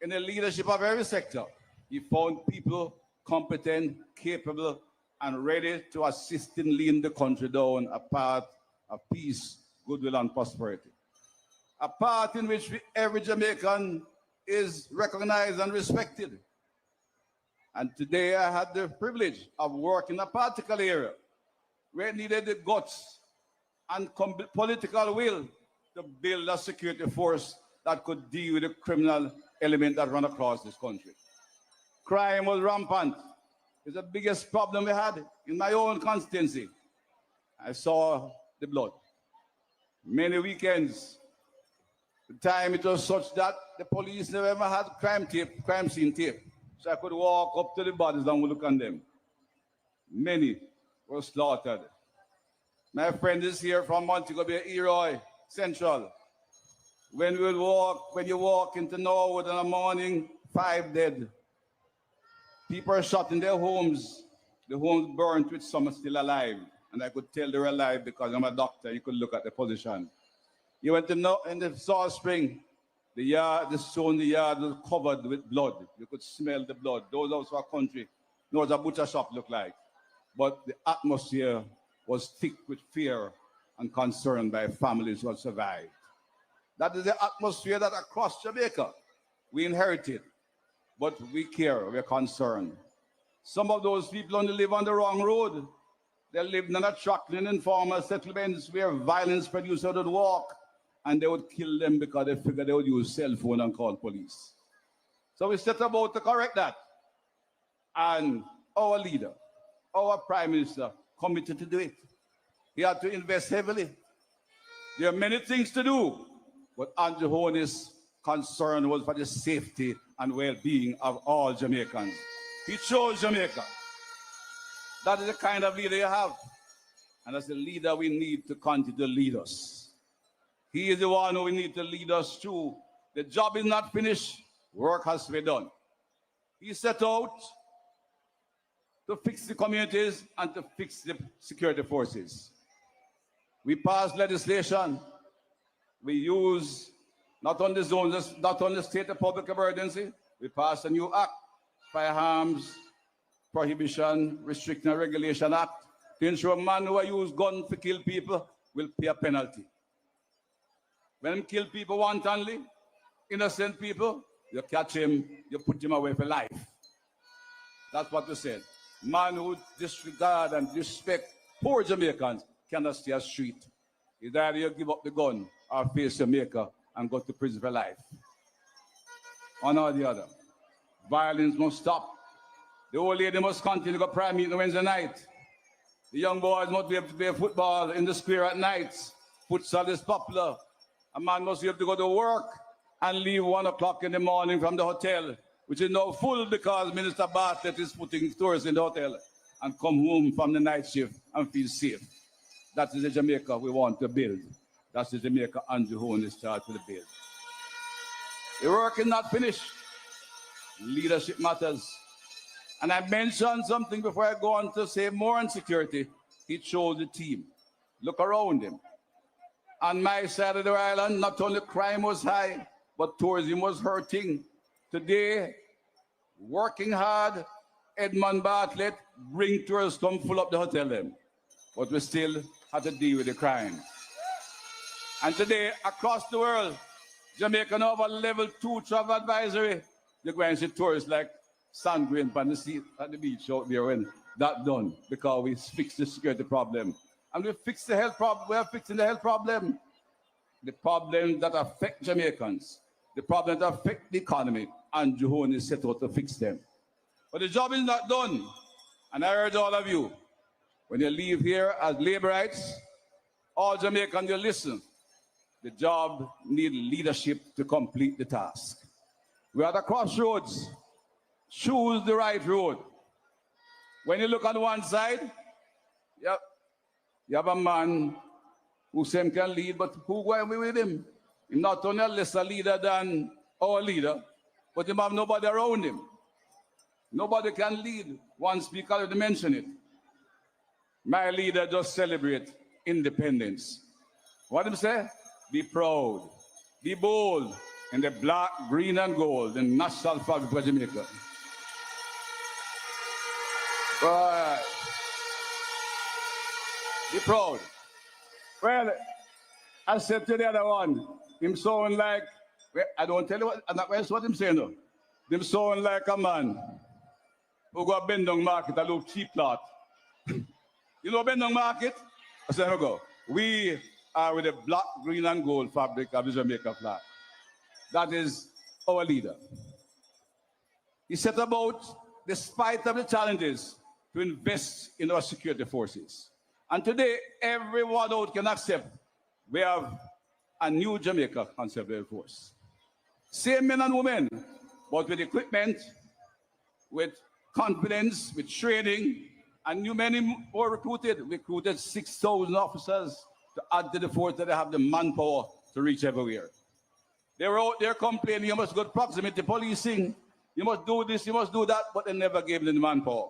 in the leadership of every sector, He found people competent, capable, and ready to assist in leading the country down a path of peace, goodwill, and prosperity. A path in which every Jamaican is recognized and respected. And today I had the privilege of working in a particular area where it needed the guts and political will to build a security force that could deal with the criminal element that run across this country. Crime was rampant. It's the biggest problem we had in my own constituency. I saw the blood. Many weekends, the time it was such that the police never ever had crime scene tape. So I could walk up to the bodies and look on them. Many were slaughtered. My friend is here from Montego Bay, Eroy, Central. When you walk into Norwood in the morning, 5 dead. People are shot in their homes. The homes burnt with some still alive. And I could tell they were alive because I'm a doctor. You could look at the position. You went in the Salt Spring, the stone in the yard was covered with blood. You could smell the blood. Those also a country, knows a butcher shop looked like. But the atmosphere was thick with fear and concern by families who had survived. That is the atmosphere that across Jamaica we inherited. But we care, we're concerned. Some of those people only live on the wrong road. They lived in attracting and informal settlements where violence producers would walk and they would kill them because they figured they would use cell phone and call police. So we set about to correct that. And our leader, our prime minister, committed to do it. He had to invest heavily. There are many things to do, but Andrew Holness' concern was for the safety and well-being of all Jamaicans. He chose Jamaica. That is the kind of leader you have. And that's the leader we need to continue to lead us. He is the one who we need to lead us through. The job is not finished. Work has to be done. He set out to fix the communities and to fix the security forces. We passed legislation. We use not only zones, not only state of public emergency. We passed a new act, Firearms Prohibition, Restriction and Regulation Act, to ensure a man who use guns to kill people will pay a penalty. When he kill people wantonly, innocent people, you catch him, you put him away for life. That's what we said. Man who disregard and disrespect poor Jamaicans cannot stay on the street. Either either you give up the gun or face Jamaica and go to prison for life. One or the other. Violence must stop. The old lady must continue to go prayer meeting Wednesday night. The young boys must be able to play football in the square at nights. Futsal is popular. A man must be able to go to work and leave 1 o'clock in the morning from the hotel, which is now full because Minister Bartlett is putting tourists in the hotel, and come home from the night shift and feel safe. That is the Jamaica we want to build. That's the Jamaica Andrew Holness started to build. The work is not finished. Leadership matters. And I mentioned something before I go on to say more on security. He chose the team. Look around him. On my side of the island, not only crime was high, but tourism was hurting. Today, working hard, Edmund Bartlett bring tourists come full up the hotel them. But we still have to deal with the crime. And today, across the world, Jamaica now have a level 2 travel advisory. You're going to see tourists like sand-grain on the sea at the beach out there when that's done, because we fixed the security problem. And we fixed the health problem. We are fixing the health problem. The problem that affect Jamaicans, the problem that affect the economy, and Johon is set out to fix them. But the job is not done. And I urge all of you, when you leave here as laborites, all Jamaicans, you listen. The job needs leadership to complete the task. We're at a crossroads. Choose the right road. When you look on one side, you have a man who same can lead, but who going with him? He's not only a lesser leader than our leader, but he have nobody around him. Nobody can lead. One speaker already mentioned it. My leader just celebrate independence. What did he say? Be proud, be bold, in the black, green, and gold, the national flag of Jamaica. Right. Be proud. Well, I said to the other one, him sound like, well, I don't tell you what, that's what him saying though. Him sound like a man who go bend down market and look cheap cloth. You know bend down market? I said, go. We are with the black, green, and gold fabric of the Jamaica flag. That is our leader. He set about, despite of the challenges, to invest in our security forces. And today, everyone out can accept we have a new Jamaica Conservative Force. Same men and women, but with equipment, with confidence, with training, and new men were recruited. We recruited 6,000 officers to add to the force that they have the manpower to reach everywhere. They were out there complaining, you must go to proximity policing, you must do this, you must do that, but they never gave them the manpower.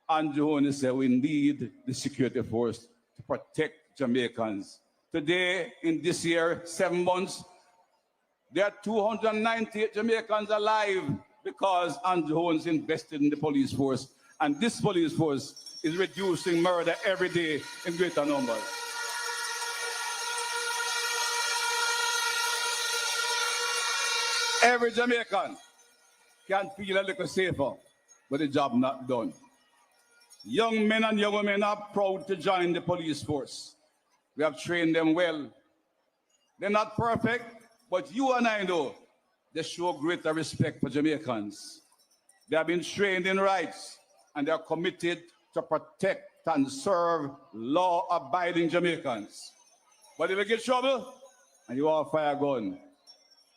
Andrew Holness said we need the security force to protect Jamaicans. Today, in this year, 7 months, there are 298 Jamaicans alive because Andrew Holness invested in the police force. And this police force is reducing murder every day in greater numbers. Every Jamaican can feel a little safer, but the job not done. Young men and young women are proud to join the police force. We have trained them well. They're not perfect, but you and I know they show greater respect for Jamaicans. They have been trained in rights, and they are committed to protect and serve law-abiding Jamaicans. But if you get trouble and you have a fire gun,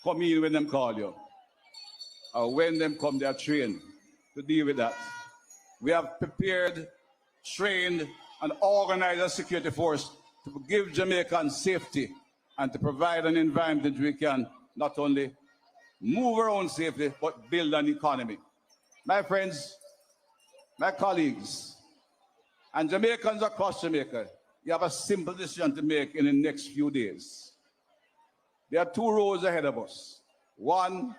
come in when them call you. Or when them come, they are trained to deal with that. We have prepared, trained, and organized a security force to give Jamaicans safety and to provide an environment that we can not only move around safely, but build an economy. My friends, my colleagues, and Jamaicans across Jamaica, you have a simple decision to make in the next few days. There are 2 roads ahead of us. One,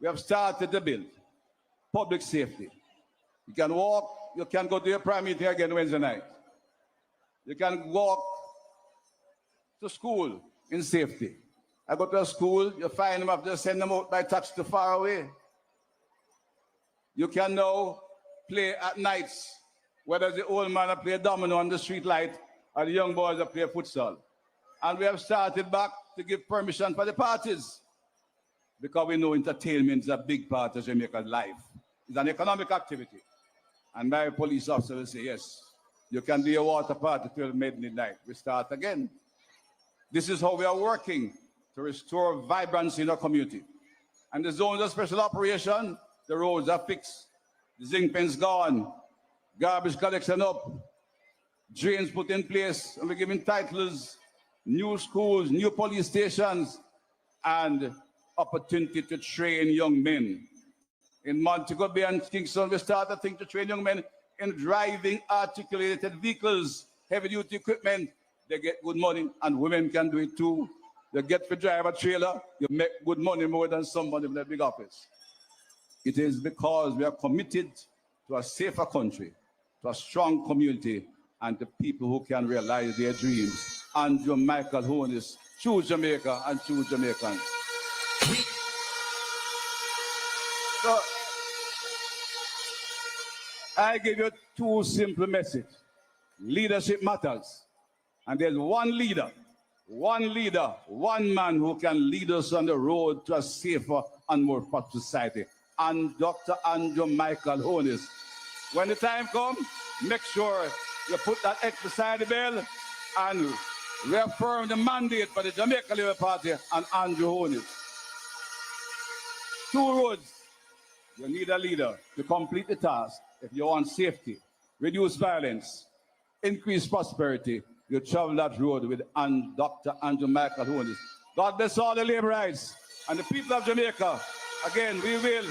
we have started to build public safety. You can walk, you can go to your prayer meeting again Wednesday night. You can walk to school in safety. I go to a school, you find them, just send them out by taxi to far away. You can now play at nights, whether the old man play domino on the street light or the young boys play futsal. And we have started back to give permission for the parties because we know entertainment is a big part of Jamaica's life. It's an economic activity. And my police officer will say, yes, you can do a water party till midnight. We start again. This is how we are working to restore vibrancy in our community. And the zones of special operation, the roads are fixed. The zinc fence gone. Garbage collection up. Drains put in place. And we're giving titles, new schools, new police stations, and opportunity to train young men. In Montego Bay and Kingston, we started a thing to train young men in driving articulated vehicles, heavy-duty equipment. They get good money, and women can do it too. You get to drive a trailer, you make good money more than somebody in a big office. It is because we are committed to a safer country, to a strong community, and to people who can realize their dreams. Andrew Michael Holness, choose Jamaica and choose Jamaicans. So, I give you 2 simple messages. Leadership matters. And there's one leader, one man who can lead us on the road to a safer and more prosperous society. And Dr. Andrew Michael Holness. When the time comes, make sure you put that X beside the bell and reaffirm the mandate for the Jamaica Labour Party and Andrew Holness. 2 roads. You need a leader to complete the task. If you want safety, reduce violence, increase prosperity, you travel that road with Dr. Andrew Michael Holness. God bless all the laborites and the people of Jamaica. Again, we will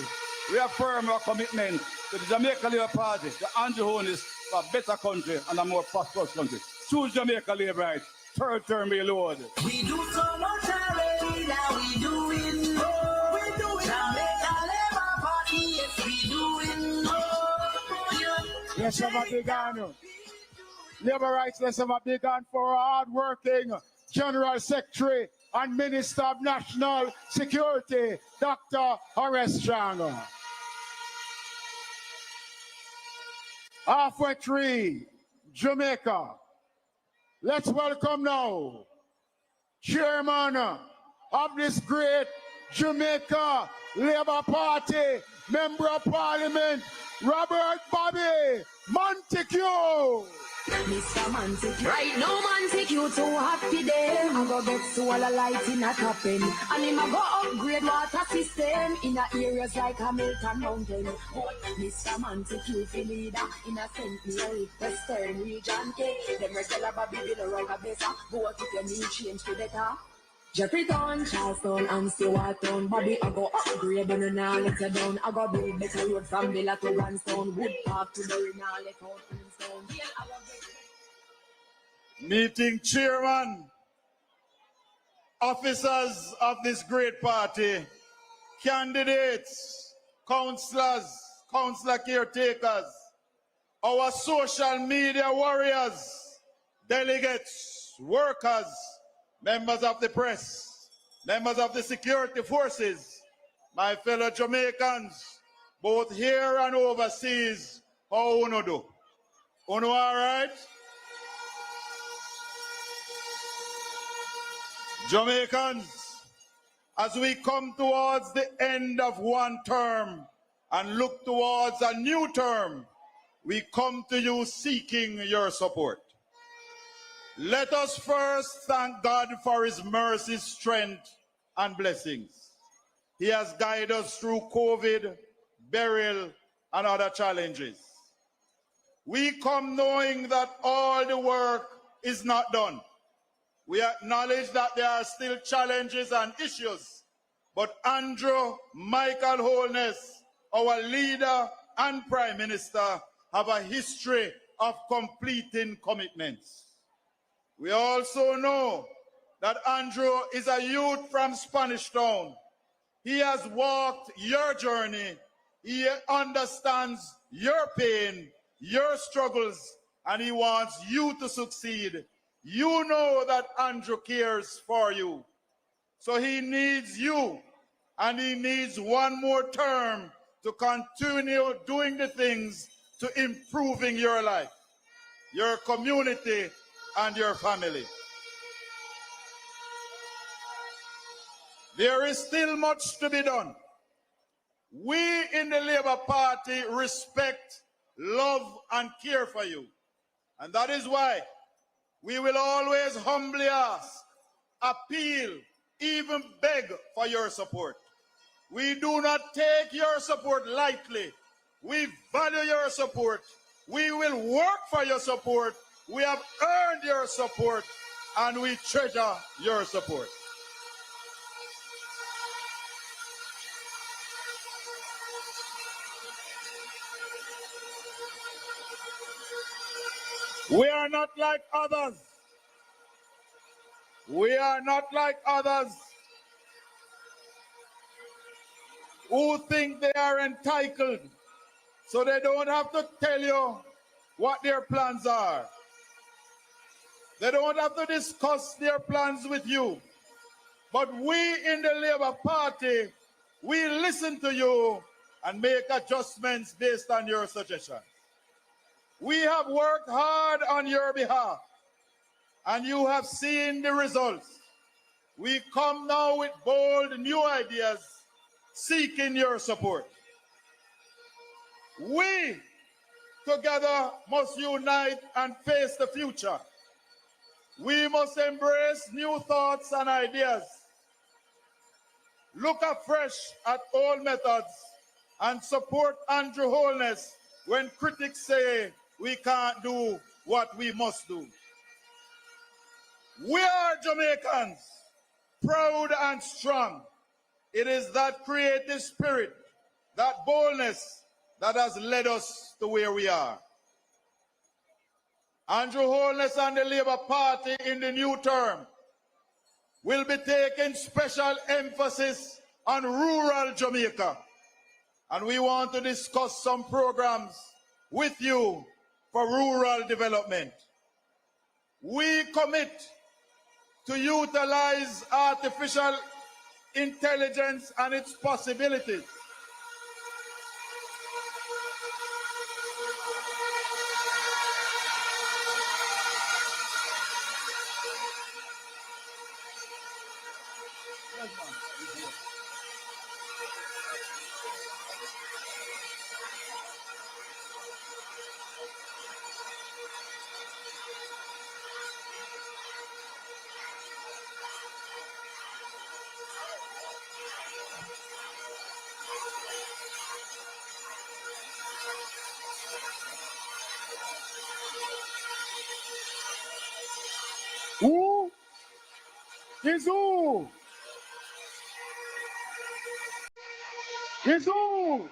reaffirm our commitment to the Jamaica Labour Party, to Andrew Holness, for a better country and a more prosperous country. Choose Jamaica laborites. Third term, my Lord. We do so much already, now we do it more. We do it. Jamaica Labour Party, yes, we do it more. Let's have a big hand. Labor rights, let's have a big hand for our hard-working General Secretary and Minister of National Security, Dr. Horace Strong. Halfway tree, Jamaica. Let's welcome now Chairman of this great Jamaica Labour Party, Member of Parliament, Robert Bobby Montague. Mr. Montague. Right now, Montague too happy there. I go get solar light in a topping. And him a go upgrade water system in a areas like Hamilton Mountain. But Mr. Montague fi leader in a St. Mary, Western region. Them regular Bobby Bill right a better. Vote if you need change to better. Jeffreytown, Charleston, and Stewartown. Bobby, I go upgrade and now let you down. I go build better road from Villa to Grandstone. Wood Park to Berry, now let out Kingston. Meeting chairman, officers of this great party, candidates, councillors, councillor caretakers, our social media warriors, delegates, workers, members of the press, members of the security forces, my fellow Jamaicans, both here and overseas, how uno do? Uno all right? Jamaicans, as we come towards the end of one term and look towards a new term, we come to you seeking your support. Let us first thank God for his mercy, strength, and blessings. He has guided us through COVID, burial, and other challenges. We come knowing that all the work is not done. We acknowledge that there are still challenges and issues, but Andrew Michael Holness, our leader and Prime Minister, have a history of completing commitments. We also know that Andrew is a youth from Spanish Town. He has walked your journey. He understands your pain, your struggles, and he wants you to succeed. You know that Andrew cares for you. So he needs you, and he needs one more term to continue doing the things to improving your life, your community, and your family. There is still much to be done. We in the Labour Party respect, love, and care for you. And that is why we will always humbly ask, appeal, even beg for your support. We do not take your support lightly. We value your support. We will work for your support. We have earned your support, and we treasure your support. We are not like others. We are not like others who think they are entitled, so they don't have to tell you what their plans are. They don't have to discuss their plans with you. But we in the Labour Party, we listen to you and make adjustments based on your suggestions. We have worked hard on your behalf, and you have seen the results. We come now with bold new ideas, seeking your support. We together must unite and face the future. We must embrace new thoughts and ideas. Look afresh at old methods and support Andrew Holness when critics say we can't do what we must do. We are Jamaicans, proud and strong. It is that creative spirit, that boldness that has led us to where we are. Andrew Holness and the Labour Party in the new term will be taking special emphasis on rural Jamaica. And we want to discuss some programs with you for rural development. We commit to utilize artificial intelligence and its possibilities Who is who? Is who?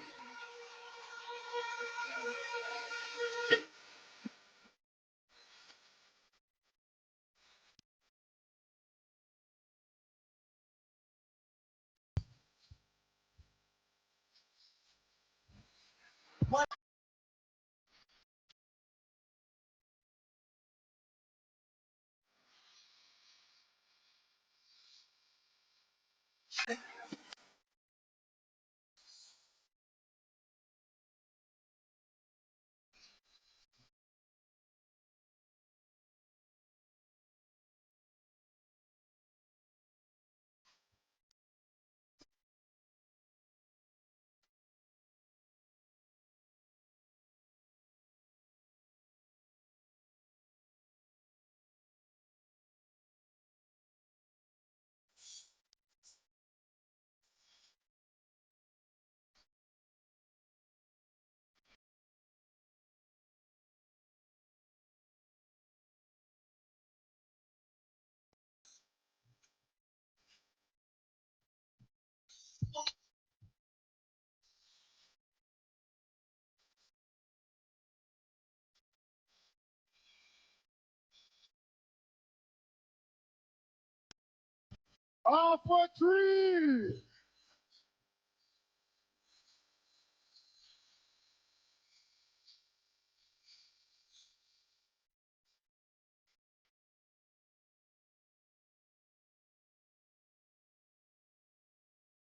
Off for three.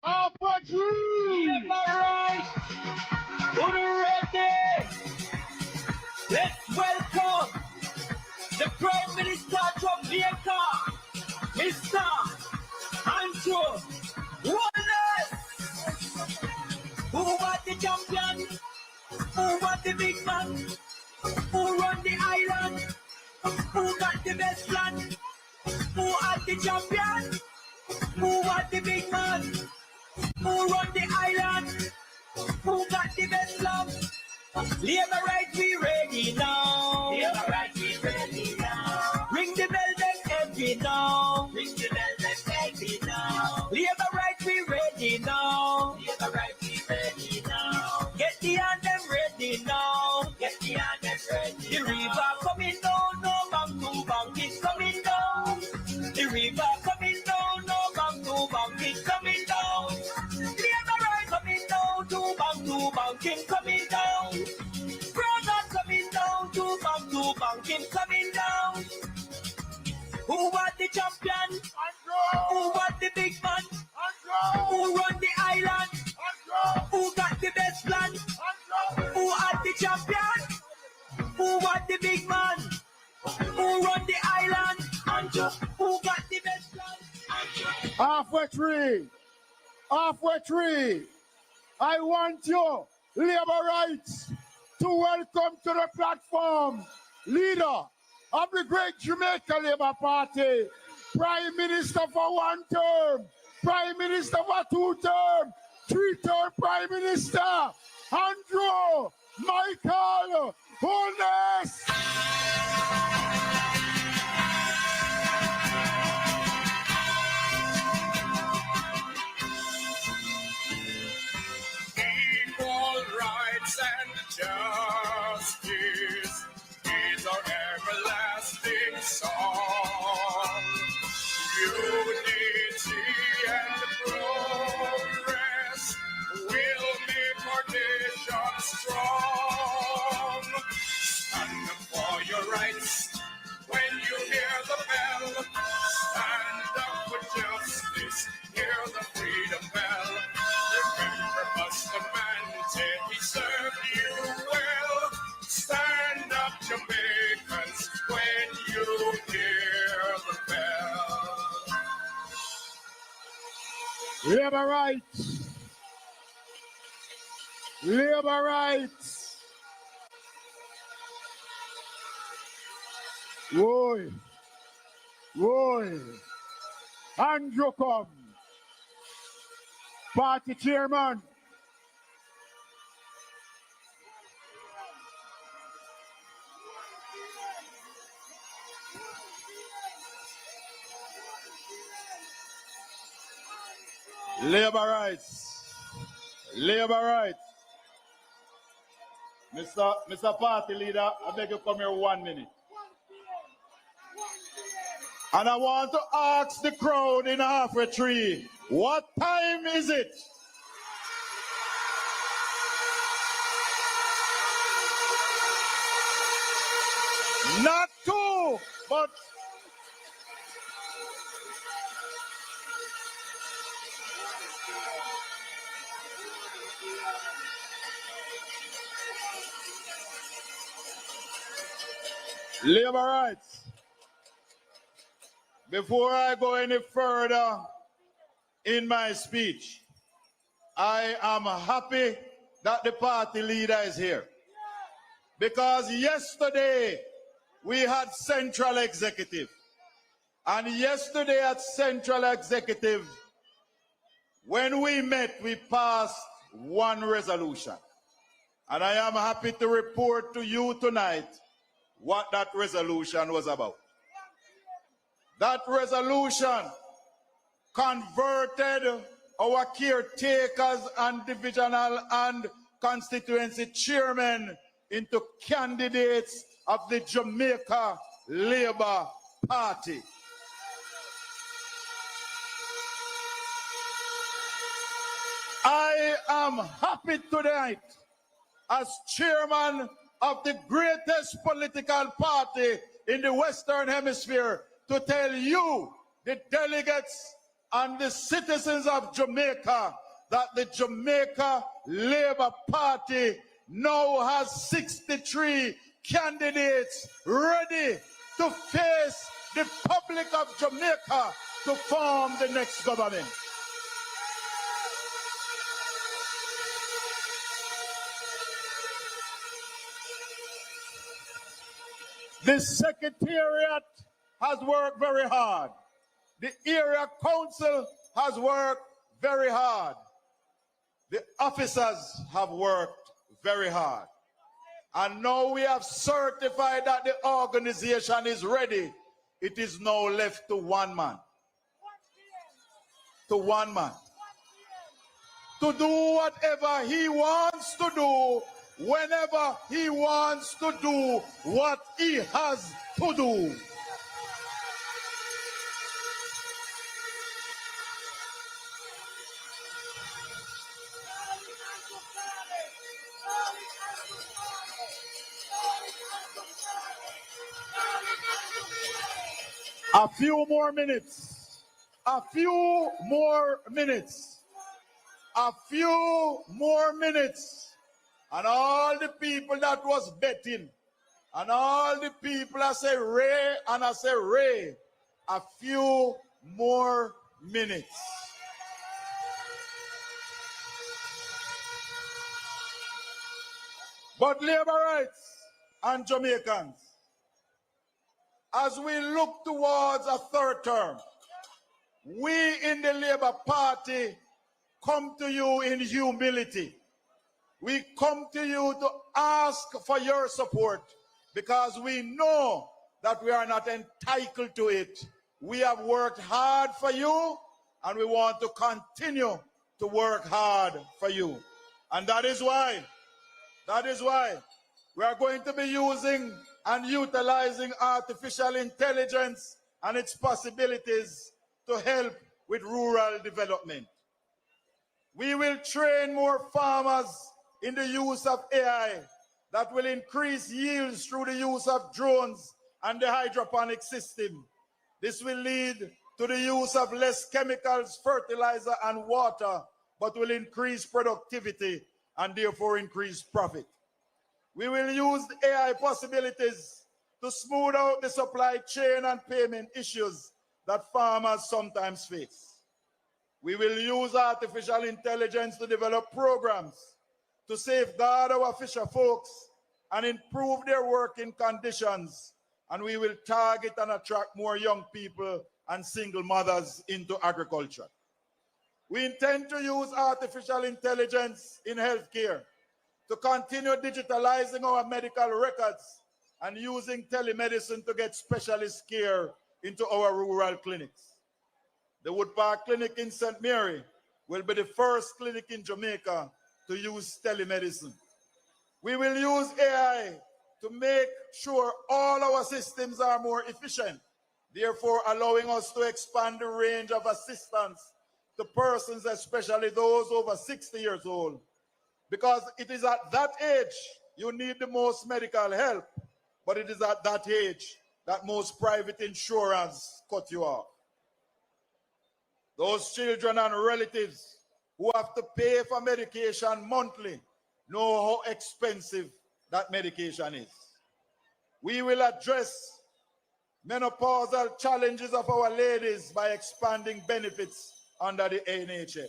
Off for three. Right. Put it ready. Let's welcome the Prime Minister of Jamaica, Mr. Andrew Holness. Who was the champion? Who was the big man? Who run the island? Who got the best plan? Who are the champion? Who was the big man? Who run the island? Who got the best love? Labor right, we ready now. Labor right, we ready now. Ring the bell, then heavy now. Ring the bell, then heavy now. Labor right, we ready now. Labor right, we ready now. Get the anthem ready now. Get the anthem ready. The river coming down, no bang to bang, it's coming down. The river coming down, no bang to bang, it's coming down. Labor right coming down, to bang, king coming down. Brother coming down, to bang, king coming down. Who was the champion? Andrew. Who was the big man? Andrew. Who run the island? Andrew. Who got the best plan? Andrew. Who are the champion? Who was the big man? Who run the island? Andrew. Who got the best plan? Andrew. Halfway three. Halfway three. I want you, labor rights, to welcome to the platform leader of the great Jamaica Labour Party, Prime Minister for 1 term, Prime Minister for 2 term, 3-term Prime Minister, Andrew Michael Holness. Equal rights and justice is our everlasting song. Unity and progress will make our nation strong. Stand Labor rights. Labor rights. Boy. Boy. Andrew come. Party chairman. Labor rights. Labor rights. Mr. Party Leader, I beg you come here 1 minute. And I want to ask the crowd in halfway tree, what time is it? Not 2, but labor rights. Before I go any further in my speech, I am happy that the party leader is here. Because yesterday we had Central Executive. And yesterday at Central Executive, when we met, we passed one resolution. And I am happy to report to you tonight what that resolution was about. That resolution converted our caretakers and divisional and constituency chairmen into candidates of the Jamaica Labour Party. I am happy tonight as chairman of the greatest political party in the Western Hemisphere to tell you, the delegates and the citizens of Jamaica, that the Jamaica Labour Party now has 63 candidates ready to face the public of Jamaica to form the next government. The Secretariat has worked very hard. The Area Council has worked very hard. The officers have worked very hard. And now we have certified that the organization is ready. It is now left to one man. To one man. To do whatever he wants to do, whenever he wants to do what he has to do. A few more minutes. A few more minutes. A few more minutes. And all the people that was betting, and all the people that say Ray, and I say Ray, a few more minutes. But labor rights and Jamaicans, as we look towards a third term, we in the Labour Party come to you in humility. We come to you to ask for your support because we know that we are not entitled to it. We have worked hard for you and we want to continue to work hard for you. And that is why we are going to be using and utilizing artificial intelligence and its possibilities to help with rural development. We will train more farmers in the use of AI that will increase yields through the use of drones and the hydroponic system. This will lead to the use of less chemicals, fertilizer, and water, but will increase productivity and therefore increase profit. We will use the AI possibilities to smooth out the supply chain and payment issues that farmers sometimes face. We will use artificial intelligence to develop programs to safeguard our fisher folks and improve their working conditions. And we will target and attract more young people and single mothers into agriculture. We intend to use artificial intelligence in healthcare to continue digitalizing our medical records and using telemedicine to get specialist care into our rural clinics. The Wood Park Clinic in St. Mary will be the first clinic in Jamaica to use telemedicine. We will use AI to make sure all our systems are more efficient, therefore allowing us to expand the range of assistance to persons, especially those over 60 years old. Because it is at that age you need the most medical help, but it is at that age that most private insurance cut you off. Those children and relatives who have to pay for medication monthly know how expensive that medication is. We will address menopausal challenges of our ladies by expanding benefits under the NHF.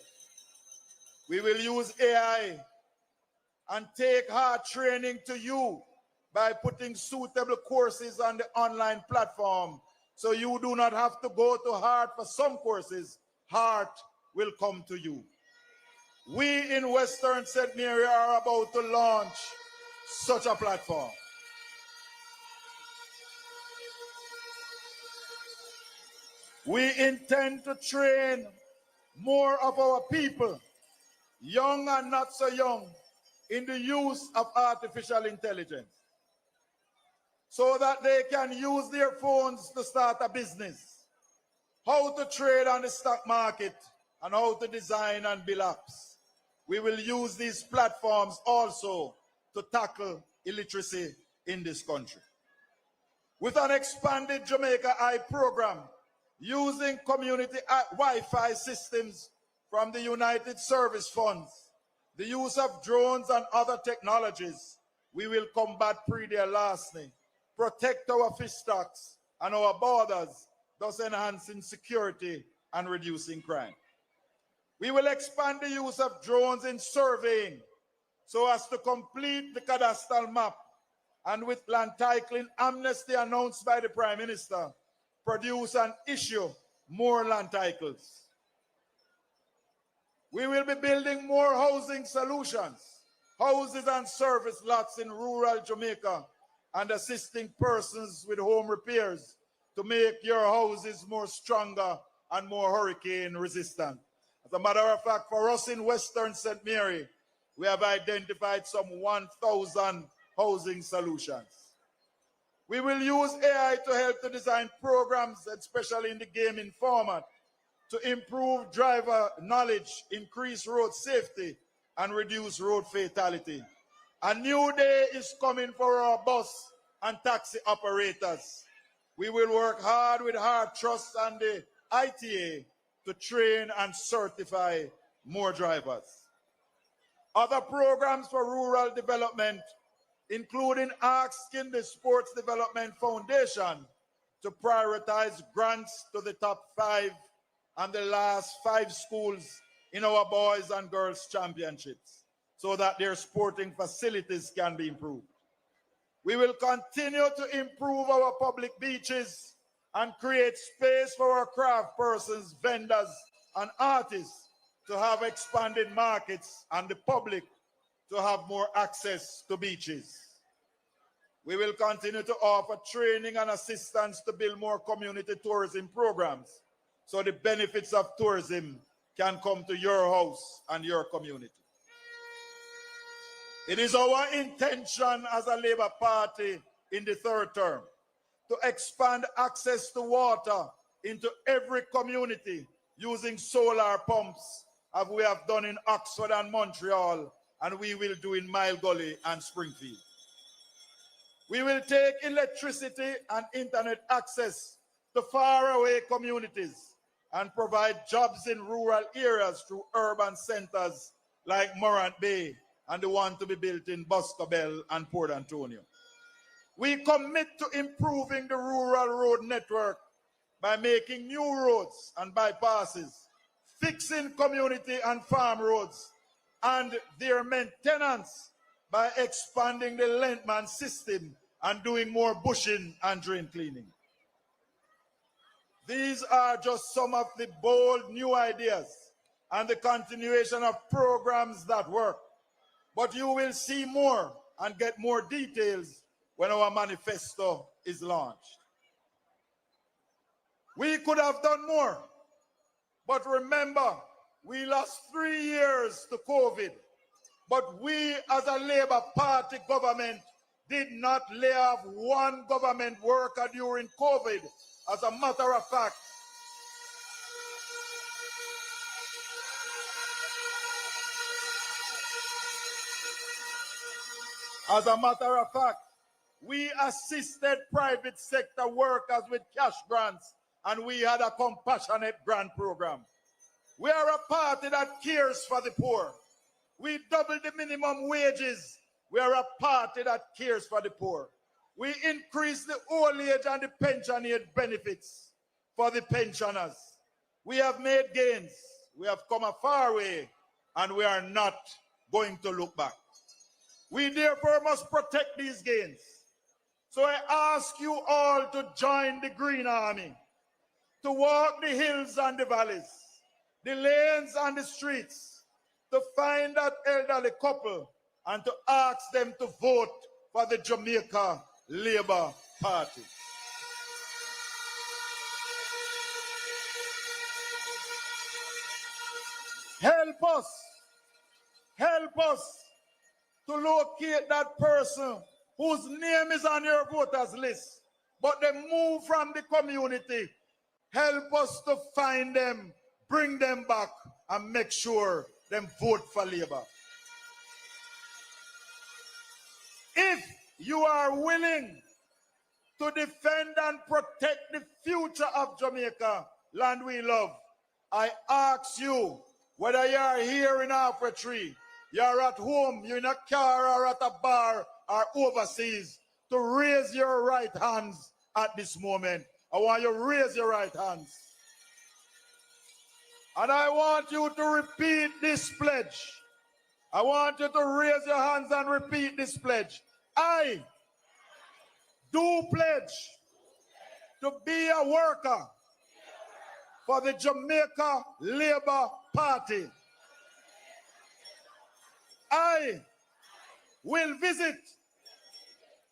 We will use AI and take hard training to you by putting suitable courses on the online platform, so you do not have to go to Heart for some courses. Heart will come to you. We in Western St. Mary are about to launch such a platform. We intend to train more of our people, young and not so young, in the use of artificial intelligence, so that they can use their phones to start a business, how to trade on the stock market, and how to design and build apps. We will use these platforms also to tackle illiteracy in this country. With an expanded Jamaica Eye program, using community Wi-Fi systems from the United Service Funds, the use of drones and other technologies, we will combat pre-deer larceny, protect our fish stocks and our borders, thus enhancing security and reducing crime. We will expand the use of drones in surveying so as to complete the cadastral map, and with land titling amnesty announced by the Prime Minister, produce and issue more land titles. We will be building more housing solutions, houses and service lots in rural Jamaica, and assisting persons with home repairs to make your houses more stronger and more hurricane resistant. As a matter of fact, for us in Western St. Mary, we have identified some 1,000 housing solutions. We will use AI to help to design programs, especially in the gaming format, to improve driver knowledge, increase road safety, and reduce road fatality. A new day is coming for our bus and taxi operators. We will work hard with Hard Trust and the ITA to train and certify more drivers. Other programs for rural development, including asking the Sports Development Foundation to prioritize grants to the top 5 and the last 5 schools in our boys and girls championships, so that their sporting facilities can be improved. We will continue to improve our public beaches and create space for our craft persons, vendors, and artists to have expanded markets and the public to have more access to beaches. We will continue to offer training and assistance to build more community tourism programs, so the benefits of tourism can come to your house and your community. It is our intention as a Labour Party in the 3rd term to expand access to water into every community using solar pumps, as we have done in Oxford and Montreal, and we will do in Mile Gully and Springfield. We will take electricity and internet access to faraway communities and provide jobs in rural areas through urban centers like Morant Bay and the one to be built in Boscobel and Port Antonio. We commit to improving the rural road network by making new roads and bypasses, fixing community and farm roads, and their maintenance by expanding the Lentman system and doing more bushing and drain cleaning. These are just some of the bold new ideas and the continuation of programs that work. But you will see more and get more details when our manifesto is launched. We could have done more, but remember, we lost 3 years to COVID. But we as a Labour Party government did not lay off one government worker during COVID. As a matter of fact, we assisted private sector workers with cash grants, and we had a compassionate grant program. We are a party that cares for the poor. We doubled the minimum wages. We are a party that cares for the poor. We increased the old age and the pension age benefits for the pensioners. We have made gains. We have come a far way, and we are not going to look back. We therefore must protect these gains. So I ask you all to join the Green Army, to walk the hills and the valleys, the lanes and the streets, to find that elderly couple and to ask them to vote for the Jamaica Labour Party. Help us to locate that person whose name is on your voters list, but they move from the community. Help us to find them, bring them back, and make sure them vote for Labour. If you are willing to defend and protect the future of Jamaica, land we love, I ask you, whether you are here in Halfway Tree, you're at home, you're in a car or at a bar or overseas, to raise your right hands at this moment. I want you to raise your right hands. And I want you to repeat this pledge. I want you to raise your hands and repeat this pledge. I do pledge to be a worker for the Jamaica Labour Party. I will visit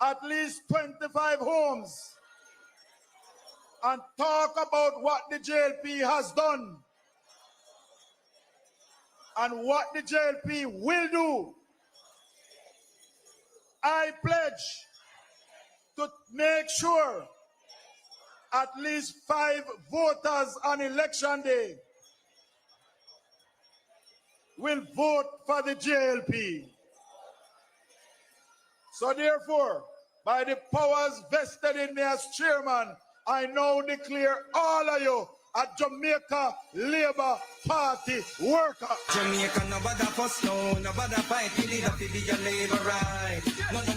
at least 25 homes and talk about what the JLP has done and what the JLP will do. I pledge to make sure at least 5 voters on election day will vote for the JLP. So therefore, by the powers vested in me as chairman, I now declare all of you a Jamaica Labour Party worker. Jamaica no bother fuss no, no bother fight, we did a for the labor right.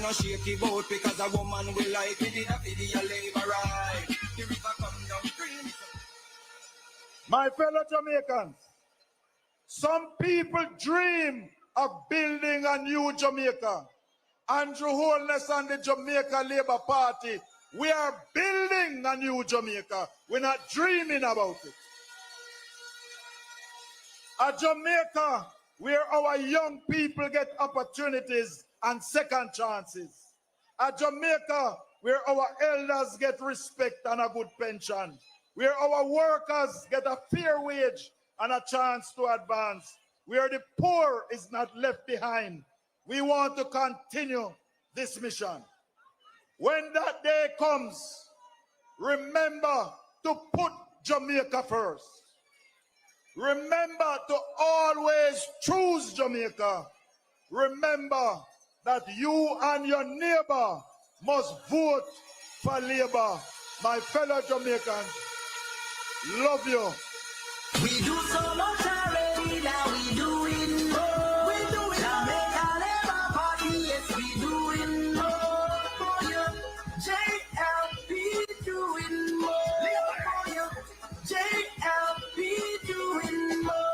No shaky boat because a woman will like, we did a for the labor right. The river come down green. My fellow Jamaicans, some people dream of building a new Jamaica. Andrew Holness and the Jamaica Labour Party, we are building a new Jamaica. We're not dreaming about it. A Jamaica where our young people get opportunities and second chances. A Jamaica where our elders get respect and a good pension. Where our workers get a fair wage and a chance to advance. Where the poor is not left behind. We want to continue this mission. When that day comes, remember to put Jamaica first. Remember to always choose Jamaica. Remember that you and your neighbor must vote for Labour. My fellow Jamaicans, love you. We do so much already, now we doing more. We doing Jamaica Labour Party, yes, we doing more for you. JLP doing more for you. JLP doing more.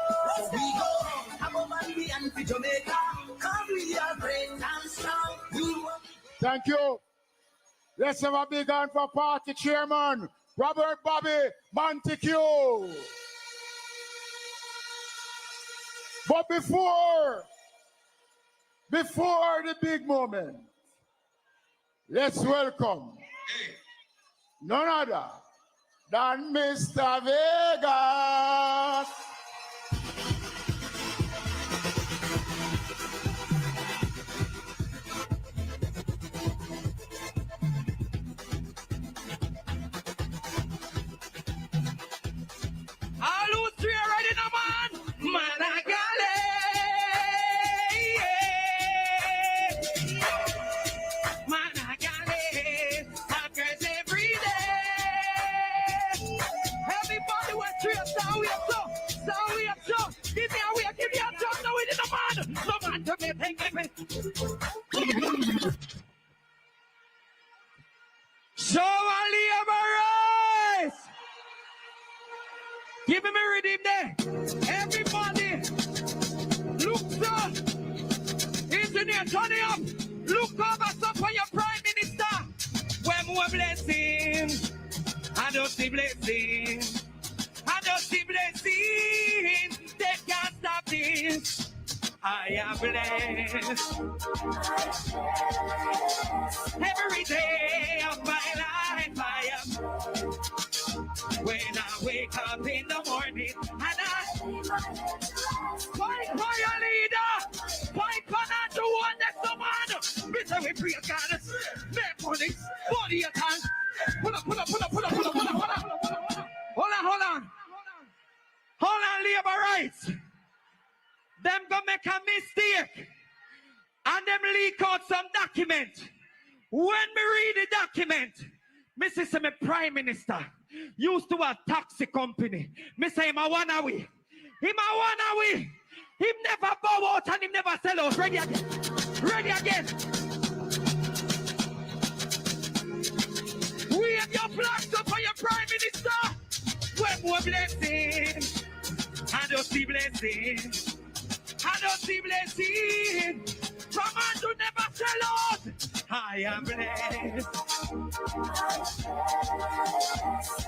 Thank you. Let's have a big hand for party chairman, Robert Bobby Montague. But before the big moment, let's welcome none other than Mr. Vegas. All who's three ready now, man. Man, I got it. Man, I got it. Hot girls every day. Everybody was three up, so we up, so we up, so. Give me a way, give me a jump, no, we did a man. No man to me, take me. So Ali Amarais. Give him a rhythm there. Everybody, look up. Engineer, turn it up. Look over some for your prime minister. When more blessing, I don't see blessing. I don't see blessing. They can't stop this. I am blessed. Every day of my life, I am. When I wake up in the morning and I fight for your leader, fight for not to one next to man. Mr. We pray God, make money, body your time. Pull up. Hold on, labor rights. Them gonna make a mistake and them leak out some document. When me read the document, me say my prime minister used to a taxi company. Me say him a one away. Him never bow out and him never sell out. Ready again. Wave your flags up for your prime minister. When more blessing, I don't see blessing. I don't see blessing. From man to never sell out. I am blessed.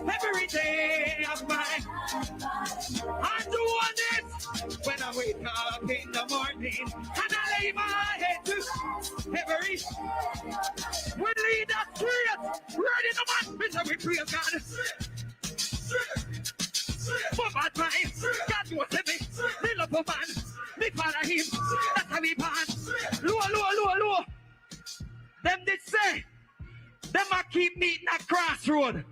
Every day of my I do want it when I wake up in the morning and I lay my head to every we lead us straight. Ready the man, Mr. We pray God. For bad mind, God knows me. Little for man, me follow him. That's how we pan. Low. Them did say, them a keep meeting at crossroad.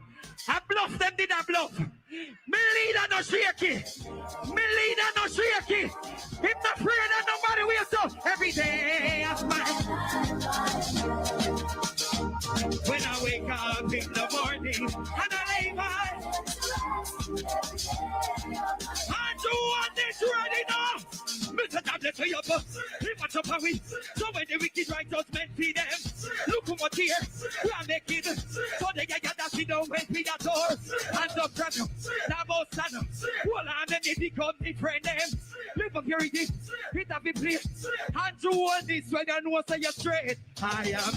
I bluff them did a bluff. Me leader no shaky. Him not afraid of nobody will so every day of my when I wake up in the morning and I lay my I do want this ready now. Mr. Tablet to your bus. He wants up a week. So when the wicked right judgment feed them. Look who what here. We are making. So they get that we don't wait for your doors. And up from you. Now most stand up. Well, I'm then they become the friend them. Live up your eating. Hit up the place. And do all this when you know say you're straight. I am.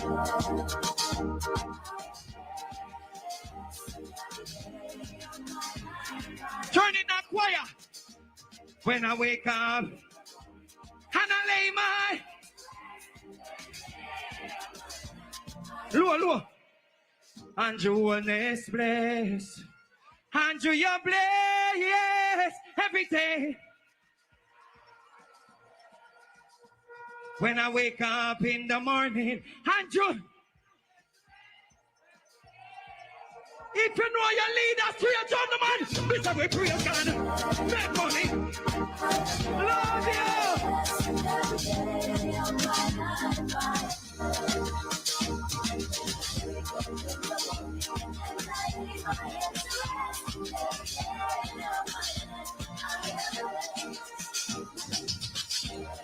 Turn it that choir. When I wake up and I lay my low. And you honest bless. And you your bless every day. When I wake up in the morning and you if you know your leaders to your gentlemen, Mr. We pray God, make money. Love you.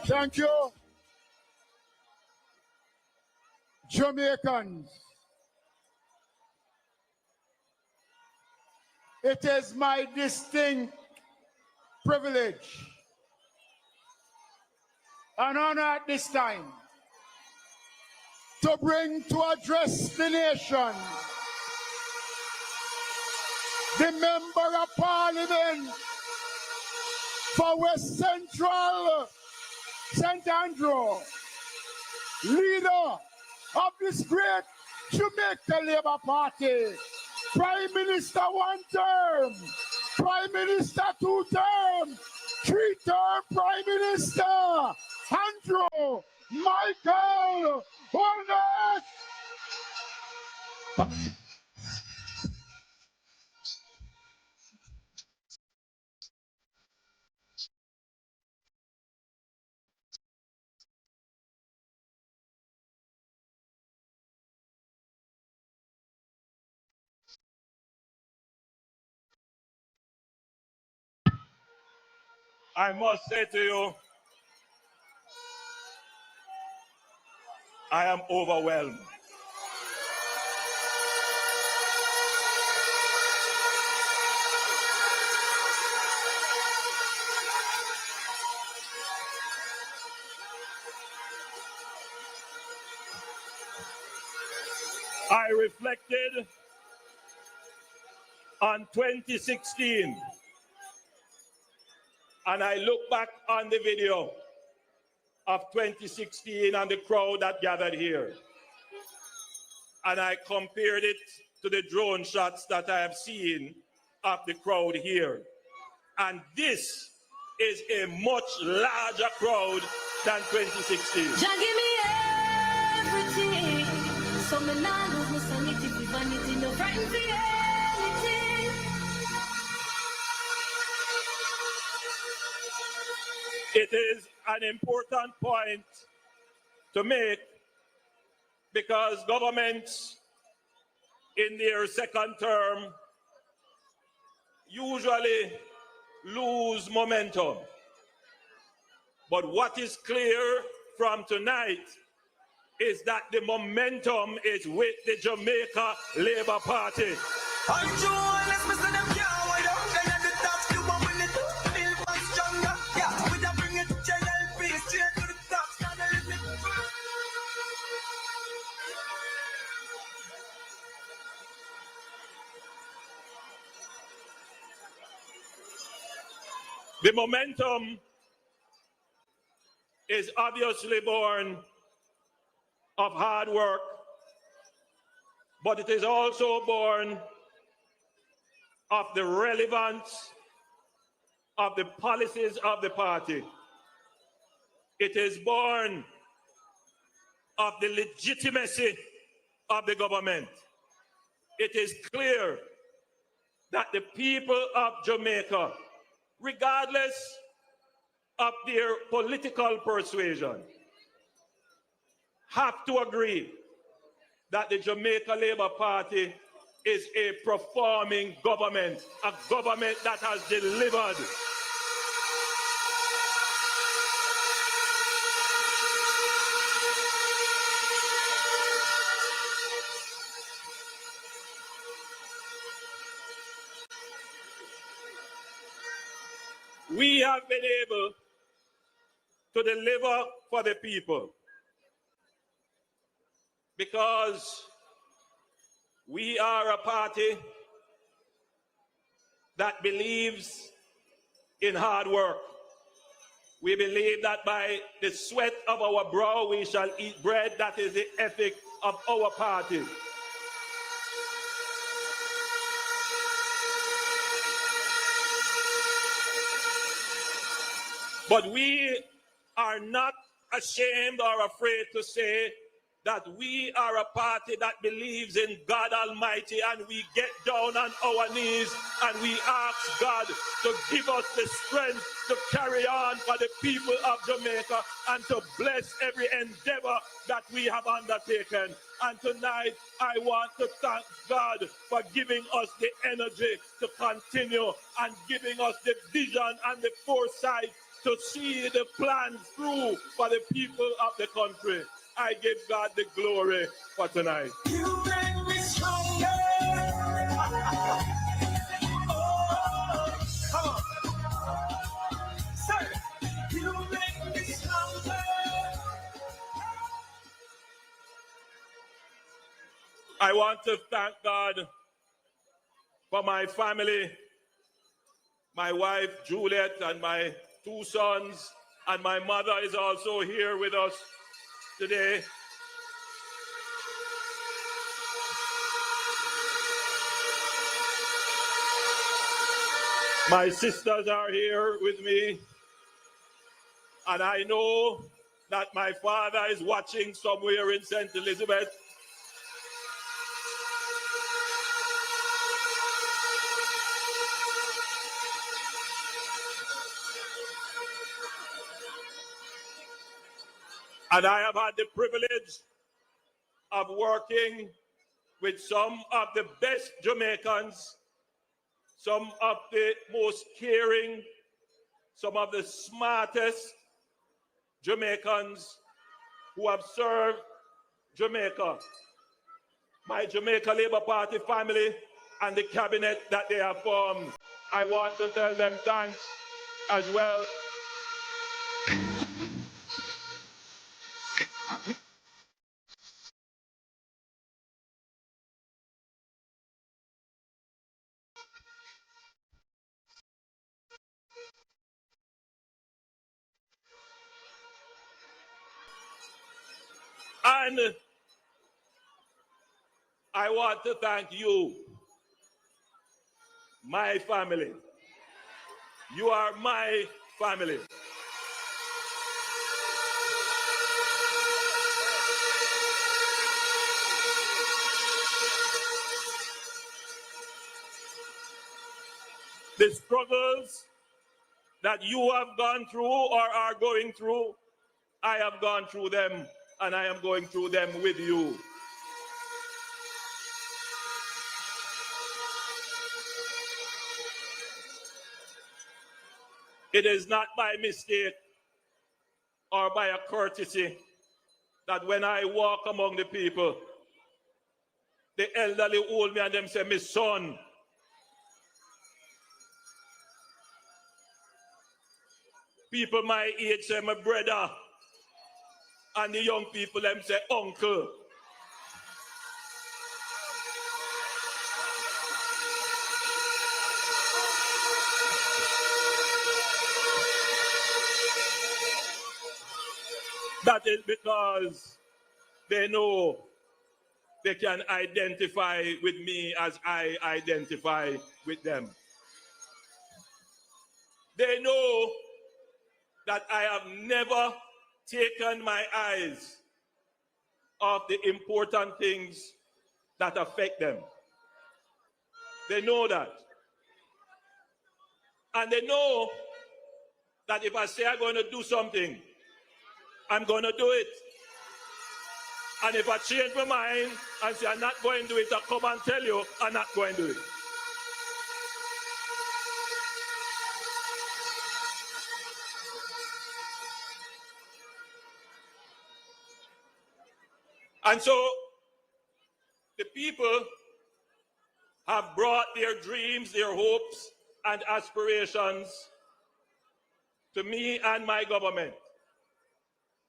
Thank you. Jamaicans. It is my distinct privilege and honor at this time to bring to address the nation the Member of Parliament for West Central, St. Andrew, leader of this great Jamaica Labour Party, Prime Minister 1 term, Prime Minister 2 term, 3-term Prime Minister, Andrew Michael Holness. I must say to you, I am overwhelmed. I reflected on 2016 and I look back on the video of 2016 and the crowd that gathered here. And I compared it to the drone shots that I have seen of the crowd here. And this is a much larger crowd than 2016. Jah give me everything. So me nah lose my sanity for vanity, no frightened for anything. It is an important point to make because governments in their second term usually lose momentum. But what is clear from tonight is that the momentum is with the Jamaica Labour Party. The momentum is obviously born of hard work, but it is also born of the relevance of the policies of the party. It is born of the legitimacy of the government. It is clear that the people of Jamaica, regardless of their political persuasion, have to agree that the Jamaica Labour Party is a performing government, a government that has delivered. We have been able to deliver for the people because we are a party that believes in hard work. We believe that by the sweat of our brow we shall eat bread. That is the ethic of our party. But we are not ashamed or afraid to say that we are a party that believes in God Almighty, and we get down on our knees and we ask God to give us the strength to carry on for the people of Jamaica and to bless every endeavor that we have undertaken. And tonight, I want to thank God for giving us the energy to continue and giving us the vision and the foresight to see the plans through for the people of the country. I give God the glory for tonight. You make me stronger. Oh, come on. Sir, you make me stronger. I want to thank God for my family, my wife Juliet and my 2 sons, and my mother is also here with us today. My sisters are here with me, and I know that my father is watching somewhere in St. Elizabeth. And I have had the privilege of working with some of the best Jamaicans, some of the most caring, some of the smartest Jamaicans who have served Jamaica. My Jamaica Labour Party family and the cabinet that they have formed. I want to tell them thanks as well. And I want to thank you, my family. You are my family. The struggles that you have gone through or are going through, I have gone through them, and I am going through them with you. It is not by mistake or by a courtesy that when I walk among the people, the elderly hold me and them say, "My son." People my age say, "My brother." And the young people them say, "Uncle." That is because they know they can identify with me as I identify with them. They know that I have never taken my eyes off the important things that affect them. They know that. And they know that if I say I'm going to do something, I'm going to do it. And if I change my mind and say I'm not going to do it, I come and tell you I'm not going to do it. And so the people have brought their dreams, their hopes, and aspirations to me and my government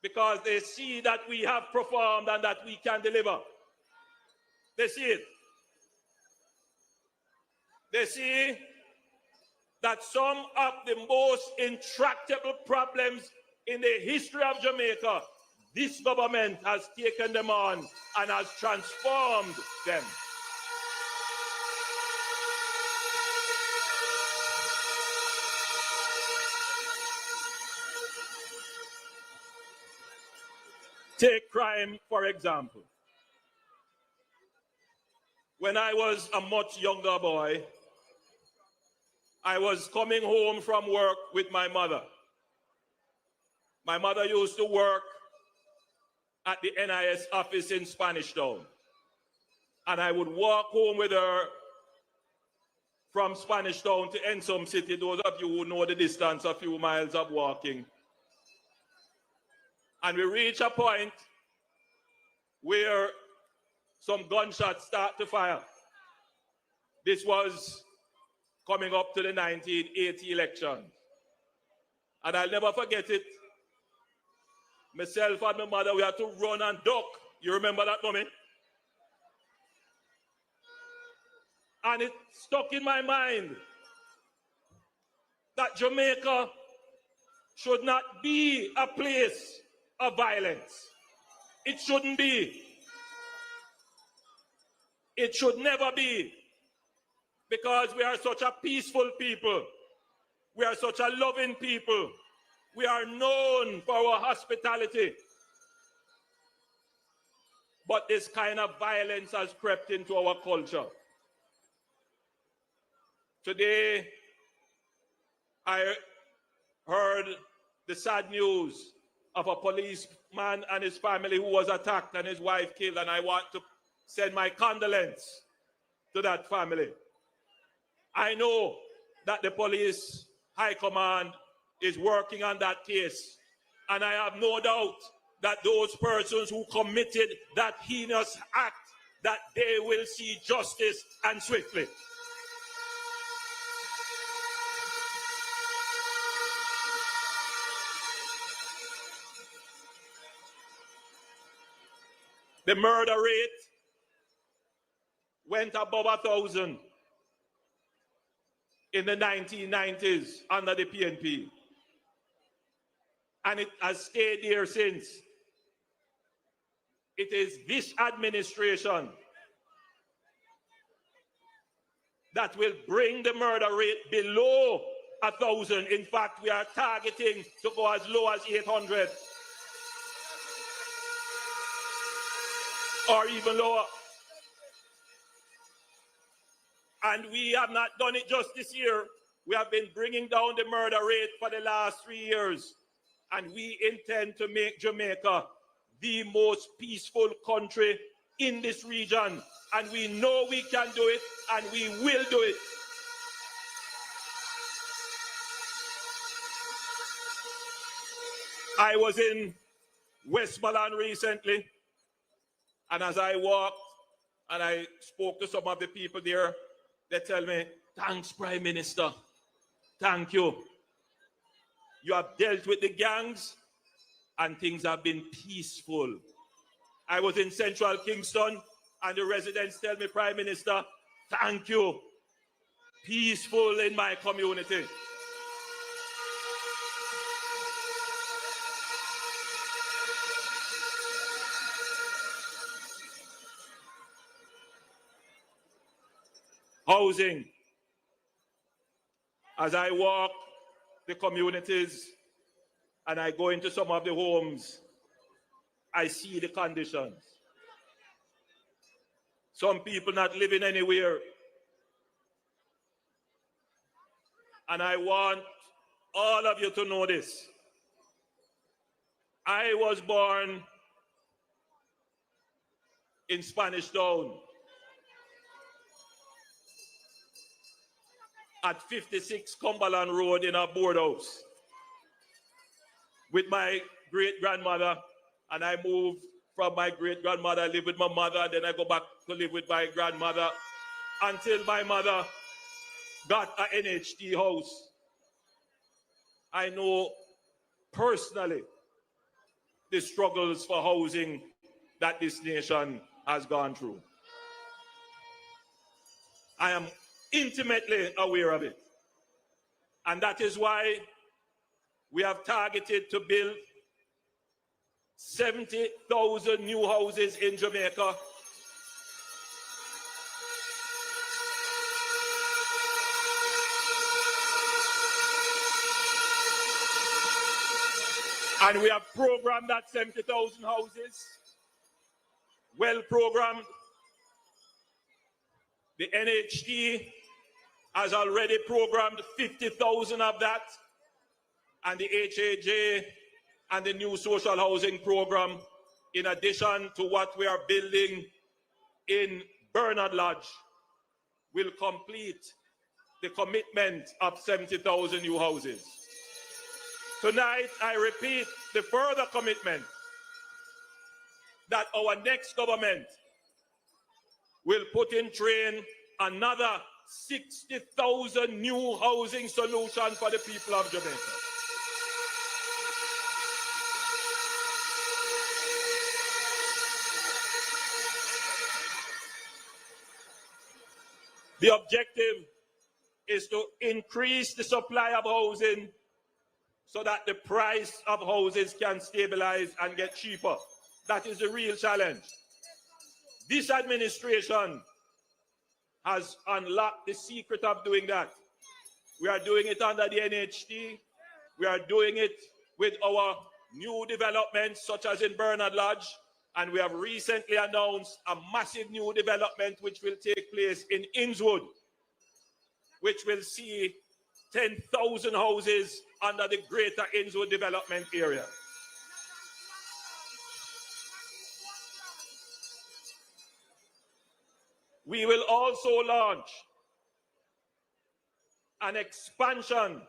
because they see that we have performed and that we can deliver. They see it. They see that some of the most intractable problems in the history of Jamaica, this government has taken them on and has transformed them. Take crime, for example. When I was a much younger boy, I was coming home from work with my mother. My mother used to work at the NIS office in Spanish Town. And I would walk home with her from Spanish Town to Ensom City. Those of you who know the distance, a few miles of walking. And we reach a point where some gunshots start to fire. This was coming up to the 1980 election. And I'll never forget it. Myself and my mother, we had to run and duck. You remember that, mommy? And it stuck in my mind that Jamaica should not be a place of violence. It shouldn't be. It should never be. Because we are such a peaceful people. We are such a loving people. We are known for our hospitality. But this kind of violence has crept into our culture. Today, I heard the sad news of a policeman and his family who was attacked and his wife killed, and I want to send my condolence to that family. I know that the police high command is working on that case, and I have no doubt that those persons who committed that heinous act, that they will see justice and swiftly. The murder rate went above 1,000 in the 1990s under the PNP. And it has stayed there since. It is this administration that will bring the murder rate below 1,000. In fact, we are targeting to go as low as 800. Or even lower. And we have not done it just this year. We have been bringing down the murder rate for the last 3 years. And we intend to make Jamaica the most peaceful country in this region. And we know we can do it, and we will do it. I was in Westmoreland recently. And as I walked and I spoke to some of the people there, they tell me, thanks, Prime Minister. Thank you. You have dealt with the gangs and things have been peaceful. I was in central Kingston and the residents tell me, Prime Minister, thank you. Peaceful in my community. Housing. As I walk the communities and I go into some of the homes, I see the conditions. Some people not living anywhere. And I want all of you to know this. I was born in Spanish Town at 56 Cumberland Road in a board house with my great-grandmother, and I moved from my great-grandmother. I live with my mother, and then I go back to live with my grandmother until my mother got an NHT house. I know personally the struggles for housing that this nation has gone through. I am intimately aware of it. And that is why we have targeted to build 70,000 new houses in Jamaica. And we have programmed that 70,000 houses, well programmed. The NHT has already programmed 50,000 of that, and the HAJ and the new social housing program, in addition to what we are building in Bernard Lodge, will complete the commitment of 70,000 new houses. Tonight, I repeat the further commitment that our next government will put in train another 60,000 new housing solution for the people of Jamaica. The objective is to increase the supply of housing so that the price of houses can stabilize and get cheaper. That is the real challenge. This administration has unlocked the secret of doing that. We are doing it under the NHT. We are doing it with our new developments, such as in Bernard Lodge. And we have recently announced a massive new development which will take place in Innswood, which will see 10,000 houses under the greater Innswood development area. We will also launch an expansion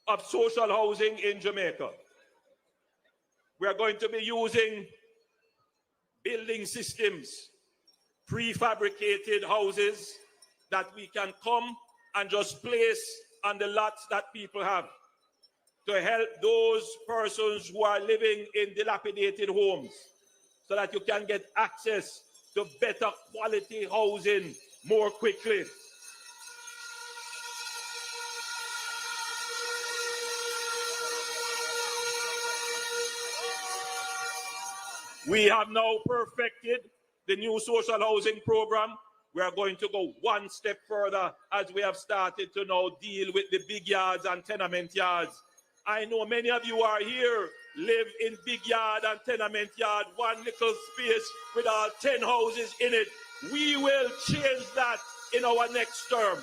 of social housing in Jamaica. We are going to be using building systems, prefabricated houses that we can come and just place on the lots that people have to help those persons who are living in dilapidated homes so that you can get access to better quality housing more quickly. We have now perfected the new social housing program. We are going to go one step further as we have started to now deal with the big yards and tenement yards. I know many of you are here, live in big yard and tenement yard, one little space with our 10 houses in it. We will change that in our next term.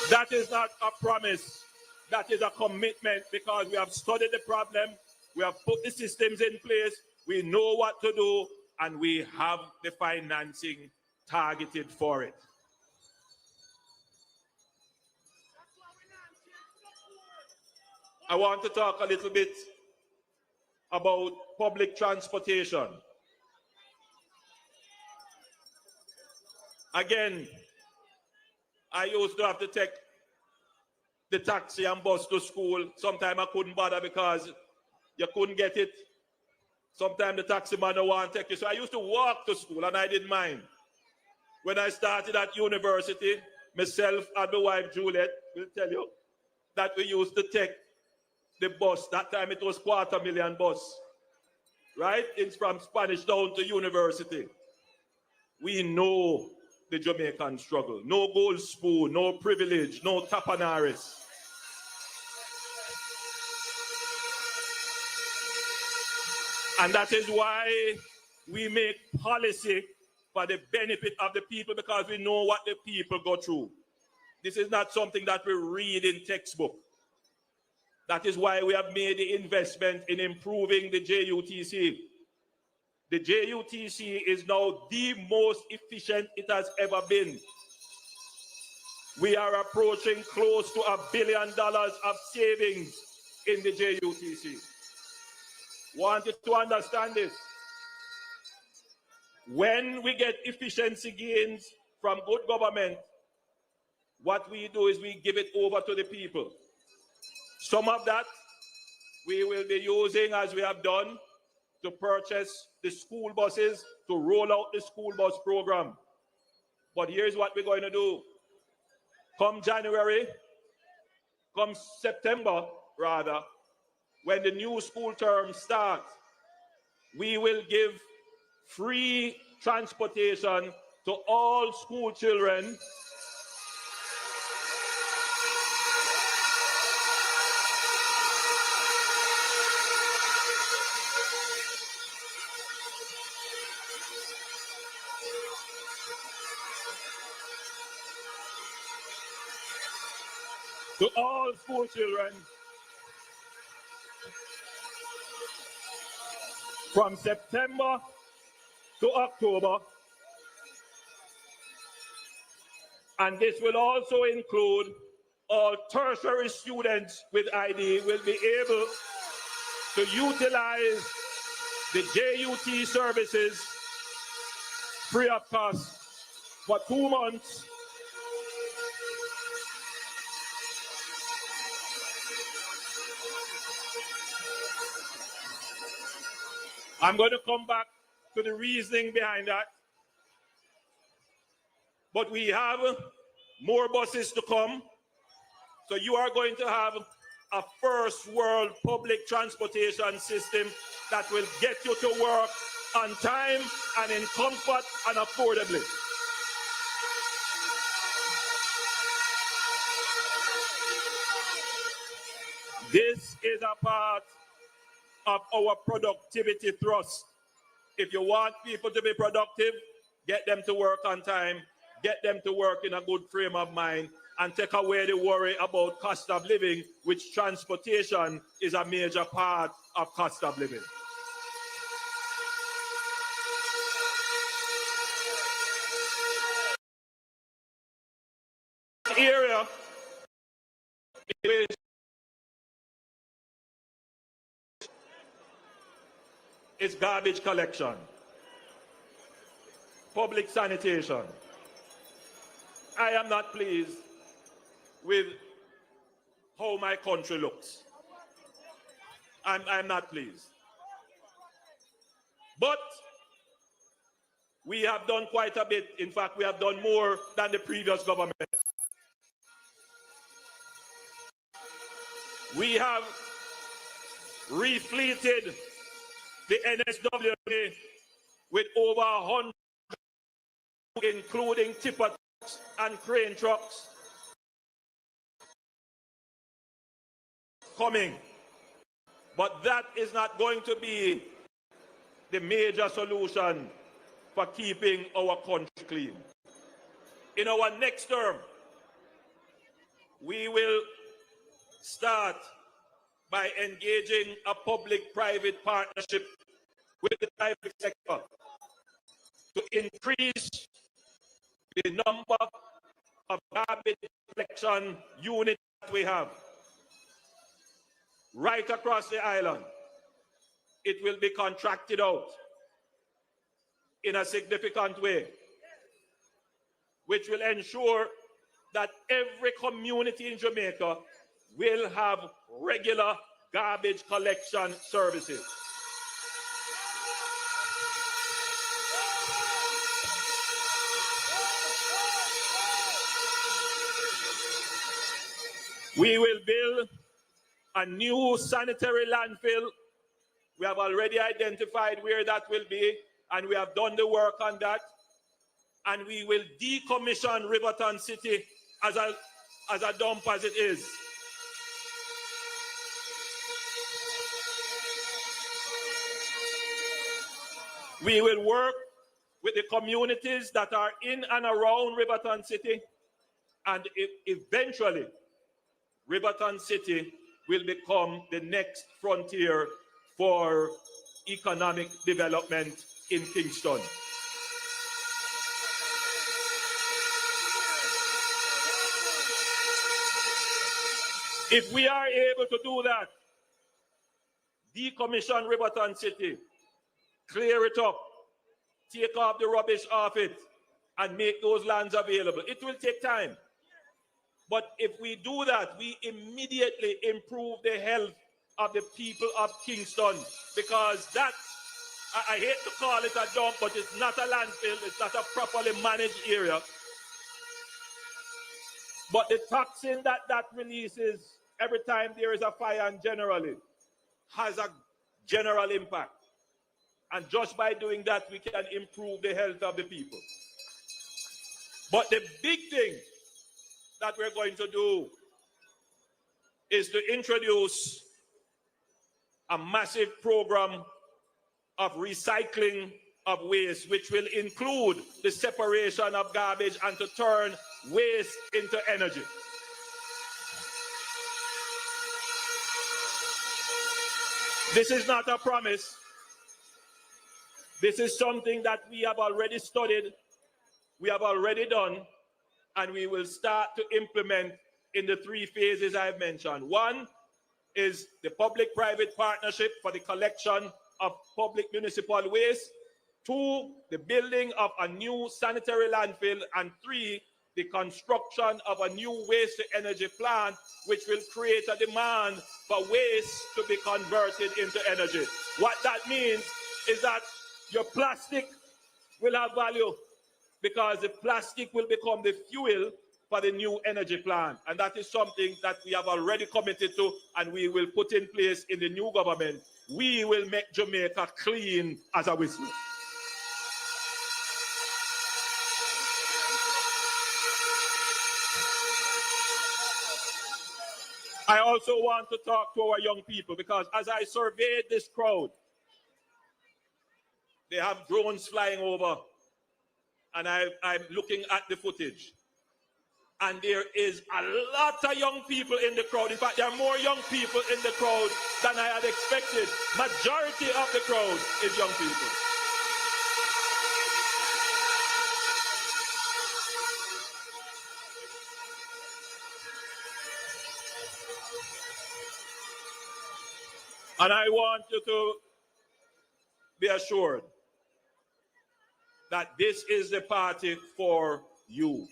That is not a promise. That is a commitment because we have studied the problem, we have put the systems in place, we know what to do, and we have the financing targeted for it. I want to talk a little bit about public transportation. Again, I used to have to take the taxi and bus to school. Sometimes I couldn't bother because you couldn't get it. Sometimes the taxi man don't want to take you. So I used to walk to school and I didn't mind. When I started at university, myself and my wife Juliet will tell you that we used to take the bus. That time it was 250,000 bus. Right? It's from Spanish Town to university. We know the Jamaican struggle. No gold spoon, no privilege, no tapanaris. And that is why we make policy for the benefit of the people, because we know what the people go through. This is not something that we read in textbook. That is why we have made the investment in improving the JUTC. The JUTC is now the most efficient it has ever been. We are approaching close to $1 billion of savings in the JUTC. Want you to understand this. When we get efficiency gains from good government, what we do is we give it over to the people. Some of that we will be using, as we have done, to purchase the school buses, to roll out the school bus program. But here's what we're going to do. Come January, come September, rather, when the new school term starts, we will give free transportation to all school children from September to October. And this will also include all tertiary students with ID will be able to utilize the JUT services free of cost for 2 months. I'm going to come back to the reasoning behind that. But we have more buses to come. So you are going to have a first world public transportation system that will get you to work on time and in comfort and affordably. This is a part of our productivity thrust. If you want people to be productive, get them to work on time, get them to work in a good frame of mind, and take away the worry about cost of living, which transportation is a major part of cost of living. Area is garbage collection, public sanitation. I am not pleased with how my country looks. I'm not pleased. But we have done quite a bit. In fact, we have done more than the previous government. We have refleeted the NSWA with over 100, including tipper trucks and crane trucks, coming. But that is not going to be the major solution for keeping our country clean. In our next term, we will start by engaging a public-private partnership with the private sector to increase the number of garbage collection units that we have right across the island. It will be contracted out in a significant way, which will ensure that every community in Jamaica will have regular garbage collection services. We will build a new sanitary landfill. We have already identified where that will be, and we have done the work on that. And we will decommission Riverton City as a dump as it is. We will work with the communities that are in and around Riverton City, and eventually Riverton City will become the next frontier for economic development in Kingston. If we are able to do that, decommission Riverton City, clear it up, take off the rubbish off it, and make those lands available. It will take time. But if we do that, we immediately improve the health of the people of Kingston, because that, I hate to call it a dump, but it's not a landfill, it's not a properly managed area. But the toxin that releases every time there is a fire, and generally has a general impact. And just by doing that, we can improve the health of the people. But the big thing that we're going to do is to introduce a massive program of recycling of waste, which will include the separation of garbage and to turn waste into energy. This is not a promise. This is something that we have already studied, we have already done, and we will start to implement in the 3 phases I've mentioned. One is the public-private partnership for the collection of public municipal waste. 2, the building of a new sanitary landfill. And 3, the construction of a new waste-to-energy plant, which will create a demand for waste to be converted into energy. What that means is that your plastic will have value because the plastic will become the fuel for the new energy plant. And that is something that we have already committed to and we will put in place in the new government. We will make Jamaica clean as a whistle. I also want to talk to our young people because as I surveyed this crowd, they have drones flying over and I'm looking at the footage. And there is a lot of young people in the crowd. In fact, there are more young people in the crowd than I had expected. Majority of the crowd is young people. And I want you to be assured that this is the party for you.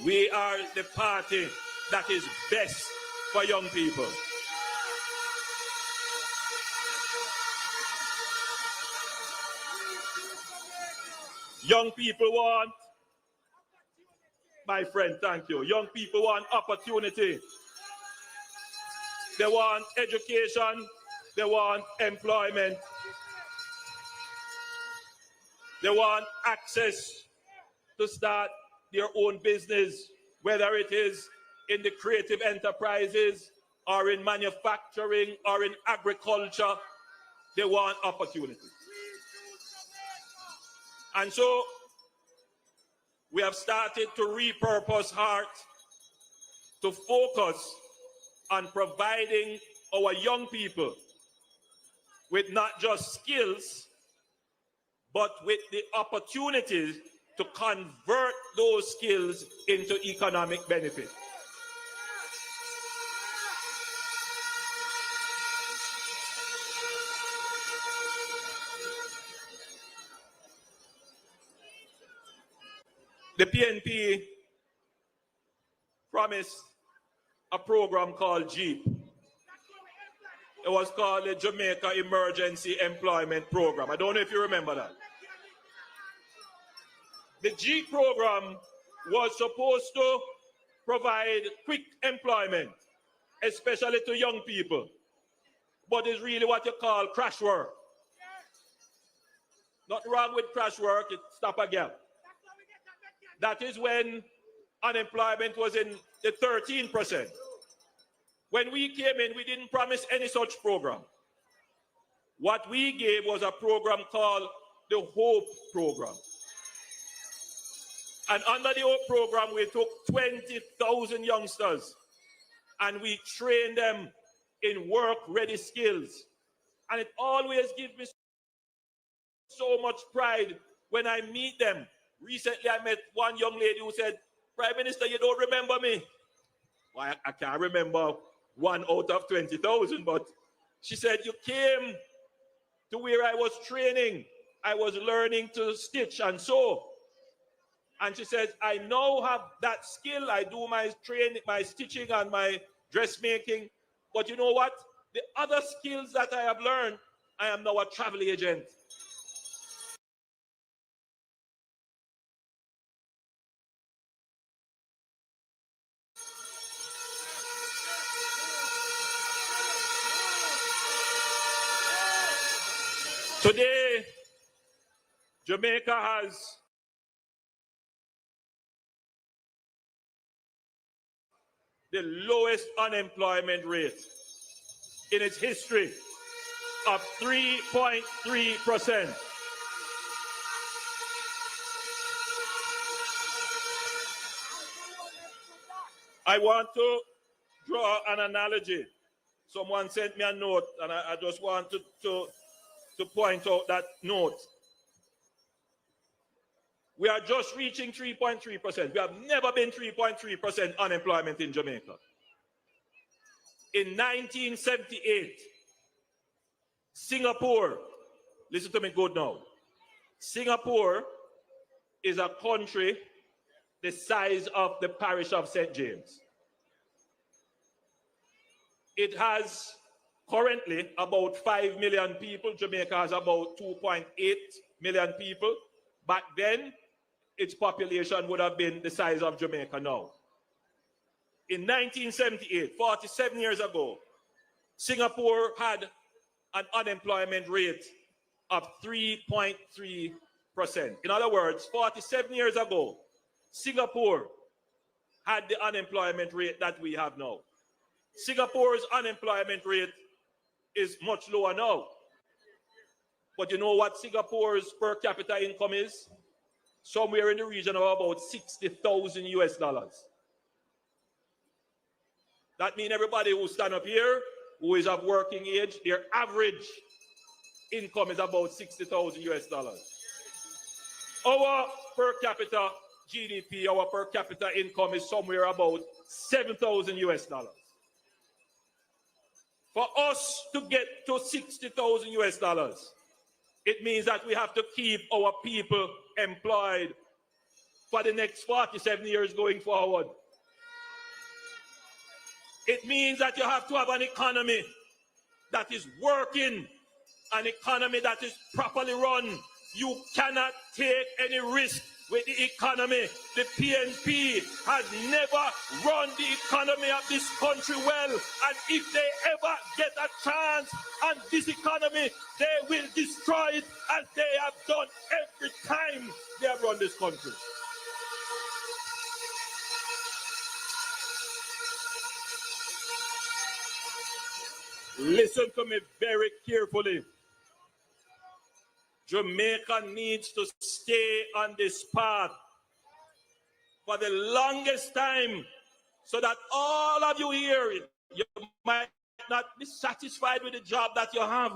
We are the party that is best for young people. Young people want, my friend, thank you. Young people want opportunity. They want education. They want employment. They want access to start their own business, whether it is in the creative enterprises or in manufacturing or in agriculture. They want opportunity. And so we have started to repurpose heart to focus on providing our young people with not just skills, but with the opportunities to convert those skills into economic benefit. The PNP promised a program called JEEP. It was called the Jamaica Emergency Employment Program. I don't know if you remember that. The JEEP program was supposed to provide quick employment, especially to young people, but it's really what you call crash work. Nothing wrong with crash work, it's stop a gap. That is when unemployment was in the 13%. When we came in, we didn't promise any such program. What we gave was a program called the HOPE program. And under the HOPE program, we took 20,000 youngsters and we trained them in work-ready skills. And it always gives me so much pride when I meet them. Recently, I met one young lady who said, "Prime Minister, you don't remember me." Well, I can't remember 1 out of 20,000, but she said, "You came to where I was training. I was learning to stitch and sew." And she says, "I now have that skill. I do my training, my stitching and my dressmaking. But you know what? The other skills that I have learned, I am now a travel agent." Today, Jamaica has the lowest unemployment rate in its history of 3.3%. I want to draw an analogy. Someone sent me a note, and I just want to point out that note. We are just reaching 3.3%. We have never been 3.3% unemployment in Jamaica. In 1978, Singapore, listen to me good now. Singapore is a country the size of the parish of St. James. It has currently about 5 million people. Jamaica has about 2.8 million people. Back then, its population would have been the size of Jamaica now. In 1978, 47 years ago, Singapore had an unemployment rate of 3.3%. In other words, 47 years ago, Singapore had the unemployment rate that we have now. Singapore's unemployment rate is much lower now. But you know what Singapore's per capita income is? Somewhere in the region of about $60,000 US. That means everybody who stand up here, who is of working age, their average income is about $60,000 US. Our per capita GDP, our per capita income is somewhere about $7,000 US. For us to get to $60,000 US, it means that we have to keep our people employed for the next 47 years going forward. It means that you have to have an economy that is working, an economy that is properly run. You cannot take any risk with the economy. The PNP has never run the economy of this country well, and if they ever get a chance on this economy, they will destroy it as they have done every time they have run this country. Listen to me very carefully. Jamaica needs to stay on this path for the longest time so that all of you here, you might not be satisfied with the job that you have,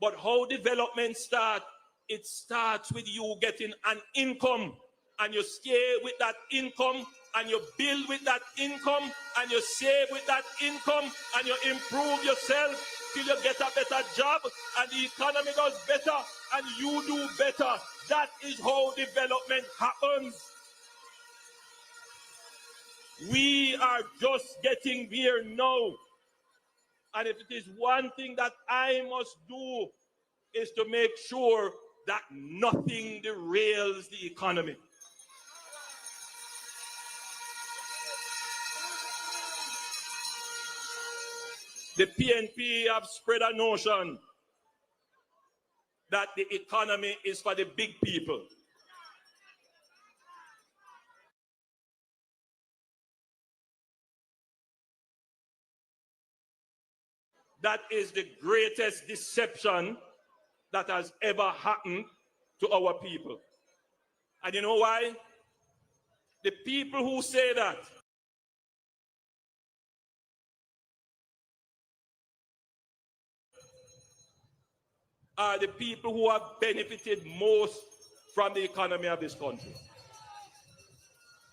but how development starts, it starts with you getting an income, and you stay with that income, and you build with that income, and you save with that income, and you improve yourself till you get a better job, and the economy does better, and you do better. That is how development happens. We are just getting there now. And if it is one thing that I must do, is to make sure that nothing derails the economy. The PNP have spread a notion that the economy is for the big people. That is the greatest deception that has ever happened to our people. And you know why? The people who say that are the people who have benefited most from the economy of this country.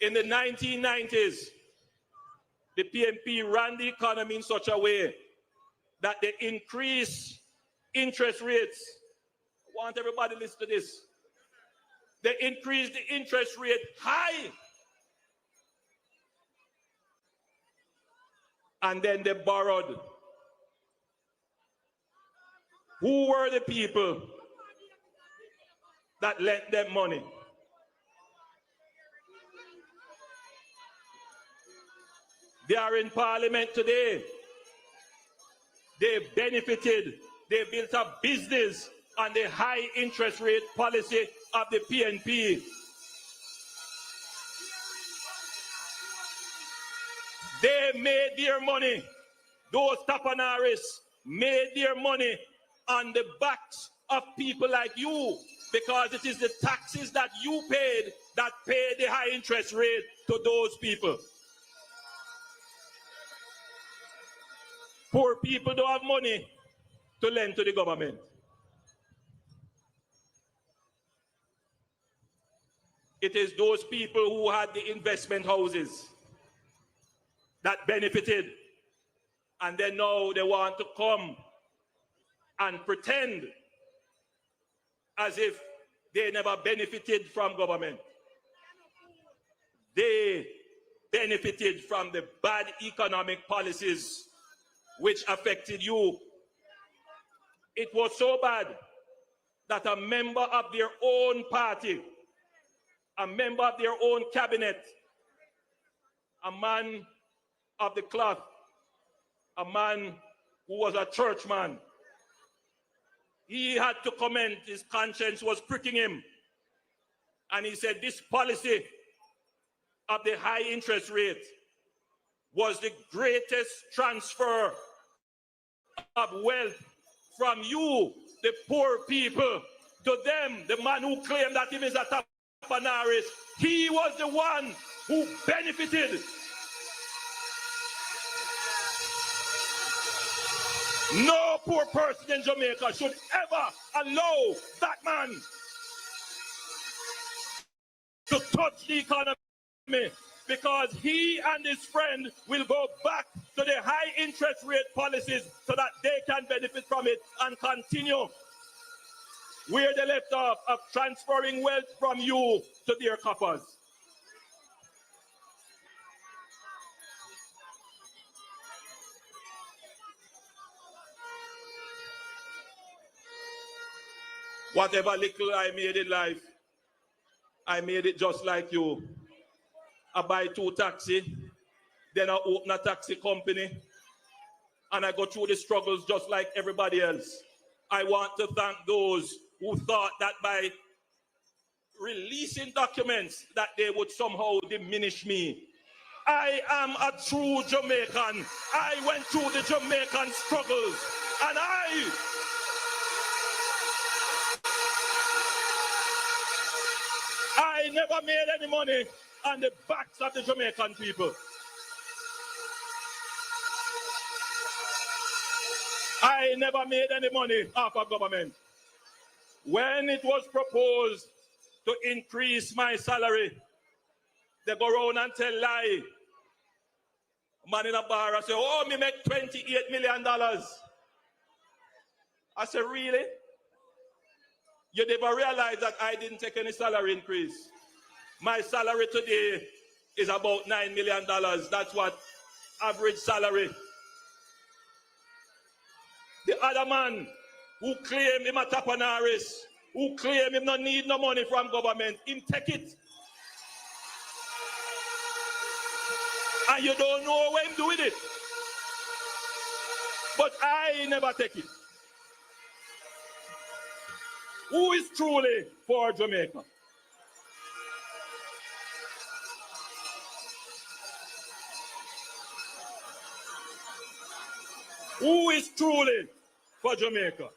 In the 1990s, the PNP ran the economy in such a way that they increased interest rates. I want everybody to listen to this. They increased the interest rate high. And then they borrowed. Who were the people that lent them money? They are in parliament today. They benefited. They built a business on the high interest rate policy of the PNP. They made their money. Those Tapanaris made their money on the backs of people like you, because it is the taxes that you paid that paid the high interest rate to those people. Poor people don't have money to lend to the government. It is those people who had the investment houses that benefited, and then now they want to come and pretend as if they never benefited from government. They benefited from the bad economic policies which affected you. It was so bad that a member of their own party, a member of their own cabinet, a man of the cloth, a man who was a churchman, he had to comment, his conscience was pricking him. And he said this policy of the high interest rate was the greatest transfer of wealth from you, the poor people, to them, the man who claimed that he is a tapanaris. He was the one who benefited. No poor person in Jamaica should ever allow that man to touch the economy, because he and his friend will go back to the high interest rate policies so that they can benefit from it and continue where they left off, of transferring wealth from you to their coffers. Whatever little I made in life, I made it just like you. I buy 2 taxis, then I open a taxi company, and I go through the struggles just like everybody else. I want to thank those who thought that by releasing documents that they would somehow diminish me. I am a true Jamaican. I went through the Jamaican struggles, and I never made any money on the backs of the Jamaican people. I never made any money off of government. When it was proposed to increase my salary, they go around and tell lie. Man in a bar, I say, oh, me make $28 million. I say, really? You never realize that I didn't take any salary increase. My salary today is about $9 million. That's what average salary. The other man who claim him a tapanaris, who claim him not need no money from government, him take it. And you don't know what him do with it. But I never take it. Who is truly for Jamaica? Who is truly for Jamaica?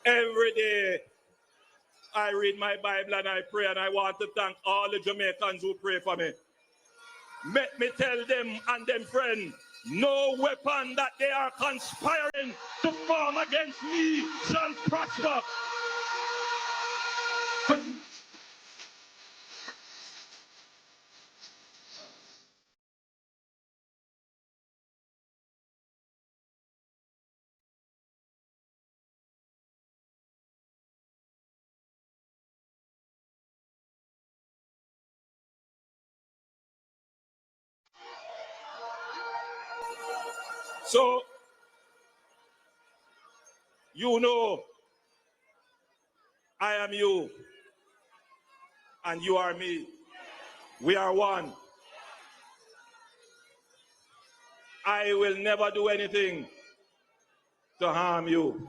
Every day, I read my Bible and I pray, and I want to thank all the Jamaicans who pray for me. Let me tell them and them friends, no weapon that they are conspiring to form against me shall prosper. So, you know, I am you, and you are me. We are one. I will never do anything to harm you.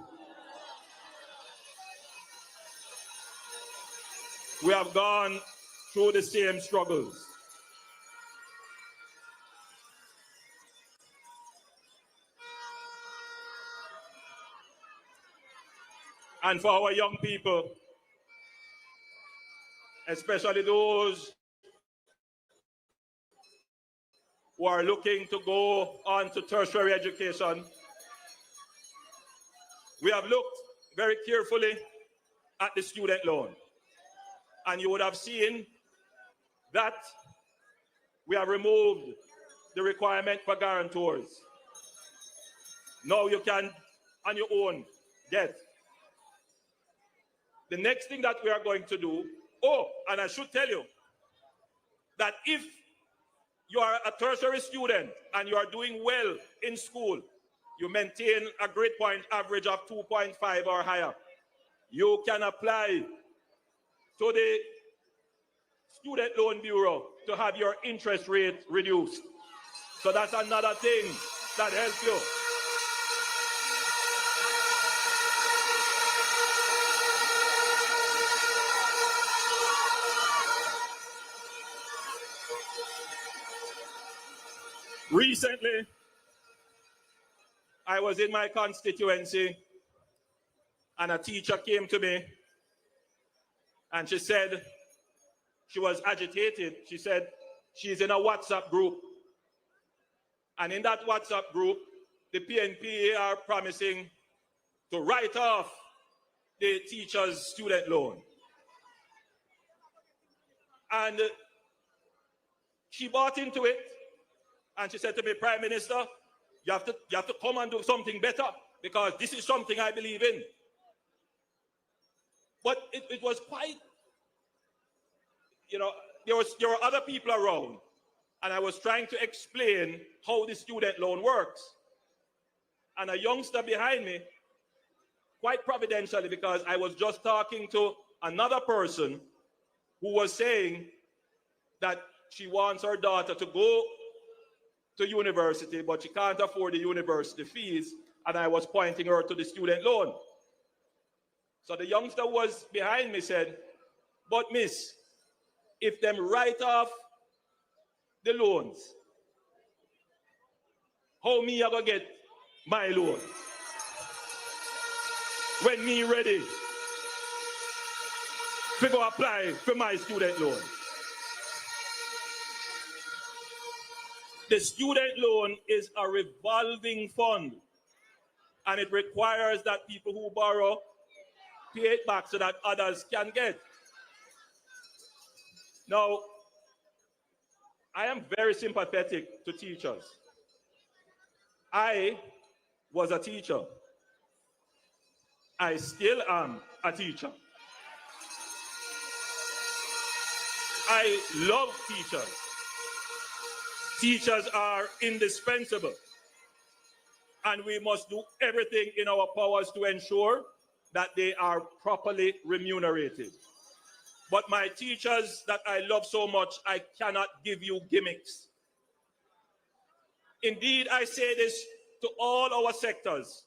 We have gone through the same struggles. And for our young people, especially those who are looking to go on to tertiary education, we have looked very carefully at the student loan. And you would have seen that we have removed the requirement for guarantors. Now you can, on your own, get. The next thing that we are going to do, and I should tell you, that if you are a tertiary student and you are doing well in school, you maintain a grade point average of 2.5 or higher, you can apply to the Student Loan Bureau to have your interest rate reduced. So that's another thing that helps you. Recently, I was in my constituency and a teacher came to me and she said she was agitated. She said she's in a WhatsApp group. And in that WhatsApp group, the PNP are promising to write off the teacher's student loan. And she bought into it. And she said to me, Prime Minister, you have to come and do something better because this is something I believe in. But it was quite, there were other people around, and I was trying to explain how the student loan works. And a youngster behind me, quite providentially, because I was just talking to another person who was saying that she wants her daughter to go to university, but she can't afford the university fees, and I was pointing her to the student loan. So the youngster was behind me said, but miss, if them write off the loans, how me I gonna get my loan? When me ready to go apply for my student loan. The student loan is a revolving fund, and it requires that people who borrow pay it back so that others can get. Now, I am very sympathetic to teachers. I was a teacher. I still am a teacher. I love teachers. Teachers are indispensable, and we must do everything in our powers to ensure that they are properly remunerated. But my teachers that I love so much, I cannot give you gimmicks. Indeed, I say this to all our sectors,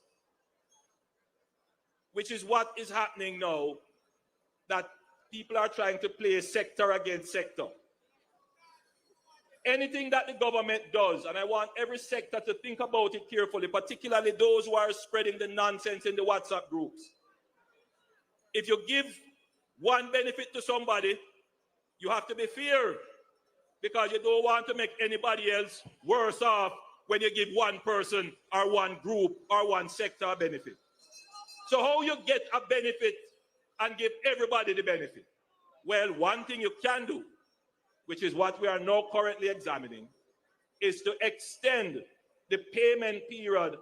which is what is happening now, that people are trying to play sector against sector. Anything that the government does, and I want every sector to think about it carefully, particularly those who are spreading the nonsense in the WhatsApp groups. If you give one benefit to somebody, you have to be fair, because you don't want to make anybody else worse off when you give one person or one group or one sector a benefit. So how you get a benefit and give everybody the benefit? Well, one thing you can do, which is what we are now currently examining, is to extend the payment period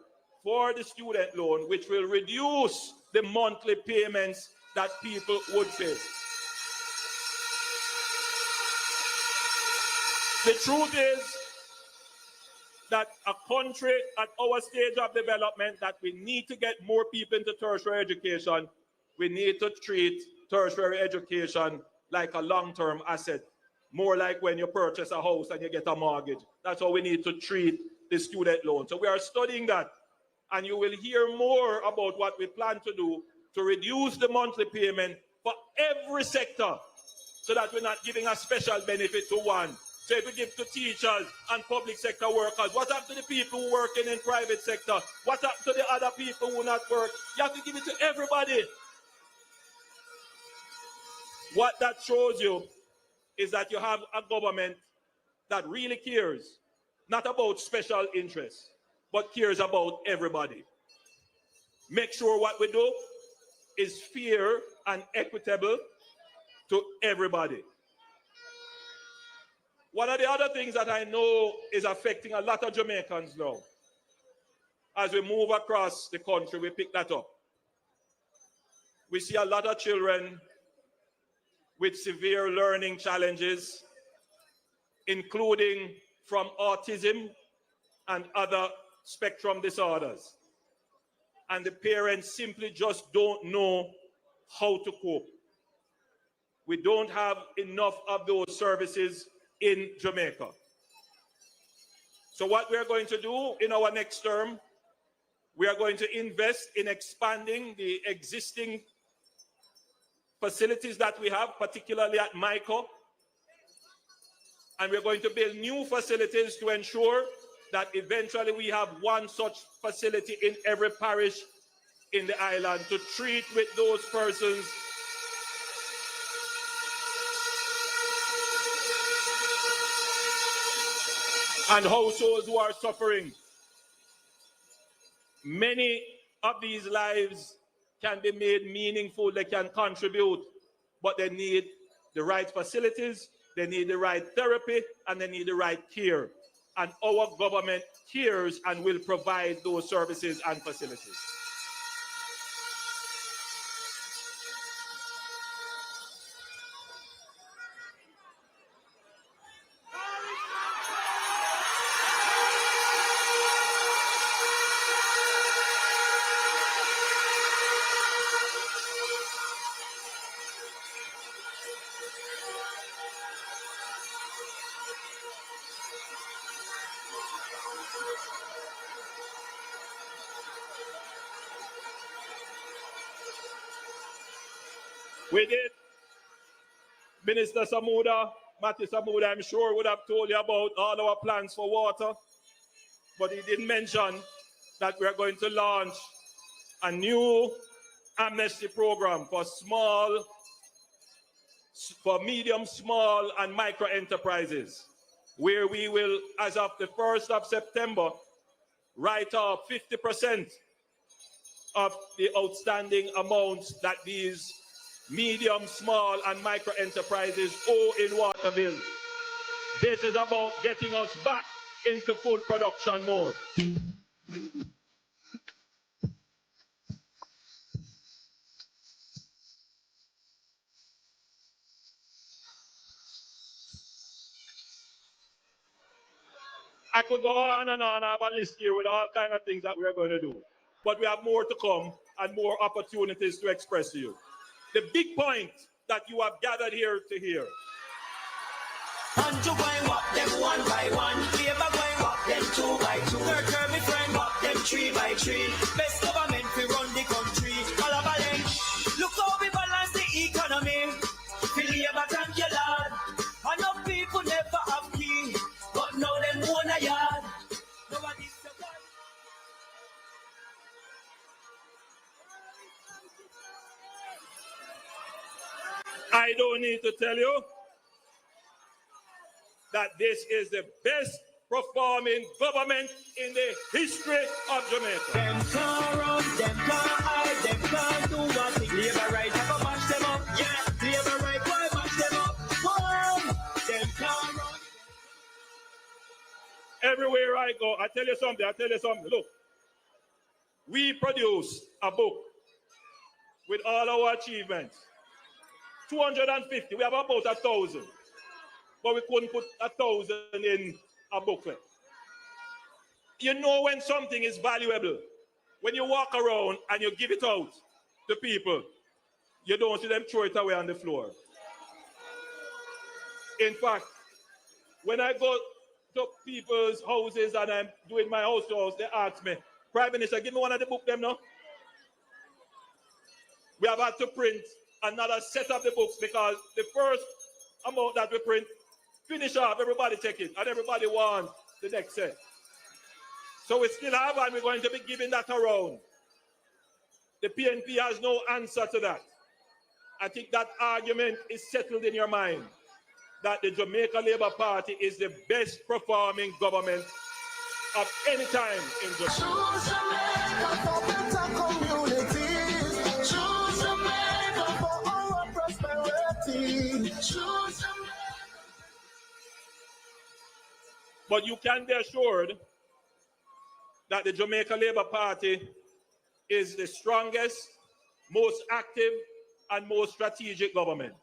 for the student loan, which will reduce the monthly payments that people would pay. The truth is that a country at our stage of development, that we need to get more people into tertiary education, we need to treat tertiary education like a long-term asset. More like when you purchase a house and you get a mortgage. That's how we need to treat the student loan. So we are studying that, and you will hear more about what we plan to do to reduce the monthly payment for every sector, so that we're not giving a special benefit to one. So if we give to teachers and public sector workers, what happened to the people who working in private sector? What happened to the other people who not work? You have to give it to everybody. What that shows you is that you have a government that really cares, not about special interests, but cares about everybody. Make sure what we do is fair and equitable to everybody. One of the other things that I know is affecting a lot of Jamaicans now, as we move across the country, we pick that up. We see a lot of children with severe learning challenges, including from autism and other spectrum disorders. And the parents simply just don't know how to cope. We don't have enough of those services in Jamaica. So what we're going to do in our next term, we are going to invest in expanding the existing facilities that we have, particularly at Mico. And we're going to build new facilities to ensure that eventually we have one such facility in every parish in the island to treat with those persons and households who are suffering. Many of these lives can be made meaningful, they can contribute, but they need the right facilities, they need the right therapy, and they need the right care. And our government cares and will provide those services and facilities. We did. Minister Samuda, Matthew Samuda, I'm sure would have told you about all our plans for water, but he didn't mention that we're going to launch a new amnesty program for medium, small, and micro enterprises, where we will, as of the 1st of September, write off 50% of the outstanding amounts that these medium, small, and micro enterprises owe in Waterville. This is about getting us back into full production mode. I could go on and on. I have a list here with all kinds of things that we're going to do. But we have more to come and more opportunities to express to you. The big point that you have gathered here to hear. And to going up them one by one, Labour going up them 2 by 2. Kirby friend up them 3 by 3. Best government we run the country. All of them. Look how we balance the economy. For Labour, thank you, Lord. Enough people never have key, but now them own a yard. Nobody. I don't need to tell you that this is the best performing government in the history of Jamaica. Them can't run, them can't hide, them can't do what they Labour right, have to mash them up. Yeah, Labour right, why mash them up? Boom! Them can't run. Everywhere I go, I tell you something. Look, we produce a book with all our achievements. 250, we have about 1,000. But we couldn't put 1,000 in a booklet. You know when something is valuable, when you walk around and you give it out to people, you don't see them throw it away on the floor. In fact, when I go to people's houses and I'm doing my house to house, they ask me, Prime Minister, give me one of the books them now. We have had to print another set of the books because the first amount that we print, finish off, everybody take it, and everybody wants the next set. So we still have, and we're going to be giving that around. The PNP has no answer to that. I think that argument is settled in your mind, that the Jamaica Labour Party is the best performing government of any time in Jamaica. But you can be assured that the Jamaica Labour Party is the strongest, most active, and most strategic government.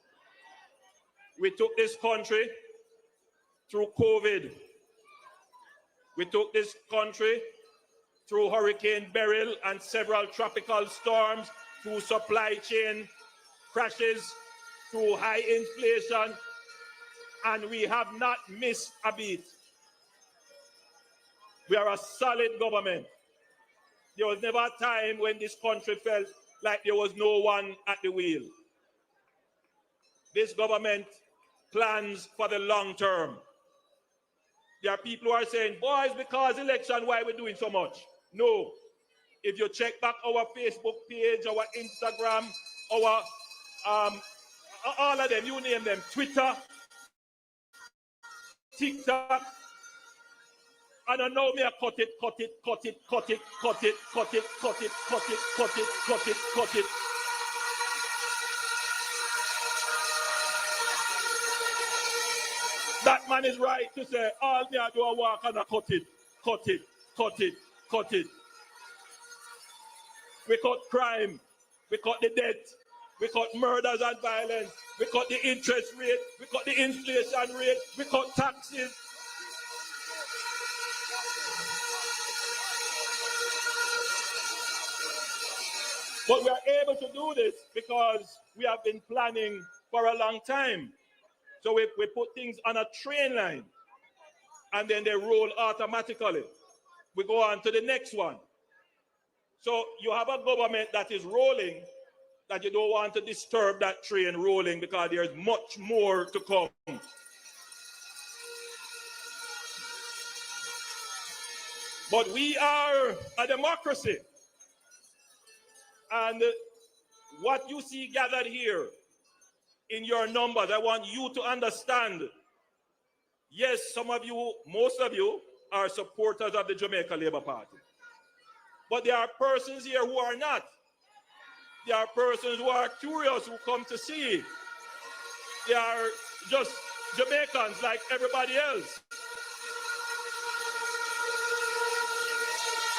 We took this country through COVID. We took this country through Hurricane Beryl and several tropical storms, through supply chain crashes, through high inflation, and we have not missed a beat. We are a solid government. There was never a time when this country felt like there was no one at the wheel. This government plans for the long term. There are people who are saying, boys, because election, why are we doing so much? No. If you check back our Facebook page, our Instagram, our all of them, you name them, Twitter, TikTok, I don't know me, I cut it. That man is right to say, all me I do a walk and I cut it. We cut crime, we cut the debt, we cut murders and violence, we cut the interest rate, we cut the inflation rate, we cut taxes. But we are able to do this because we have been planning for a long time. So we put things on a train line and then they roll automatically. We go on to the next one. So you have a government that is rolling, that you don't want to disturb that train rolling because there's much more to come. But we are a democracy. And what you see gathered here in your numbers, I want you to understand, yes, some of you, most of you, are supporters of the Jamaica Labour Party. But there are persons here who are not. There are persons who are curious, who come to see. They are just Jamaicans like everybody else.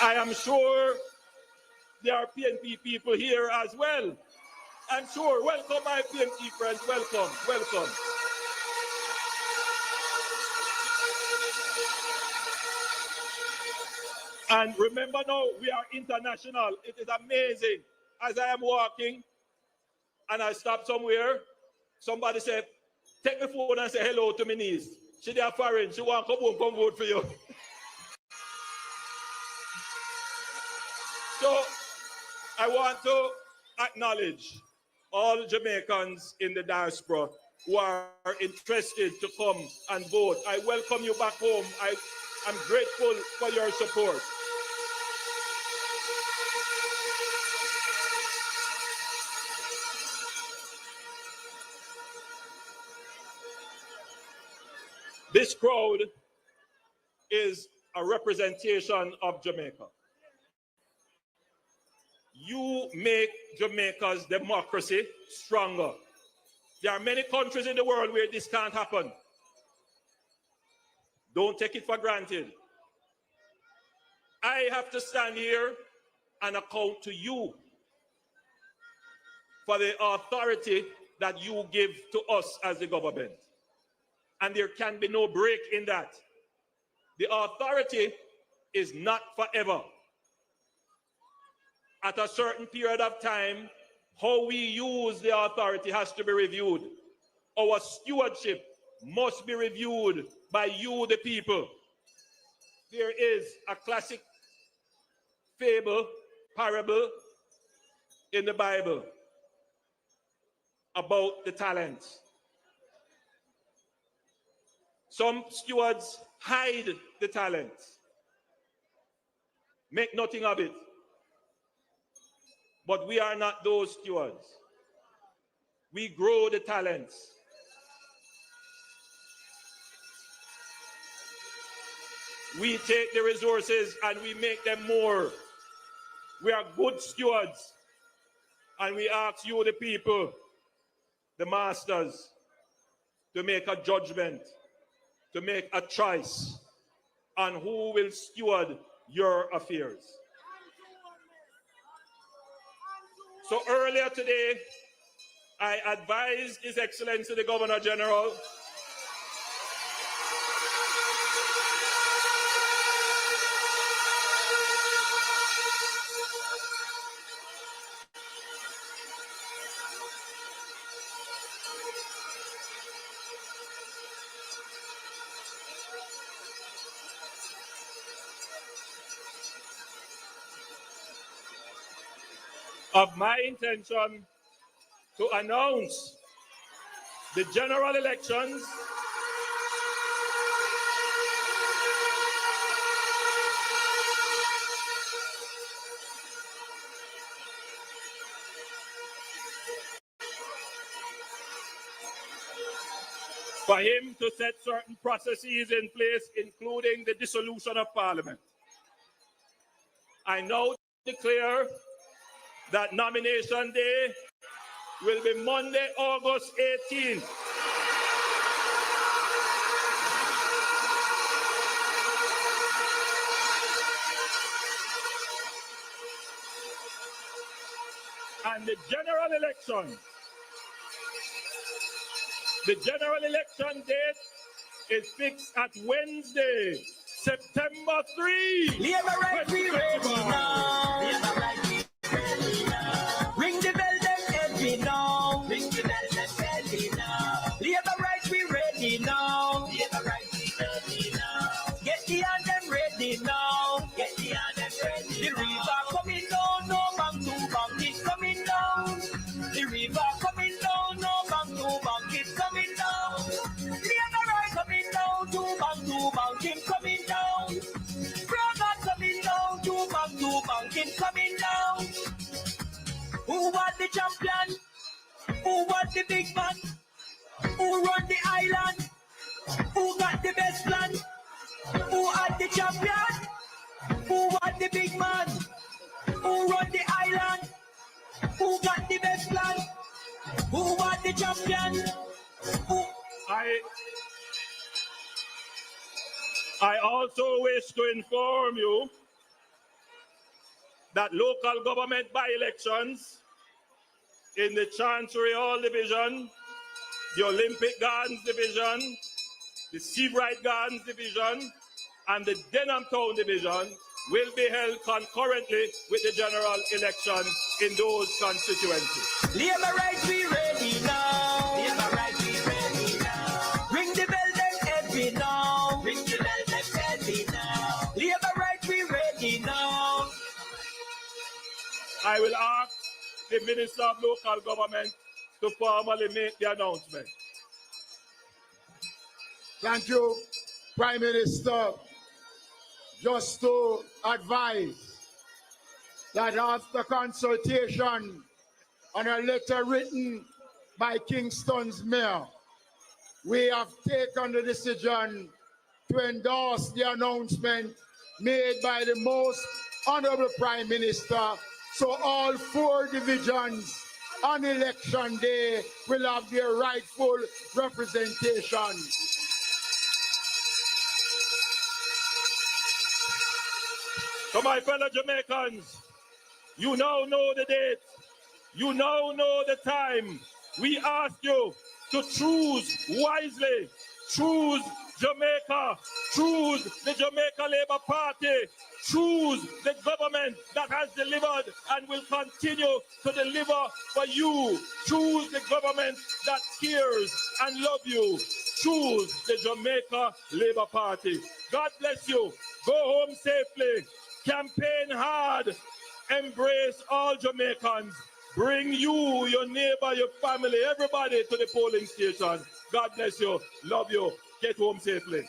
I am sure there are PNP people here as well. I'm sure. Welcome, my PNP friends. Welcome. And remember now, we are international. It is amazing. As I am walking and I stop somewhere, somebody said, take my phone and say hello to my niece. She there foreign. She want to come home, come vote for you. So I want to acknowledge all Jamaicans in the diaspora who are interested to come and vote. I welcome you back home. I'm grateful for your support. This crowd is a representation of Jamaica. You make Jamaica's democracy stronger. There are many countries in the world where this can't happen. Don't take it for granted. I have to stand here and account to you for the authority that you give to us as the government. And there can be no break in that. The authority is not forever. At a certain period of time, how we use the authority has to be reviewed. Our stewardship must be reviewed by you, the people. There is a classic parable in the Bible about the talents. Some stewards hide the talents, make nothing of it. But we are not those stewards. We grow the talents. We take the resources and we make them more. We are good stewards. And we ask you, the people, the masters, to make a judgment, to make a choice. and who will steward your affairs. So earlier today, I advised His Excellency the Governor General of my intention to announce the general elections for him to set certain processes in place, including the dissolution of Parliament. I now declare that nomination day will be Monday, August 18th. And the general election date is fixed at Wednesday, September 3. Ring the bell, then every now. Ring the bell, then every now. Labor right, we ready now. Labor right, we ready now. Get the anthem ready now. Get the anthem ready. The river coming down, no bank to bank, it's coming down. The river coming down, no bank to bank, it's coming down. Labor right coming down, to bank, it's coming down. Brother coming down, to bank, it's coming down. Who was the champion? Who was the big man? Who run the island? Who got the best plan? Who had the champion? Who was the big man? Who run the island? Who got the best plan? Who was the champion? I also wish to inform you that local government by-elections in the Chancery Hall Division, the Olympic Gardens Division, the Seabright Gardens Division, and the Denham Town Division will be held concurrently with the general election in those constituencies. Labor right, we ready now. Labor right, we ready now. Ring the bell, then every now. Ring the bell, then every now. Labor right, we ready now. I will ask the Minister of Local Government to formally make the announcement. Thank you, Prime Minister. Just to advise that after consultation on a letter written by Kingston's mayor, we have taken the decision to endorse the announcement made by the most honorable Prime Minister. So all 4 divisions on election day will have their rightful representation. To my fellow Jamaicans, you now know the date. You now know the time. We ask you to choose wisely. Choose Jamaica. Choose the Jamaica Labour Party. Choose the government that has delivered and will continue to deliver for you. Choose the government that cares and loves you. Choose the Jamaica Labour Party. God bless you. Go home safely. Campaign hard. Embrace all Jamaicans. Bring you, your neighbor, your family, everybody to the polling station. God bless you. Love you. Get home safely.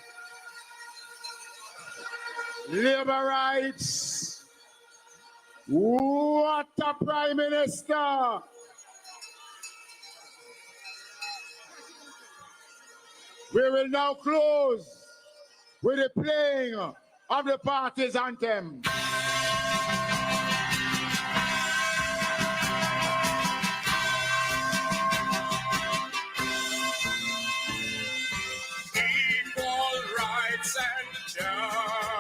Labor rights. What a Prime Minister. We will now close with the playing of the party's anthem. Equal rights and justice.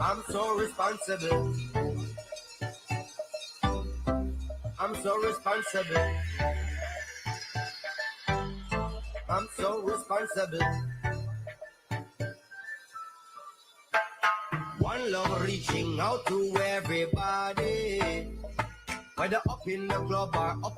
I'm so responsible. I'm so responsible. I'm so responsible. One love reaching out to everybody, whether up in the club or up